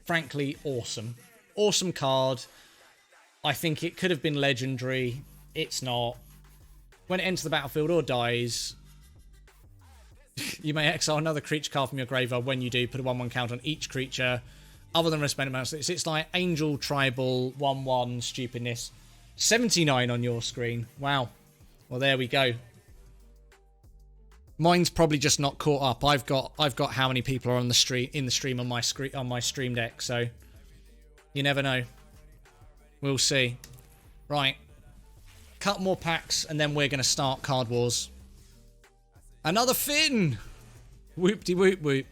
frankly, awesome. Awesome card. I think it could have been legendary. It's not. When it enters the battlefield or dies, you may exile another creature card from your graveyard. When you do, put a 1/1 count on each creature other than Resplendent Marshal. It's like Angel Tribal 1/1 stupidness. 79 on your screen. Wow. Well, there we go. Mine's probably just not caught up. I've got how many people are on the stream on my stream deck, so you never know. We'll see. Right. Couple more packs and then we're going to start Card Wars. Another Finn! Whoop-de-whoop whoop.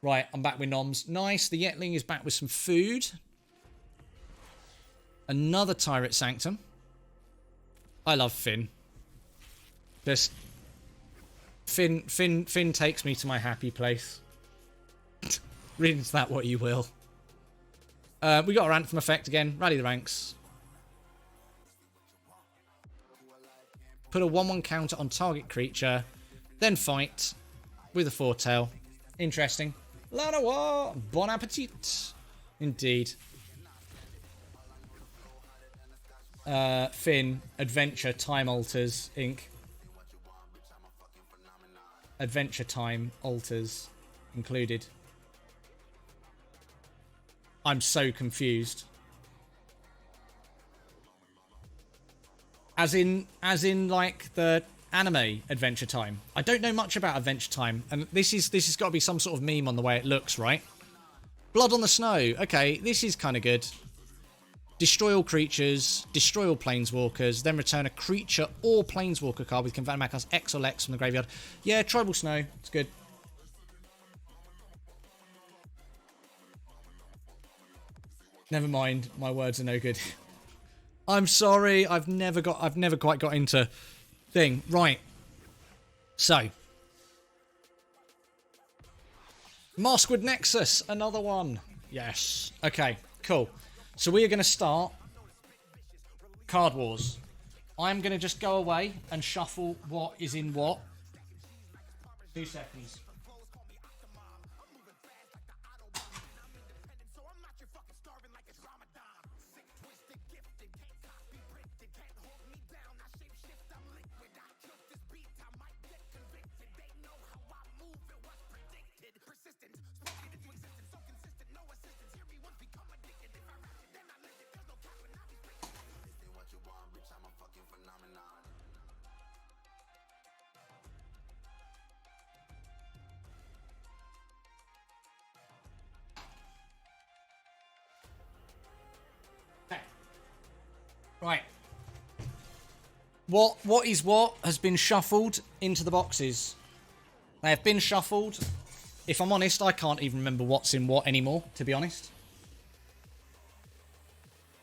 Right, I'm back with Noms. Nice, the Yetling is back with some food. Another Tyrant Sanctum. I love Finn. Just Finn takes me to my happy place. Read into that what you will. We got our Anthem effect again. Rally the ranks. Put a 1/1 counter on target creature. Then fight with a Foretail. Interesting. Lanoir. Bon appetit. Indeed. Finn. Adventure Time Alters Inc. Adventure Time Alters included. I'm so confused. As in like the anime Adventure Time. I don't know much about Adventure Time, and this has got to be some sort of meme on the way it looks, right? Blood on the Snow. Okay, this is kind of good. Destroy all creatures, destroy all planeswalkers, then return a creature or planeswalker card with converted mana cost X or X from the graveyard. Yeah, Tribal Snow. It's good. Never mind, my words are no good. I'm sorry, I've never quite got into thing. Right. So. Maskwood Nexus, another one. Yes. Okay, cool. So we are going to start Card Wars. I'm going to just go away and shuffle what is in what. 2 seconds. Right. What is what has been shuffled into the boxes. They have been shuffled. If I'm honest, I can't even remember what's in what anymore, to be honest.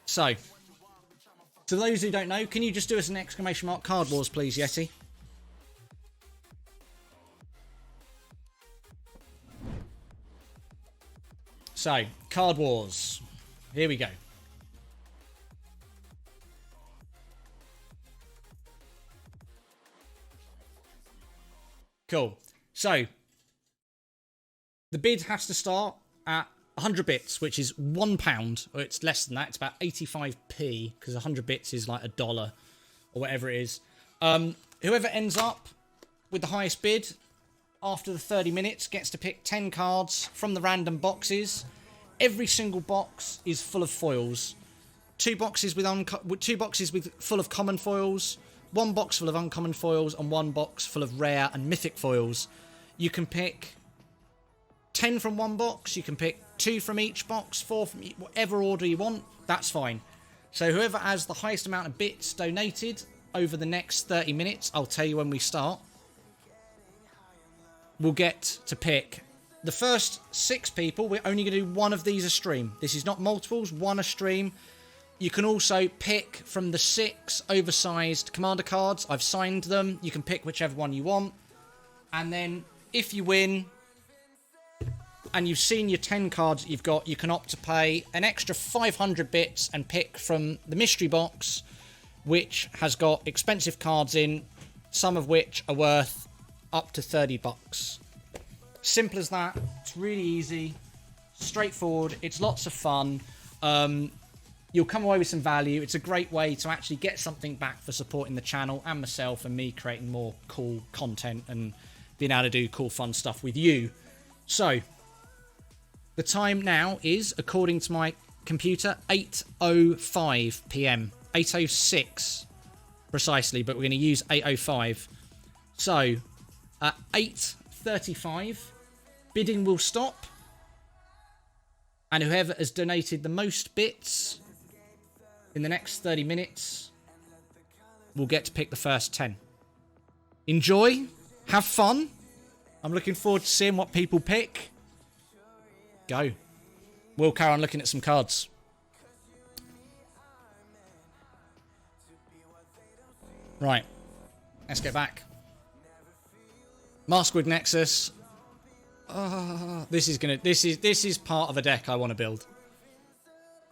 So, to those who don't know, can you just do us an exclamation mark card wars, please, Yeti? So, card wars. Here we go. Cool. So, the bid has to start at 100 bits, which is £1, or it's less than that. It's about 85p, because 100 bits is like $1, or whatever it is. Whoever ends up with the highest bid after the 30 minutes gets to pick 10 cards from the random boxes. Every single box is full of foils. Two boxes with full of common foils, one box full of uncommon foils, and one box full of rare and mythic foils. You can pick 10 from one box, you can pick 2 from each box, 4 from each, whatever order you want, that's fine. So whoever has the highest amount of bits donated over the next 30 minutes, I'll tell you when we start, will get to pick. The first 6 people, we're only going to do one of these a stream. This is not multiples, one a stream. You can also pick from the 6 oversized commander cards. I've signed them. You can pick whichever one you want. And then if you win and you've seen your 10 cards that you've got, you can opt to pay an extra 500 bits and pick from the mystery box, which has got expensive cards in, some of which are worth up to $30. Simple as that. It's really easy, straightforward. It's lots of fun. You'll come away with some value. It's a great way to actually get something back for supporting the channel and myself and me creating more cool content and being able to do cool fun stuff with you. So the time now is, according to my computer, 8:05 p.m. 8:06 precisely, but we're going to use 8:05. So at 8:35, bidding will stop, and whoever has donated the most bits in the next 30 minutes will get to pick the first 10. Enjoy, have fun. I'm looking forward to seeing what people pick. Go. We'll carry on looking at some cards. Right, let's get back. Maskwood Nexus. This is part of a deck I want to build,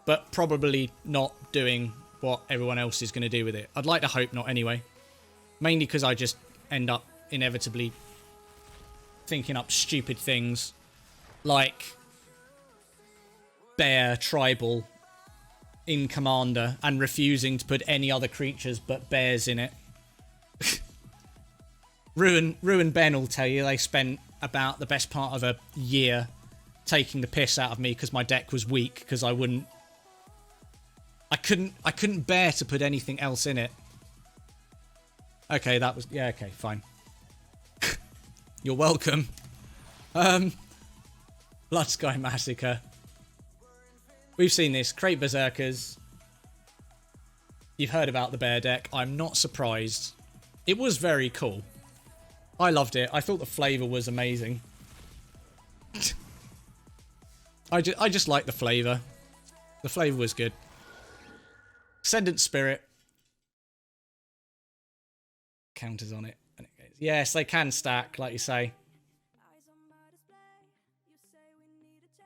but probably not doing what everyone else is going to do with it. I'd like to hope not anyway, mainly because I just end up inevitably thinking up stupid things like bear tribal in Commander and refusing to put any other creatures but bears in it. Ruin Ben will tell you they spent about the best part of a year taking the piss out of me because my deck was weak, because I couldn't bear to put anything else in it. Okay, that was, yeah, okay, fine. You're welcome. Blood Sky Massacre. We've seen this. Create Berserkers. You've heard about the bear deck. I'm not surprised. It was very cool. I loved it. I thought the flavour was amazing. I just like the flavour. The flavour was good. Ascendant Spirit. Counters on it. Yes, they can stack, like you say.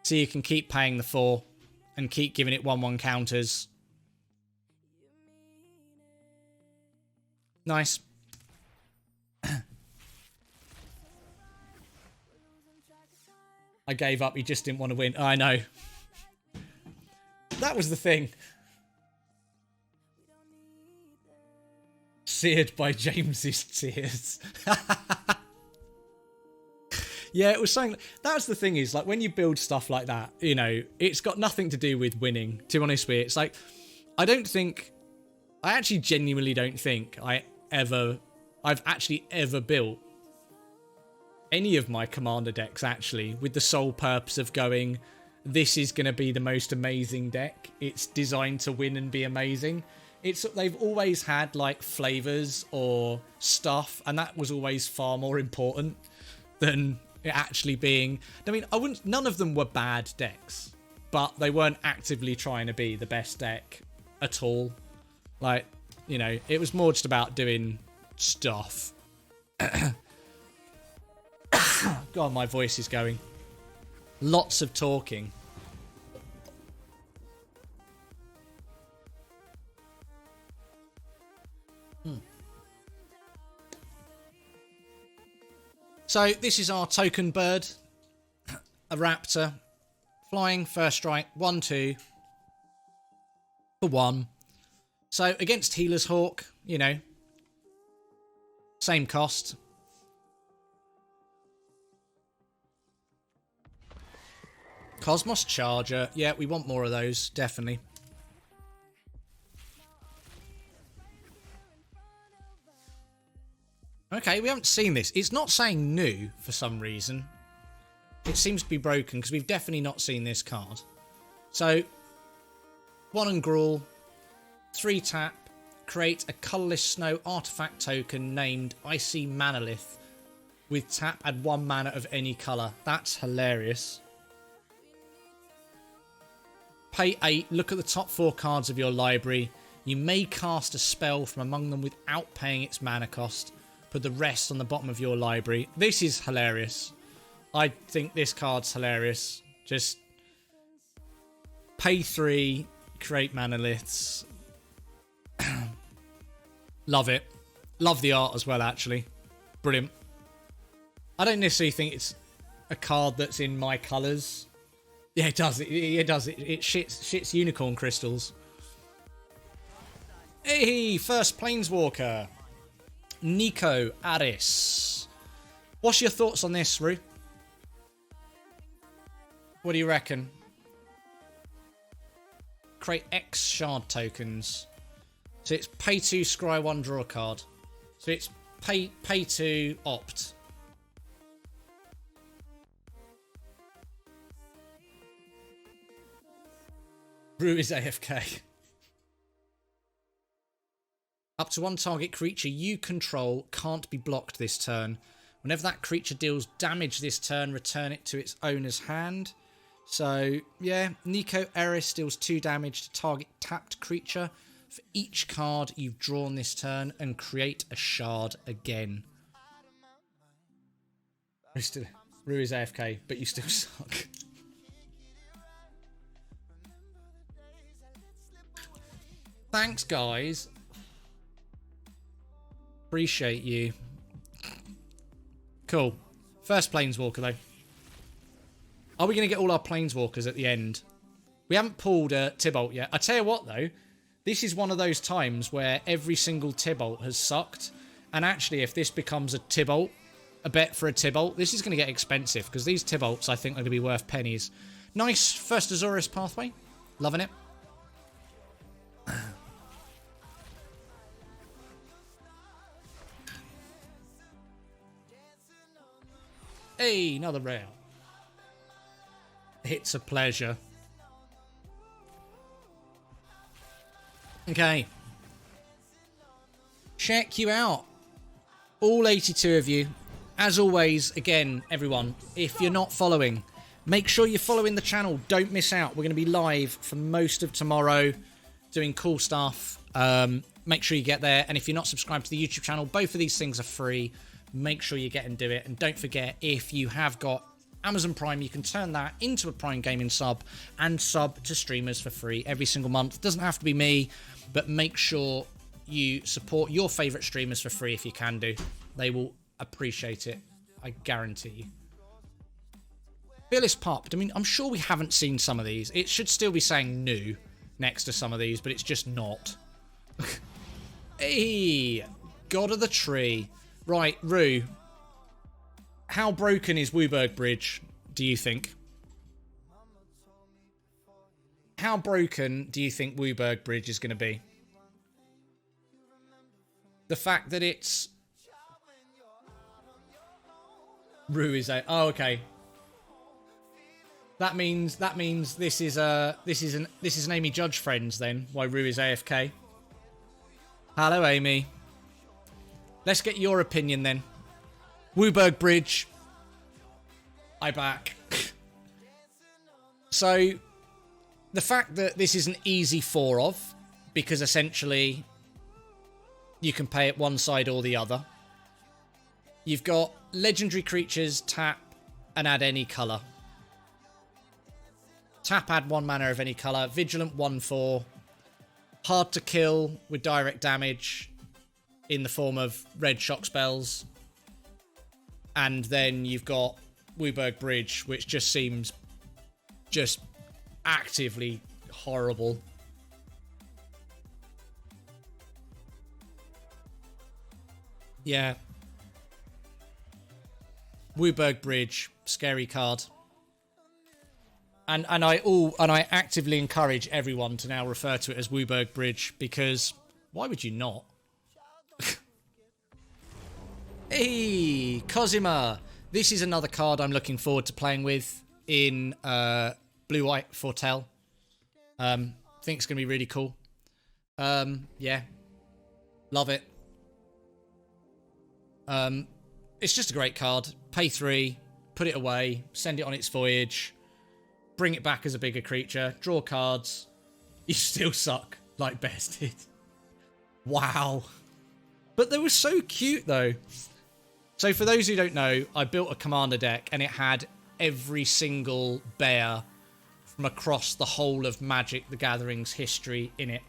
So you can keep paying the 4 and keep giving it 1/1 counters. Nice. I gave up, he just didn't want to win. Oh, I know. That was the thing. Seared by James's tears. Yeah, it was something. That's the thing is, like, when you build stuff like that, you know, it's got nothing to do with winning, to be honest with you. It's like, I actually genuinely don't think I've actually ever built any of my commander decks, actually, with the sole purpose of going, this is going to be the most amazing deck. It's designed to win and be amazing. they've always had like flavors or stuff, and that was always far more important than it actually being. I mean, none of them were bad decks, but they weren't actively trying to be the best deck at all. Like, you know, it was more just about doing stuff. God, my voice is going. Lots of talking. So this is our token bird, a raptor, flying, first strike, 1/2 for 1. So against Healer's Hawk, you know, same cost. Cosmos Charger, yeah, we want more of those, definitely. Okay, we haven't seen this. It's not saying new for some reason. It seems to be broken because we've definitely not seen this card. So, 1 and Gruul, 3 tap, create a colourless snow artifact token named Icy Manalith with tap, add 1 mana of any colour. That's hilarious. Pay 8, look at the top 4 cards of your library. You may cast a spell from among them without paying its mana cost. Put the rest on the bottom of your library. This is hilarious. I think this card's hilarious. Just pay 3, create manaliths. Love it. Love the art as well, actually. Brilliant. I don't necessarily think it's a card that's in my colours. Yeah, it does. It does. It shits unicorn crystals. Hey, first Planeswalker. Nico Aris. What's your thoughts on this, Rue? What do you reckon? Create X shard tokens. So it's pay 2, scry 1, draw a card. So it's pay 2, opt. Rue is AFK. Up to 1 target creature you control can't be blocked this turn. Whenever that creature deals damage this turn, return it to its owner's hand. So, yeah, Nico Eris deals 2 damage to target tapped creature for each card you've drawn this turn and create a shard again. Rue is AFK, but you still suck. Thanks, guys. Appreciate you. Cool. First Planeswalker, though. Are we going to get all our Planeswalkers at the end? We haven't pulled a Tibalt yet. I tell you what, though. This is one of those times where every single Tibalt has sucked. And actually, if this becomes a Tibalt, a bet for a Tibalt, this is going to get expensive. Because these Tibalts, I think, are going to be worth pennies. Nice first Azorius pathway. Loving it. Hey, another rare. It's a pleasure. Okay. Check you out. All 82 of you. As always, again, everyone, if you're not following, make sure you're following the channel. Don't miss out. We're going to be live for most of tomorrow doing cool stuff. Make sure you get there. And if you're not subscribed to the YouTube channel, both of these things are free. Make sure you get and do it. And don't forget, if you have got Amazon Prime, you can turn that into a Prime Gaming sub and sub to streamers for free every single month. It doesn't have to be me, but make sure you support your favourite streamers for free if you can do. They will appreciate it. I guarantee you. Fearless Pup. I mean, I'm sure we haven't seen some of these. It should still be saying new next to some of these, but it's just not. Hey, God of the Tree. Right, Rue. How broken is Wooburg Bridge, do you think? How broken do you think Wooburg Bridge is going to be? The fact that it's... Rue is a... Oh, okay. That means this is an Amy Judge Friends then, why Rue is AFK. Hello, Amy. Let's get your opinion then. Wooburg Bridge. I back. So, the fact that this is an easy 4 of, because essentially you can pay it one side or the other. You've got legendary creatures, tap, and add any colour. Tap, add 1 mana of any colour. Vigilant 1/4. Hard to kill with direct damage in the form of red shock spells. And then you've got Wooburg Bridge, which just seems just actively horrible. Yeah. Wooburg Bridge, scary card. And I actively encourage everyone to now refer to it as Wooburg Bridge, because why would you not? Hey, Cosima! This is another card I'm looking forward to playing with in Blue-White Foretell. Think it's going to be really cool. Yeah. Love it. It's just a great card. Pay 3, put it away, send it on its voyage, bring it back as a bigger creature, draw cards. You still suck like Bears did. Wow. But they were so cute though. So for those who don't know, I built a commander deck and it had every single bear from across the whole of Magic the Gathering's history in it.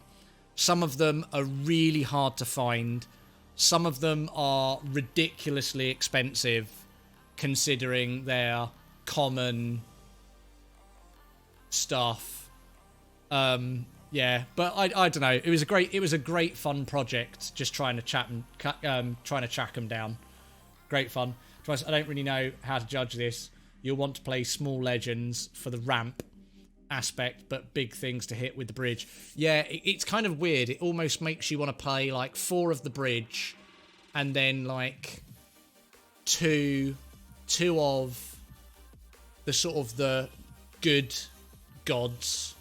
Some of them are really hard to find. Some of them are ridiculously expensive considering their common stuff. Yeah, but I don't know. It was a great fun project just trying to track them down. Great fun. I don't really know how to judge this. You'll want to play small legends for the ramp aspect, but big things to hit with the bridge. Yeah, it's kind of weird. It almost makes you want to play like 4 of the bridge and then like two of the sort of the good gods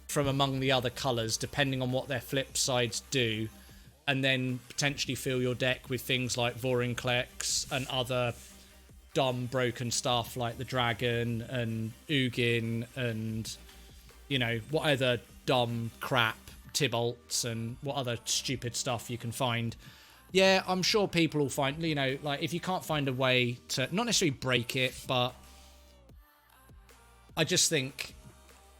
from among the other colours, depending on what their flip sides do, and then potentially fill your deck with things like Vorinclex and other dumb broken stuff like the dragon and Ugin and, you know, what other dumb crap, Tybalts, and what other stupid stuff you can find. Yeah, I'm sure people will find, you know, like if you can't find a way to not necessarily break it, but I just think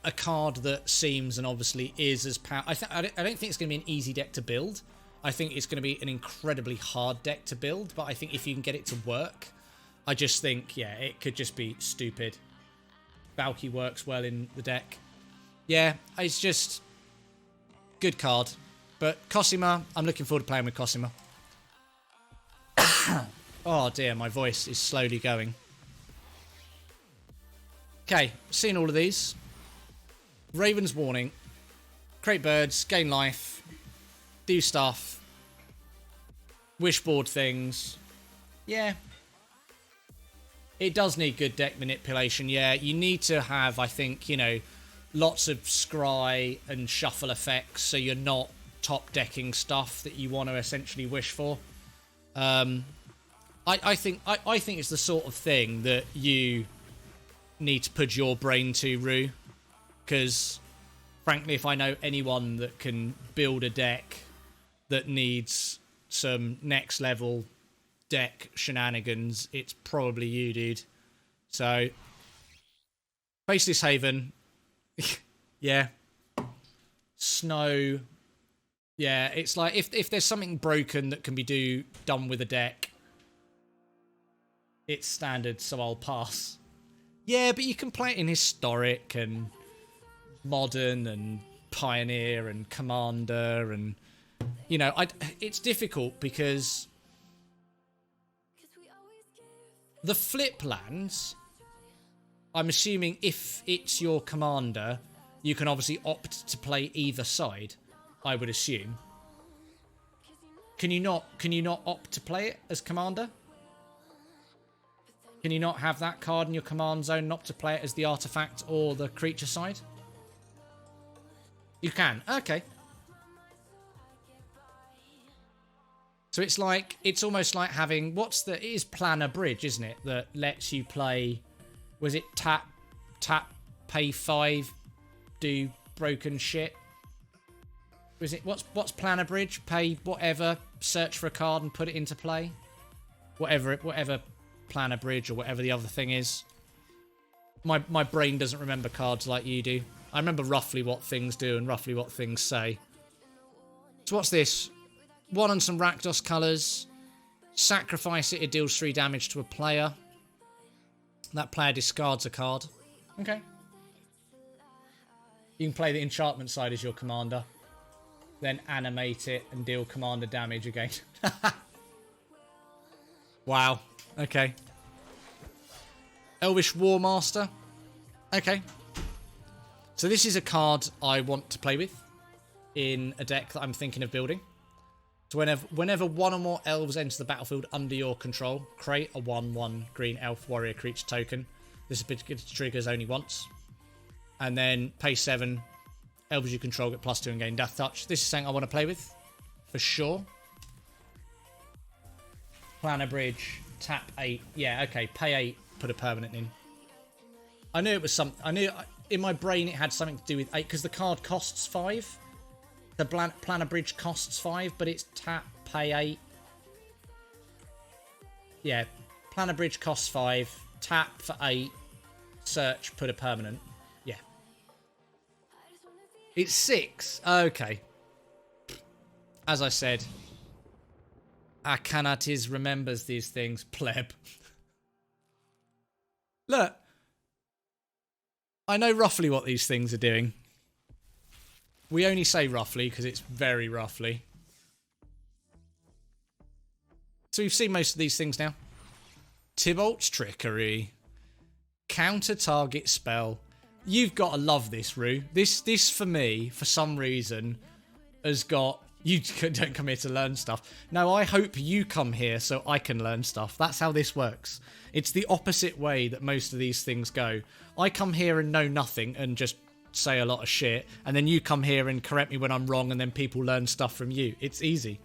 a card that seems and obviously is as powerful. I don't think it's going to be an easy deck to build. I think it's going to be an incredibly hard deck to build, but I think if you can get it to work, I just think, yeah, it could just be stupid. Valky works well in the deck. Yeah, it's just good card. But Cosima, I'm looking forward to playing with Cosima. Oh dear, my voice is slowly going. Okay, seeing all of these. Raven's Warning. Create birds, gain life, do stuff, wishboard things. Yeah. It does need good deck manipulation, yeah. You need to have, I think, you know, lots of scry and shuffle effects so you're not top decking stuff that you want to essentially wish for. I think it's the sort of thing that you need to put your brain to, Rue. Because, frankly, if I know anyone that can build a deck that needs some next level deck shenanigans, it's probably you, dude. So, Faceless Haven. Yeah. Snow. Yeah, it's like if there's something broken that can be done with a deck, it's standard, so I'll pass. Yeah, but you can play it in Historic and Modern and Pioneer and Commander, and you know, it's difficult because the flip lands, I'm assuming if it's your Commander, you can obviously opt to play either side, I would assume. Can you not opt to play it as Commander? Can you not have that card in your command zone, not to play it as the artifact or the creature side? You can. Okay. So it's like, it's almost like having, it is Planner Bridge, isn't it? That lets you play, was it tap, pay 5, do broken shit? Was it, what's Planner Bridge? Pay whatever, search for a card and put it into play? Whatever Planner Bridge or whatever the other thing is. My brain doesn't remember cards like you do. I remember roughly what things do and roughly what things say. So what's this? 1 and some Rakdos colours. Sacrifice it, it deals 3 damage to a player. That player discards a card. Okay. You can play the enchantment side as your commander. Then animate it and deal commander damage again. Wow. Okay. Elvish War Master. Okay. So this is a card I want to play with in a deck that I'm thinking of building. So whenever 1 or more elves enter the battlefield under your control, create a 1/1 green elf warrior creature token. This triggers only once. And then pay 7. Elves you control get +2 and gain Death Touch. This is something I want to play with. For sure. Planner Bridge. Tap 8. Yeah, okay. Pay 8. Put a permanent in. I knew it was something. I knew in my brain it had something to do with 8 because the card costs 5. The Planner Bridge costs 5, but it's tap, pay 8. Yeah, Planner Bridge costs 5. Tap for 8. Search, put a permanent. Yeah. It's 6. Okay. As I said, Akanatis remembers these things, pleb. Look. I know roughly what these things are doing. We only say roughly because it's very roughly. So we've seen most of these things now. Tybalt's Trickery. Counter target spell. You've got to love this, Rue. This for me, for some reason, has got... You don't come here to learn stuff. No, I hope you come here so I can learn stuff. That's how this works. It's the opposite way that most of these things go. I come here and know nothing and just say a lot of shit, and then you come here and correct me when I'm wrong, and then people learn stuff from you. It's easy.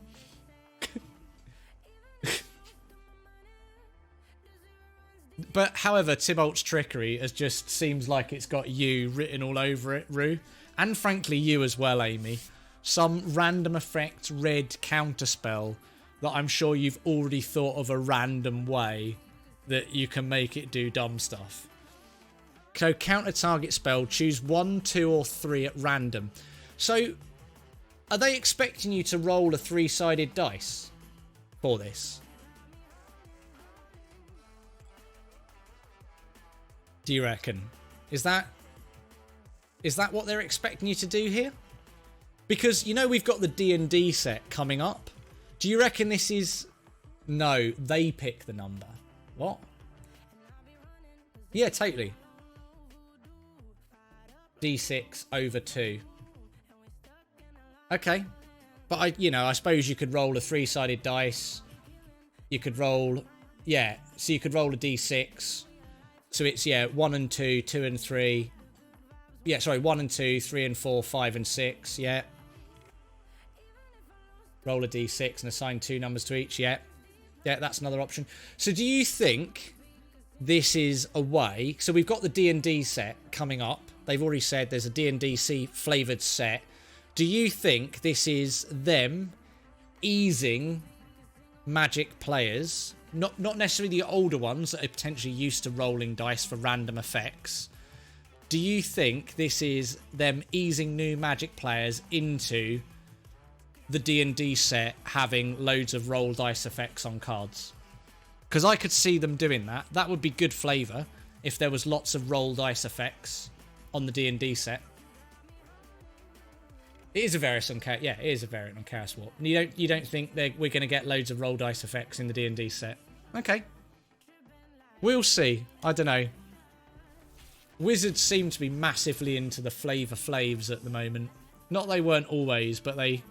But however, Tybalt's Trickery just seems like it's got you written all over it, Rue. And frankly, you as well, Amy. Some random effect red counterspell that I'm sure you've already thought of a random way that you can make it do dumb stuff. So counter target spell, choose 1, 2 or 3 at random. So are they expecting you to roll a 3-sided dice for this? Do you reckon? Is that what they're expecting you to do here? Because, you know, we've got the D&D set coming up. Do you reckon this is... No, they pick the number. What? Yeah, totally. D6 over 2. Okay. But, I suppose you could roll a 3-sided dice. You could roll... Yeah, so you could roll a D6. So it's, 1 and 2, 2 and 3. Yeah, sorry, 1 and 2, 3 and 4, 5 and 6, yeah. Roll a d6 and assign 2 numbers to each, yeah. Yeah, that's another option. So do you think this is a way... So we've got the D&D set coming up. They've already said there's a D&D flavoured set. Do you think this is them easing Magic players... Not necessarily the older ones that are potentially used to rolling dice for random effects. Do you think this is them easing new Magic players into the D&D set having loads of roll dice effects on cards? Because I could see them doing that. That would be good flavour if there was lots of roll dice effects on the D&D set. It is a variant on Chaos. Yeah, it is a variant on Chaos Warp. And you don't think we're going to get loads of roll dice effects in the D&D set? Okay, we'll see. I don't know. Wizards seem to be massively into the flavour flaves at the moment. Not they weren't always, but they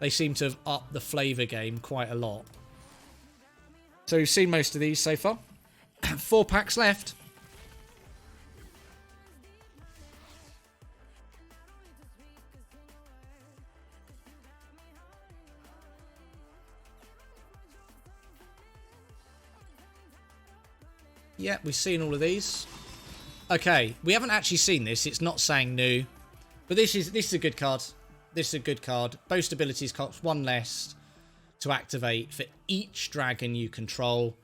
seem to have upped the flavour game quite a lot. So we've seen most of these so far. 4 packs left. Yeah, we've seen all of these. Okay, we haven't actually seen this. It's not saying new. But this is a good card. This is a good card. Boast abilities cost 1 less to activate for each dragon you control.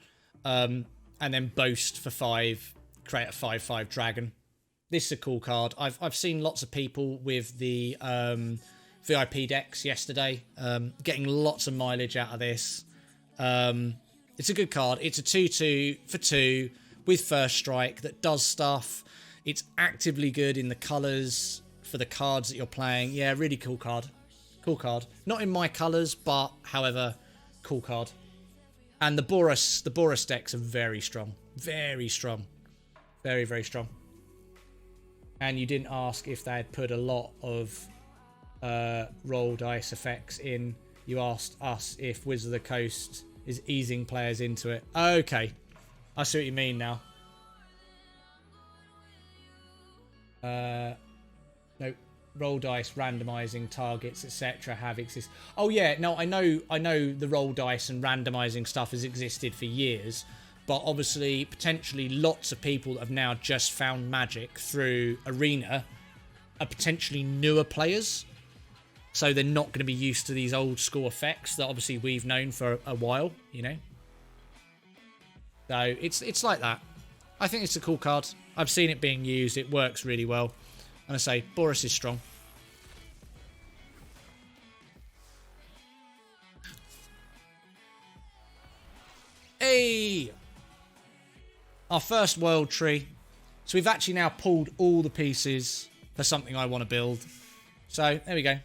And then boast for 5. Create a 5/5 dragon. This is a cool card. I've seen lots of people with the VIP decks yesterday. Getting lots of mileage out of this. It's a good card. It's a 2/2 for 2 with first strike that does stuff. It's actively good in the colours for the cards that you're playing. Yeah, really cool card. Cool card. Not in my colours, but however, cool card. And the Boros decks are very strong. Very strong. Very, very strong. And you didn't ask if they had put a lot of roll dice effects in. You asked us if Wizard of the Coast is easing players into it. Okay. I see what you mean now. No, roll dice, randomizing targets, etc. have exist. Oh yeah, no, I know the roll dice and randomizing stuff has existed for years, but obviously, potentially, lots of people that have now just found Magic through Arena are potentially newer players, so they're not going to be used to these old school effects that obviously we've known for a while, you know. So it's like that. I think it's a cool card. I've seen it being used. It works really well. And I say, Boros is strong. Hey! Our first world tree. So we've actually now pulled all the pieces for something I want to build. So, there we go.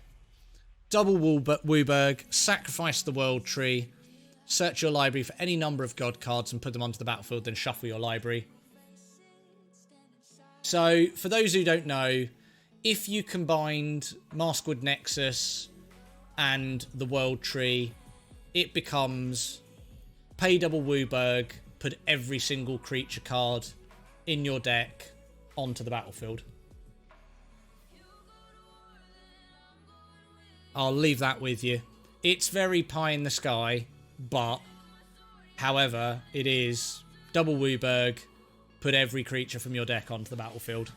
Double Wooburg. Sacrifice the world tree. Search your library for any number of god cards and put them onto the battlefield, then shuffle your library. So, for those who don't know, if you combined Maskwood Nexus and the World Tree, it becomes pay double Wooburg, put every single creature card in your deck onto the battlefield. I'll leave that with you. It's very pie in the sky, but, however, it is double Wooburg, put every creature from your deck onto the battlefield.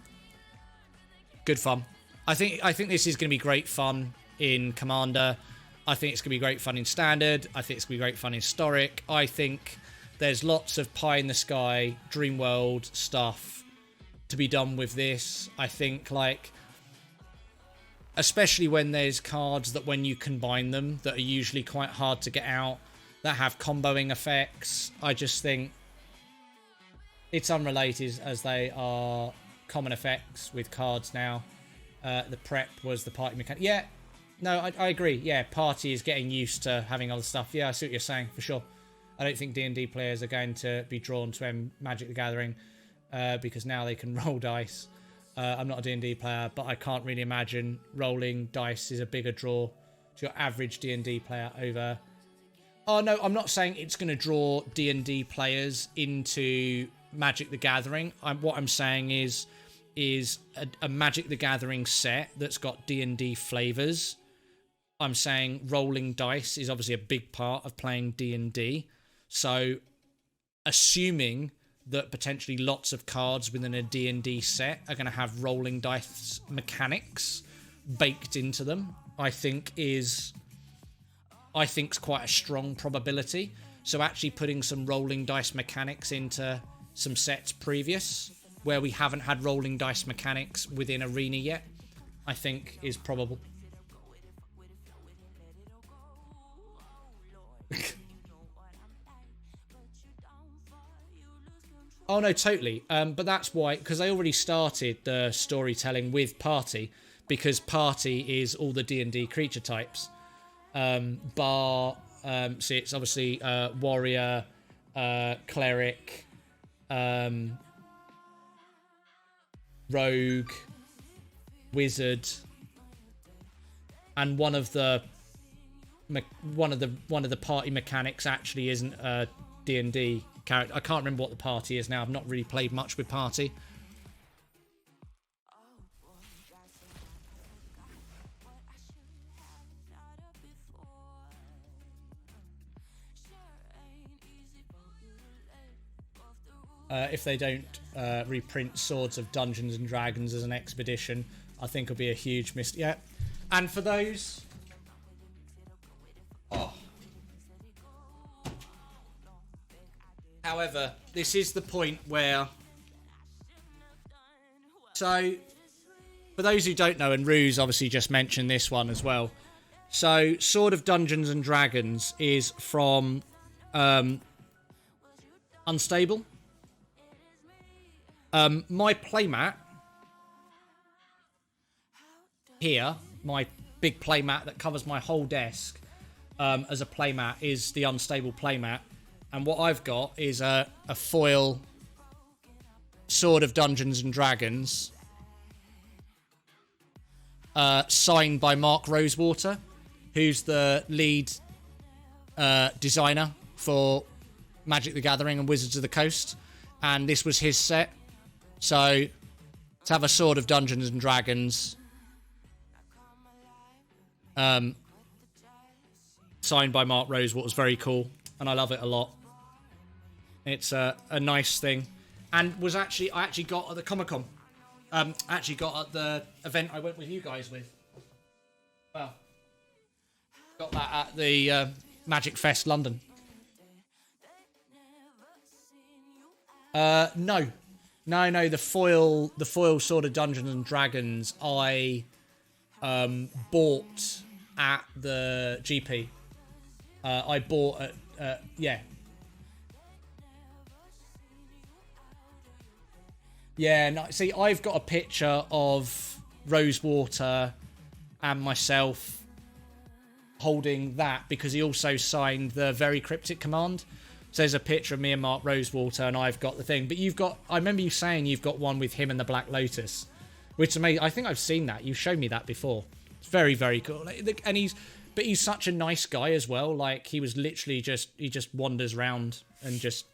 Good fun. I think this is going to be great fun in Commander. I think it's going to be great fun in Standard. I think it's going to be great fun in Historic. I think there's lots of pie in the sky, Dream World stuff to be done with this. I think, like, especially when there's cards that when you combine them that are usually quite hard to get out, that have comboing effects. I just think it's unrelated as they are common effects with cards now. The prep was the party mechanic. Yeah, no, I agree. Yeah, party is getting used to having other stuff. Yeah, I see what you're saying, for sure. I don't think D&D players are going to be drawn to Magic the Gathering because now they can roll dice. I'm not a D&D player, but I can't really imagine rolling dice is a bigger draw to your average D&D player over... Oh, no, I'm not saying it's going to draw D&D players into Magic the Gathering. What I'm saying is a Magic the Gathering set that's got D&D flavors. I'm saying rolling dice is obviously a big part of playing D&D. So assuming that potentially lots of cards within a D&D set are going to have rolling dice mechanics baked into them, I think's quite a strong probability. So actually putting some rolling dice mechanics into some sets previous where we haven't had rolling dice mechanics within Arena yet, I think is probable. Oh no, totally. But that's why, because I already started the storytelling with Party, because Party is all the D&D creature types. So it's obviously Warrior, Cleric, Rogue, Wizard, and one of the party mechanics actually isn't a D&D character. I can't remember what the party is now. I've not really played much with Party. if they don't reprint Swords of Dungeons and Dragons as an expedition, I think it'll be a huge miss. Yeah, and for those, however, this is the point where. So, for those who don't know, and Ruse obviously just mentioned this one as well. So, Sword of Dungeons and Dragons is from Unstable. My playmat here, my big playmat that covers my whole desk as a playmat, is the Unstable playmat. And what I've got is a foil Sword of Dungeons and Dragons signed by Mark Rosewater, who's the lead designer for Magic the Gathering and Wizards of the Coast. And this was his set. So, to have a Sword of Dungeons and Dragons signed by Mark Rosewater was very cool. And I love it a lot. It's a nice thing. And I actually got at the Comic-Con. Actually got at the event I went with you guys with. Well, got that at the Magic Fest London. No, the foil Sword of Dungeons and Dragons I bought at the GP. I bought at yeah. Yeah, no, see, I've got a picture of Rosewater and myself holding that because he also signed the Very Cryptic Command. So there's a picture of me and Mark Rosewater, and I've got the thing. But you've got, I remember you saying you've got one with him and the Black Lotus, which is amazing. I think I've seen that. You showed me that before. It's very, very cool. And he's such a nice guy as well. Like, he was literally he just wanders around and just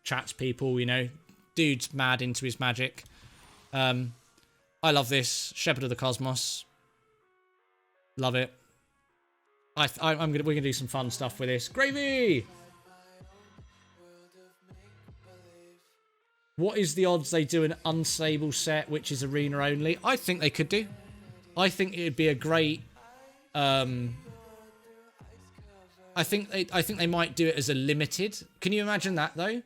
chats people, you know. Dude's mad into his magic. I love this. Shepherd of the Cosmos. Love it. We're gonna do some fun stuff with this. Gravy! What is the odds they do an Unstable set which is arena only? I think they could do. I think it would be a great I think they might do it as a limited. Can you imagine that though?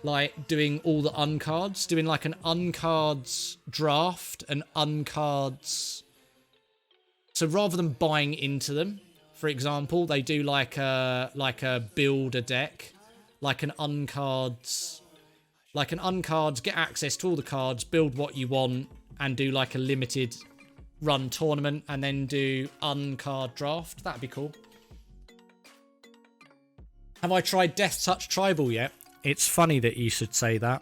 Like doing all the uncards, doing like an uncards draft, an uncards. So rather than buying into them, for example, they do like a build a deck, like an uncards, get access to all the cards, build what you want, and do like a limited run tournament, and then do uncard draft. That'd be cool. Have I tried Death Touch Tribal yet? It's funny that you should say that.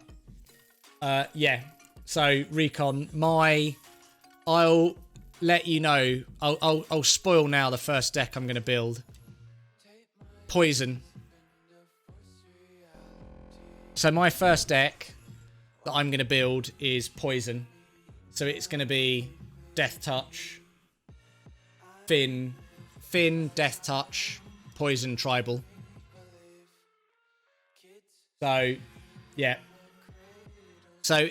Yeah. So, Recon, I'll let you know. I'll spoil now the first deck I'm going to build. Poison. So, my first deck that I'm going to build is Poison. So, it's going to be Death Touch, Finn, Death Touch, Poison, Tribal. So, yeah. So,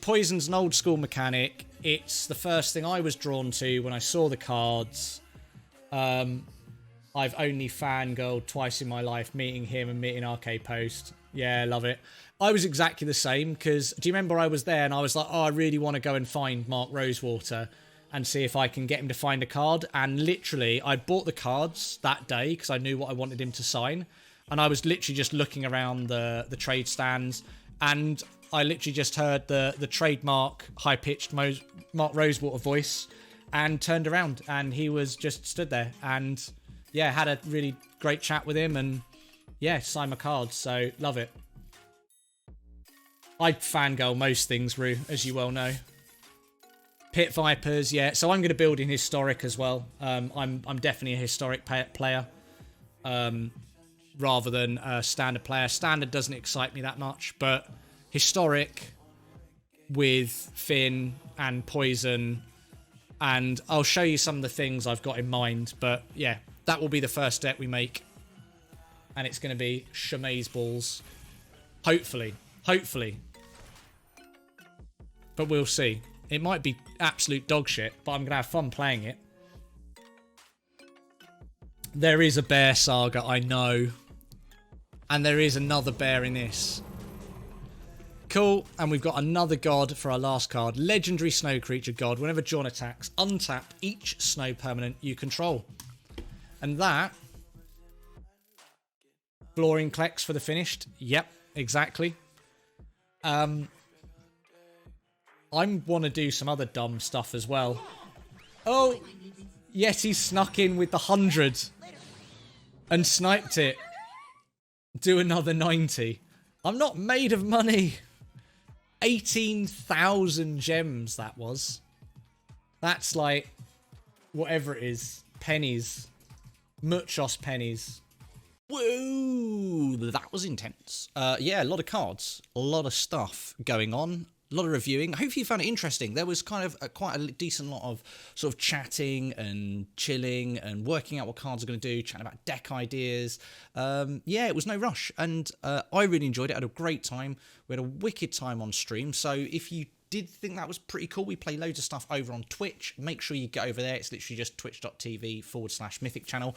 Poison's an old school mechanic. It's the first thing I was drawn to when I saw the cards. I've only fangirled twice in my life, meeting him and meeting RK Post. Yeah, love it. I was exactly the same, because do you remember I was there and I was like, oh, I really want to go and find Mark Rosewater and see if I can get him to find a card. And literally, I bought the cards that day because I knew what I wanted him to sign. And I was literally just looking around the trade stands, and I literally just heard the trademark high-pitched Mark Rosewater voice and turned around, and he was just stood there. And, yeah, had a really great chat with him and, yeah, signed my cards. So, love it. I fangirl most things, Rue, as you well know. Pit Vipers, yeah. So I'm going to build in Historic as well. I'm definitely a Historic player. Rather than a Standard player. Standard doesn't excite me that much, but Historic with Finn and Poison, and I'll show you some of the things I've got in mind, but yeah, that will be the first deck we make, and it's going to be Shamaze Balls. Hopefully. Hopefully. But we'll see. It might be absolute dog shit, but I'm going to have fun playing it. There is a bear saga, I know. And there is another bear in this. Cool, and we've got another god for our last card. Legendary snow creature god. Whenever John attacks, untap each snow permanent you control. And that... Flooring Klex for the finished. Yep, exactly. I want to do some other dumb stuff as well. Oh, yes, he snuck in with the 100 and sniped it. Do another 90. I'm not made of money. 18,000 gems that was. That's like, whatever it is, pennies. Muchos pennies. Whoa, that was intense. Yeah, a lot of cards, a lot of stuff going on. A lot of reviewing. I hope you found it interesting. There was kind of quite a decent lot of sort of chatting and chilling and working out what cards are going to do, chatting about deck ideas. Yeah, it was no rush. And I really enjoyed it. I had a great time. We had a wicked time on stream. So if you did think that was pretty cool, we play loads of stuff over on Twitch. Make sure you get over there. It's literally just twitch.tv/Mythic channel.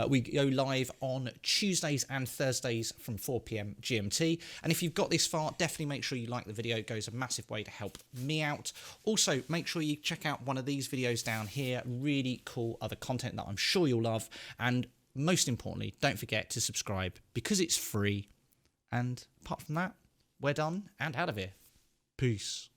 We go live on Tuesdays and Thursdays from 4 PM GMT. And if you've got this far, definitely make sure you like the video. It goes a massive way to help me out. Also, make sure you check out one of these videos down here. Really cool other content that I'm sure you'll love. And most importantly, don't forget to subscribe because it's free. And apart from that, we're done and out of here. Peace.